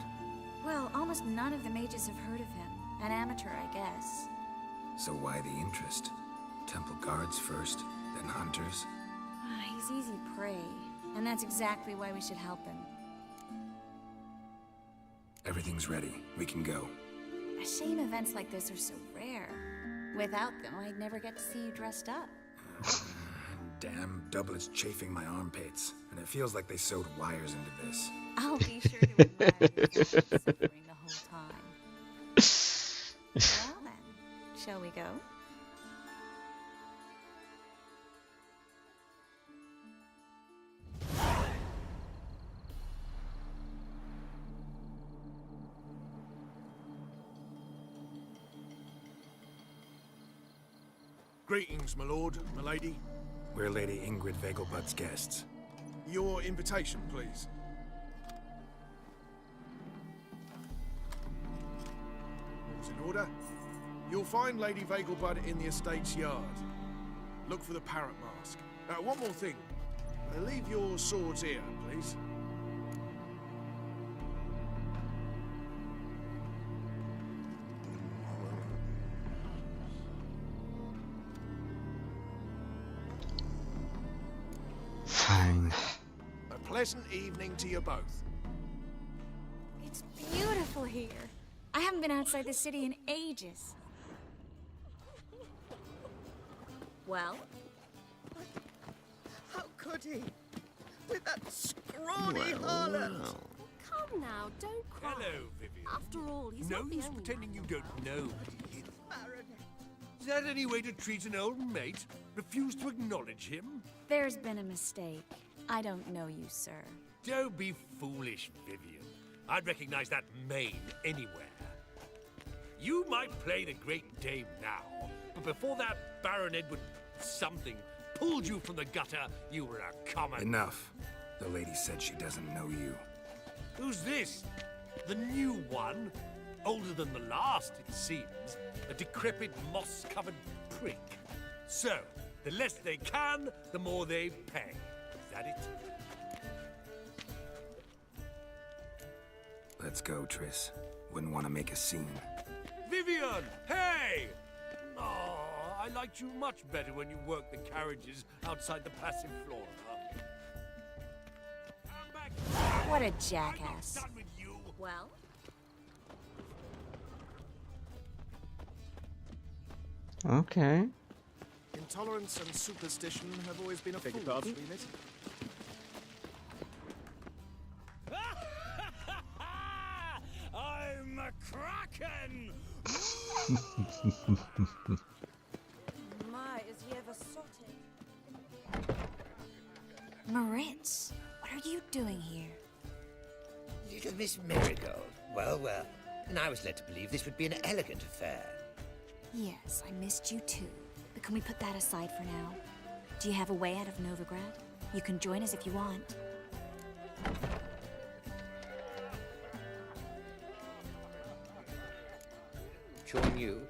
S20: Well, almost none of the mages have heard of him. An amateur, I guess.
S8: So why the interest? Temple guards first, then hunters?
S20: He's easy prey. And that's exactly why we should help him.
S8: Everything's ready. We can go.
S20: A shame events like this are so rare. Without them, I'd never get to see you dressed up.
S8: Damn doublets chafing my armpits. And it feels like they sewed wires into this.
S20: I'll be sure to admire you suffering the whole time. Well then, shall we go?
S18: Greetings, my lord, my lady.
S8: We're Lady Ingrid Vegelbud's guests.
S18: Your invitation, please. All's in order. You'll find Lady Vegelbud in the estate's yard. Look for the parrot mask. One more thing. Leave your swords here, please.
S2: Fine.
S18: A pleasant evening to you both.
S20: It's beautiful here. I haven't been outside the city in ages. Well?
S17: How could he? With that scrawny harlot!
S13: Come now, don't cry.
S5: Hello, Vivian.
S13: After all, he's
S5: No
S13: not the
S5: use
S13: only
S5: pretending you don't know.
S17: Baronet.
S5: Is that any way to treat an old mate? Refuse to acknowledge him?
S20: There's been a mistake. I don't know you, sir.
S5: Don't be foolish, Vivian. I'd recognize that mane anywhere. You might play the great dame now, but before that Baron Edward something pulled you from the gutter, you were a common...
S8: Enough. The lady said she doesn't know you.
S5: Who's this? The new one? Older than the last, it seems. A decrepit, moss-covered prick. So, the less they can, the more they pay. Is that it?
S8: Let's go, Triss. Wouldn't want to make a scene.
S5: Vivian! Hey! Oh, I liked you much better when you worked the carriages outside the passive floor. Come back.
S20: What a jackass.
S5: I'm not done with you.
S20: Well?
S2: Okay.
S18: Intolerance and superstition have always been a fool's remit.
S15: I'm a kraken!
S16: My, is he ever sotted?
S20: Moritz, what are you doing here?
S17: Little Miss Marigold. Well, well. And I was led to believe this would be an elegant affair.
S20: Yes, I missed you too. But can we put that aside for now? Do you have a way out of Novigrad? You can join us if you want.
S17: Join you?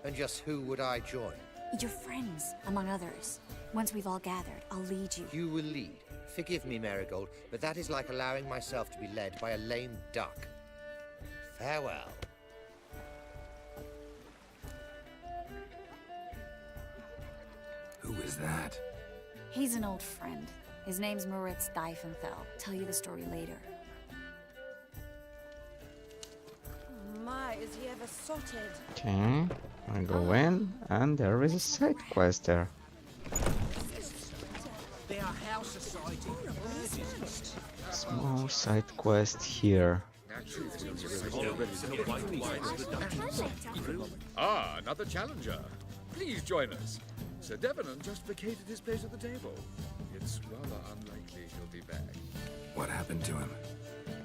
S17: And just who would I join?
S20: Your friends, among others. Once we've all gathered, I'll lead you.
S17: You will lead. Forgive me, Marigold, but that is like allowing myself to be led by a lame duck. Farewell.
S8: Who is that?
S20: He's an old friend. His name's Moritz Diefenthal. Tell you the story later.
S16: My, is he ever sotted?
S2: Okay. I go in, and there is a side quest there.
S7: They are house society.
S2: Small side quest here.
S1: Ah, another challenger. Please join us. Sir Devenant just vacated his place at the table. It's rather unlikely he'll be back.
S8: What happened to him?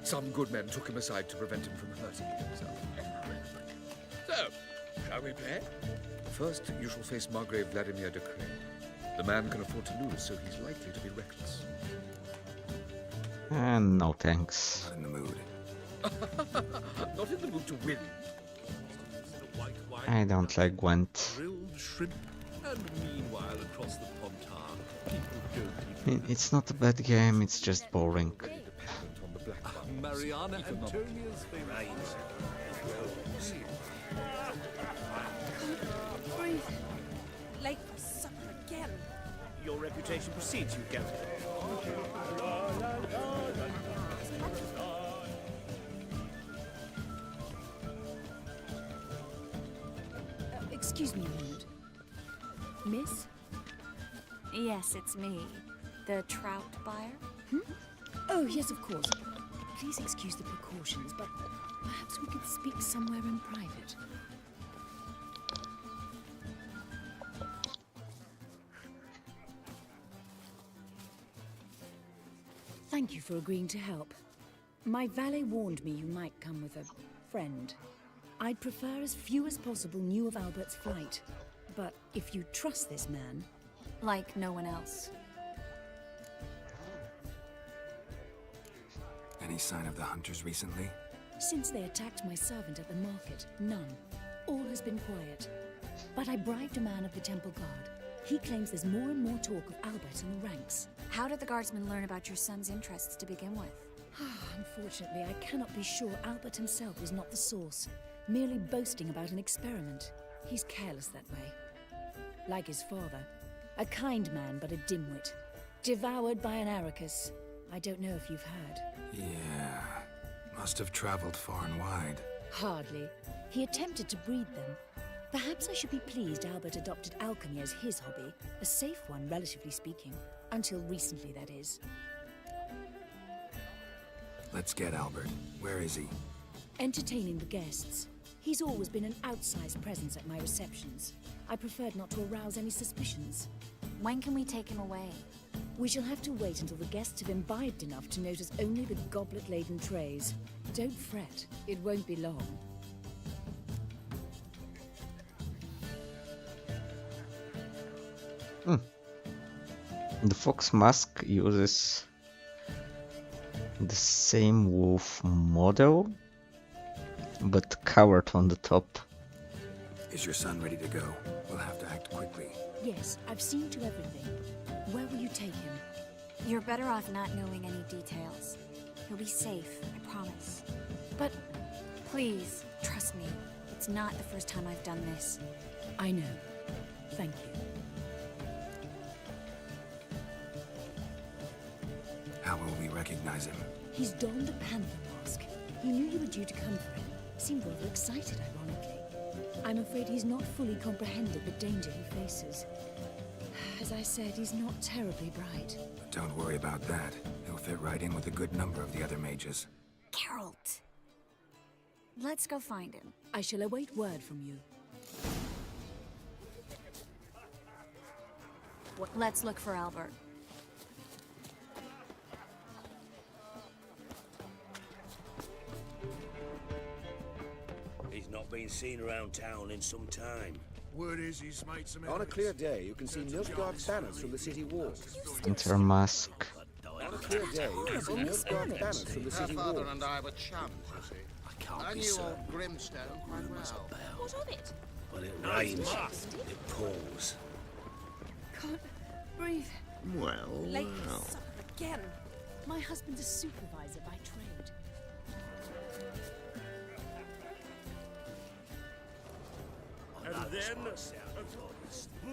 S1: Some good men took him aside to prevent him from hurting himself. So, shall we play? First, you shall face Margrave Vladimir de Crane. The man can afford to lose, so he's likely to be reckless.
S2: And no thanks.
S8: Not in the mood.
S1: Not in the mood to win.
S2: I don't like Gwent.
S5: Grilled shrimp, and meanwhile across the Pontar, people don't
S2: I mean, it's not a bad game, it's just boring.
S5: Mariana Antonia's favourite.
S13: Breathe. Late for supper again.
S7: Your reputation precedes you, Geralt.
S20: Excuse me a moment. Miss? Yes, it's me. The trout buyer?
S14: Oh, yes, of course. Please excuse the precautions, but perhaps we could speak somewhere in private. Thank you for agreeing to help. My valet warned me you might come with a friend. I'd prefer as few as possible knew of Albert's flight. But if you trust this man...
S20: Like no one else.
S8: Any sign of the hunters recently?
S14: Since they attacked my servant at the market, none. All has been quiet. But I bribed a man of the Temple Guard. He claims there's more and more talk of Albert in the ranks.
S20: How did the guardsmen learn about your son's interests to begin with?
S14: Unfortunately, I cannot be sure Albert himself was not the source, merely boasting about an experiment. He's careless that way. Like his father. A kind man, but a dimwit. Devoured by an Arrakis. I don't know if you've heard.
S8: Yeah. Must have traveled far and wide.
S14: Hardly. He attempted to breed them. Perhaps I should be pleased Albert adopted alchemy as his hobby. A safe one, relatively speaking. Until recently, that is.
S8: Let's get Albert. Where is he?
S14: Entertaining the guests. He's always been an outsized presence at my receptions. I preferred not to arouse any suspicions.
S20: When can we take him away?
S14: We shall have to wait until the guests have imbibed enough to notice only the goblet-laden trays. Don't fret, it won't be long.
S2: The fox mask uses the same wolf model, but covered on the top.
S8: Is your son ready to go? We'll have to act quickly.
S14: Yes, I've seen to everything. Where will you take him?
S20: You're better off not knowing any details. He'll be safe, I promise.
S14: But...
S20: Please, trust me. It's not the first time I've done this.
S14: I know. Thank you.
S8: How will we recognize him?
S14: He's donned a panther mask. He knew you were due to come for him. Seemed rather excited, ironically. I'm afraid he's not fully comprehended the danger he faces. As I said, he's not terribly bright.
S8: But don't worry about that. He'll fit right in with a good number of the other mages.
S20: Geralt! Let's go find him.
S14: I shall await word from you.
S20: Let's look for Albert.
S15: He's not been seen around town in some time.
S18: Word is he's made some
S17: On a clear day, you can see Novigrad banners from the city walls.
S2: Enter mask.
S17: On a clear day, you can see Novigrad banners from the city walls.
S3: Father and I were chums, you see. I knew old Grimstone quite well.
S13: What of it?
S15: When it rains, it pours.
S14: Can't breathe.
S4: Well,
S14: Late for supper again. My husband's a supervisor by trade.
S7: And then...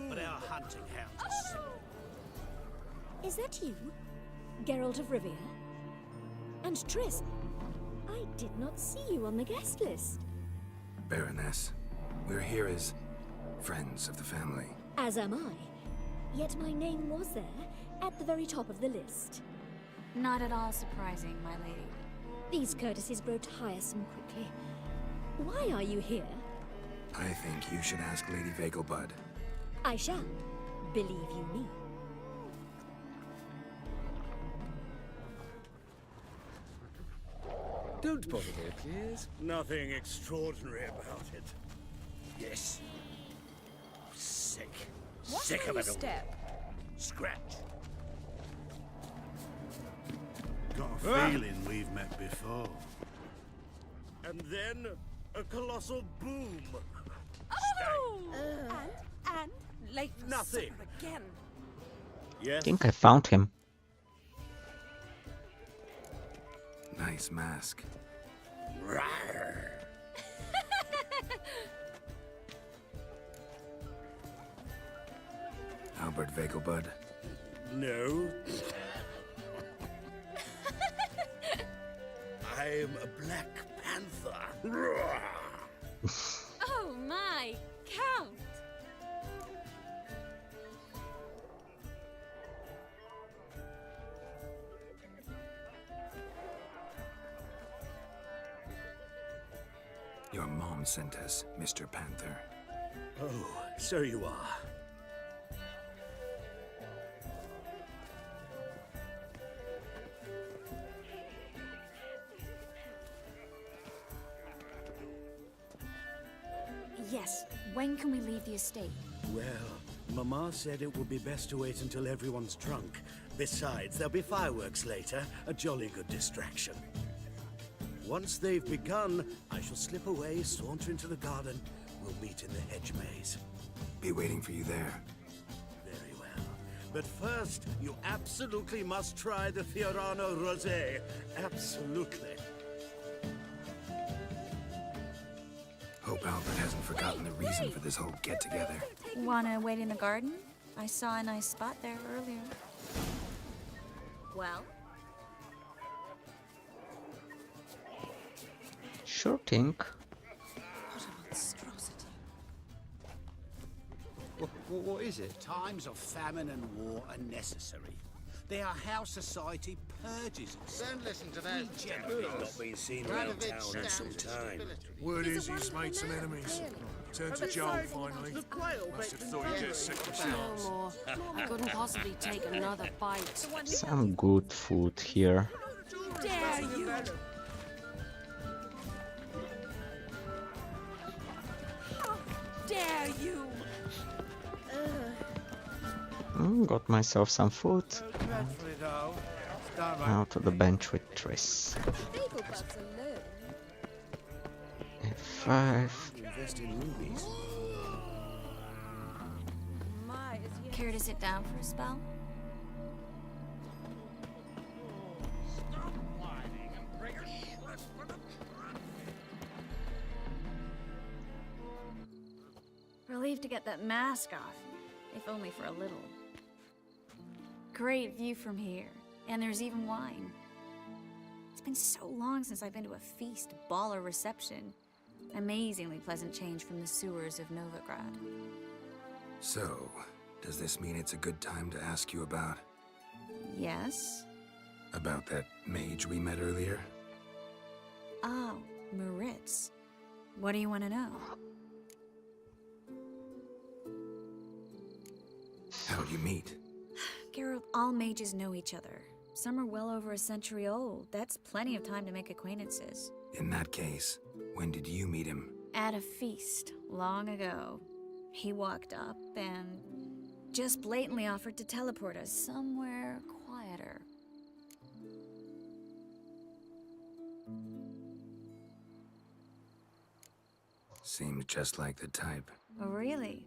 S7: But our hunting hounds are
S14: Is that you? Geralt of Rivia? And Triss? I did not see you on the guest list.
S8: Baroness, we're here as friends of the family.
S14: As am I. Yet my name was there,
S13: at the very top of the list.
S20: Not at all surprising, my lady.
S13: These courtesies grow tiresome quickly. Why are you here?
S8: I think you should ask Lady Vegelbud.
S13: I shall. Believe you me.
S1: Don't bother me, please.
S19: Nothing extraordinary about it. Yes. Sick. Sick of it all. Scratch. Got a feeling we've met before. And then a colossal boom.
S13: Oh! And late for
S19: Nothing.
S13: supper again.
S2: I
S19: Yes.
S2: think I found him.
S8: Nice mask.
S19: Rawr.
S8: Albert Vegelbud.
S19: No. I'm a Black Panther.
S13: Oh my, Count!
S8: Your mom sent us, Mr. Panther.
S19: Oh, so you are.
S20: Yes, when can we leave the estate?
S19: Well, Mama said it would be best to wait until everyone's drunk. Besides, there'll be fireworks later, a jolly good distraction. Once they've begun, I shall slip away, saunter into the garden. We'll meet in the hedge maze.
S8: Be waiting for you there.
S19: Very well. But first, you absolutely must try the Fiorano Rosé. Absolutely.
S8: Hope Albert hasn't forgotten the reason for this whole get-together.
S20: Wanna wait in the garden? I saw a nice spot there earlier. Well?
S2: Sure thing.
S16: What a monstrosity.
S7: What is it? Times of famine and war are necessary. They are how society purges itself.
S3: Don't listen to those
S19: We've not been seen around town in some time.
S18: Word is he's made some enemies. Turned to Joel finally. Must have thought he'd get sick of chance.
S16: No more. I couldn't possibly take another bite.
S2: Some good food here.
S16: Dare you! How dare you!
S2: Got myself some food.
S7: Dreadfully though.
S2: Now to the bench with Triss. F5.
S19: Invest in rubies.
S20: Care to sit down for a spell? Relieved to get that mask off, if only for a little. Great view from here, and there's even wine. It's been so long since I've been to a feast, ball, or reception. Amazingly pleasant change from the sewers of Novigrad.
S8: So, does this mean it's a good time to ask you about...
S20: Yes?
S8: about that mage we met earlier?
S20: Oh, Maritz. What do you want to know?
S8: How'd you meet?
S20: Geralt, all mages know each other. Some are well over a century old. That's plenty of time to make acquaintances.
S8: In that case, when did you meet him?
S20: At a feast, long ago. He walked up and just blatantly offered to teleport us somewhere quieter.
S8: Seemed just like the type.
S20: Oh, really?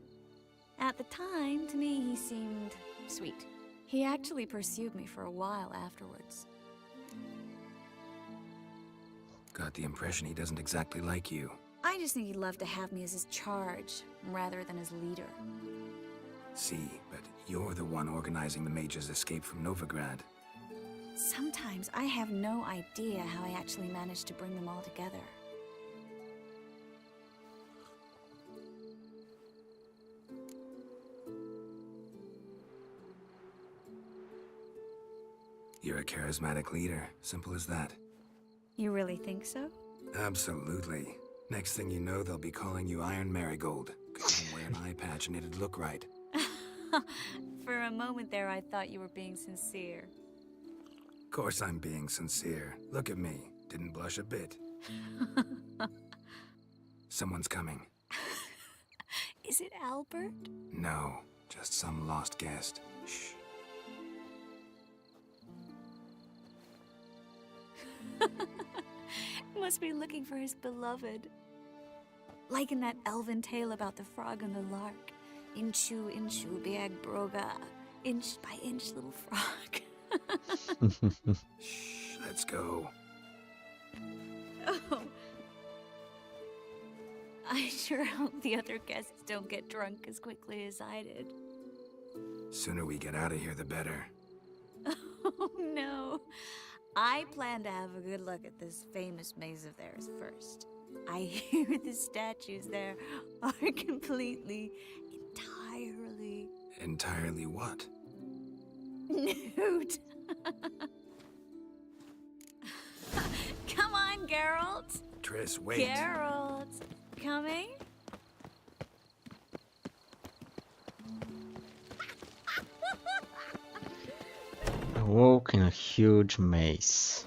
S20: At the time, to me, he seemed sweet. He actually pursued me for a while afterwards.
S8: Got the impression he doesn't exactly like you.
S20: I just think he'd love to have me as his charge, rather than his leader.
S8: See, but you're the one organizing the mage's escape from Novigrad.
S20: Sometimes I have no idea how I actually managed to bring them all together.
S8: You're a charismatic leader. Simple as that.
S20: You really think so?
S8: Absolutely. Next thing you know, they'll be calling you Iron Marigold. Could even wear an eye patch and it'd look right.
S20: For a moment there, I thought you were being sincere.
S8: Of course I'm being sincere. Look at me. Didn't blush a bit. Someone's coming.
S20: Is it Albert?
S8: No, just some lost guest. Shh.
S20: Must be looking for his beloved. Like in that elven tale about the frog and the lark. Inchu, inchu, biag broga. Inch by inch, little frog.
S8: Shh, let's go.
S20: Oh. I sure hope the other guests don't get drunk as quickly as I did.
S8: Sooner we get out of here, the better.
S20: Oh, no. I plan to have a good look at this famous maze of theirs first. I hear the statues there are completely, entirely...
S8: Entirely what?
S20: Nude. Come on, Geralt.
S8: Triss, wait.
S20: Geralt. Coming?
S2: I walk in a huge maze.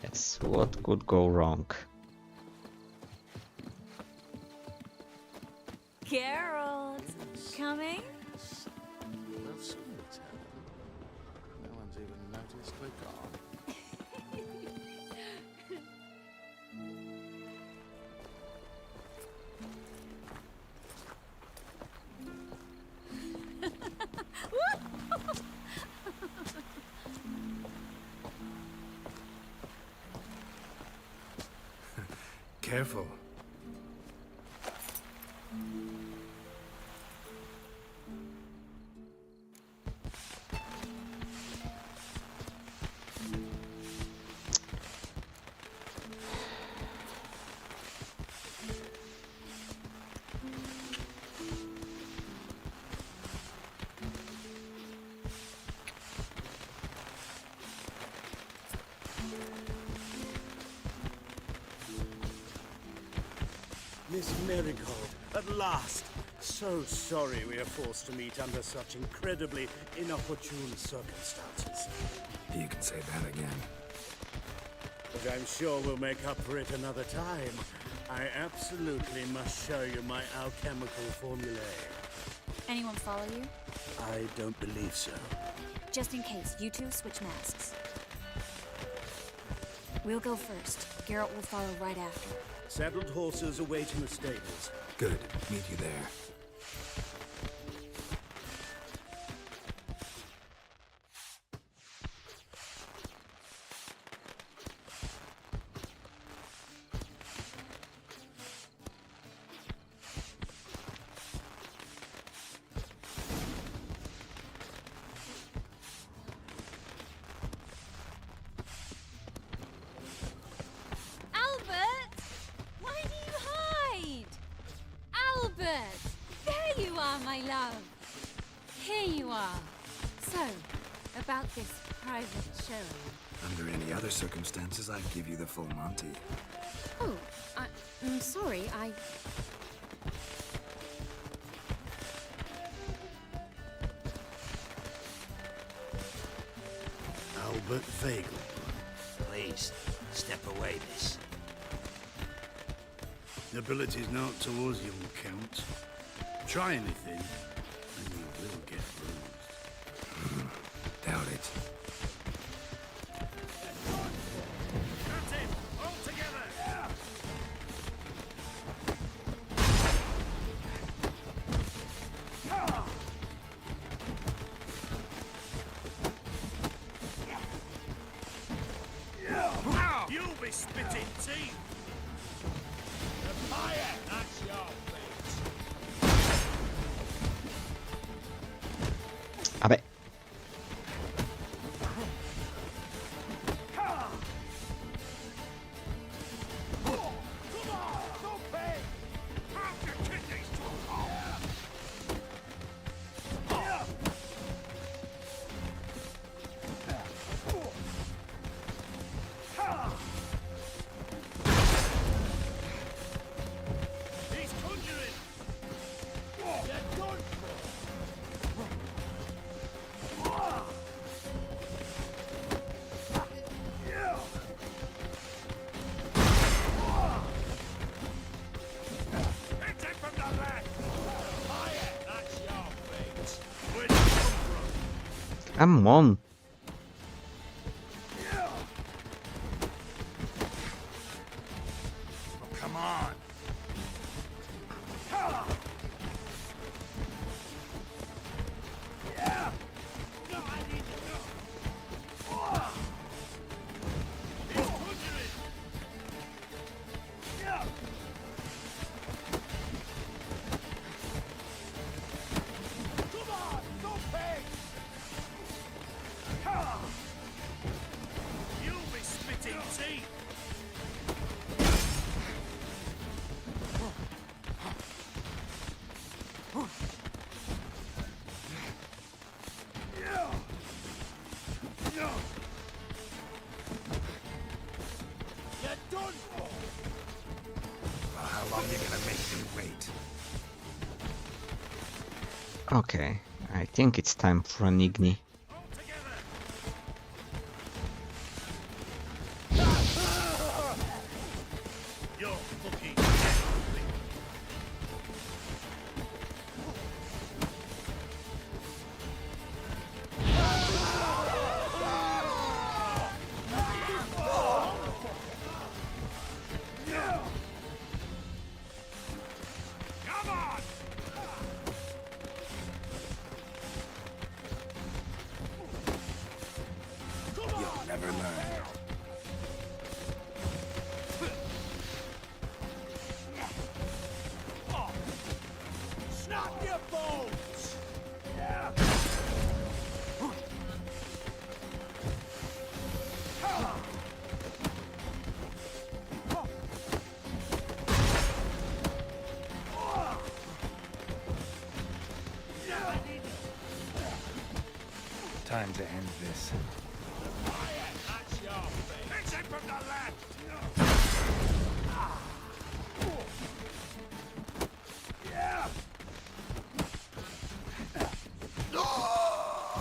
S2: Yes, what could go wrong?
S20: Geralt. Coming?
S6: Well, someone's happened. No one's even noticed we're gone.
S8: Careful.
S19: Miss Marigold, at last! So sorry we are forced to meet under such incredibly inopportune circumstances.
S8: You can say that again.
S19: But I'm sure we'll make up for it another time. I absolutely must show you my alchemical formulae.
S20: Anyone follow you?
S19: I don't believe so.
S20: Just in case, you two switch masks. We'll go first. Geralt will follow right after.
S19: Saddled horses await in the stables.
S8: Good. Meet you there.
S13: Albert! Why do you hide? Albert! There you are, my love. Here you are. So, about this private show.
S8: Under any other circumstances, I'd give you the full Monty.
S13: Oh, I'm sorry,
S19: Albert Vagel.
S15: Please, step away, miss.
S19: Nobility's not towards you, Count. Try anything, and you will get bruised.
S8: Doubt it.
S19: You'll be spitting teeth! The fire! That's your fate!
S2: Vabbè. Come on.
S8: Come on.
S15: You'll be spitting teeth.
S8: You're done for. Well, how long you gonna make me wait?
S2: Okay, I think it's time for an Igni.
S15: You're fucking Come on!
S8: You'll never learn.
S15: Snap your bones!
S8: Time to end this.
S15: That's your thing. Hit him from the left!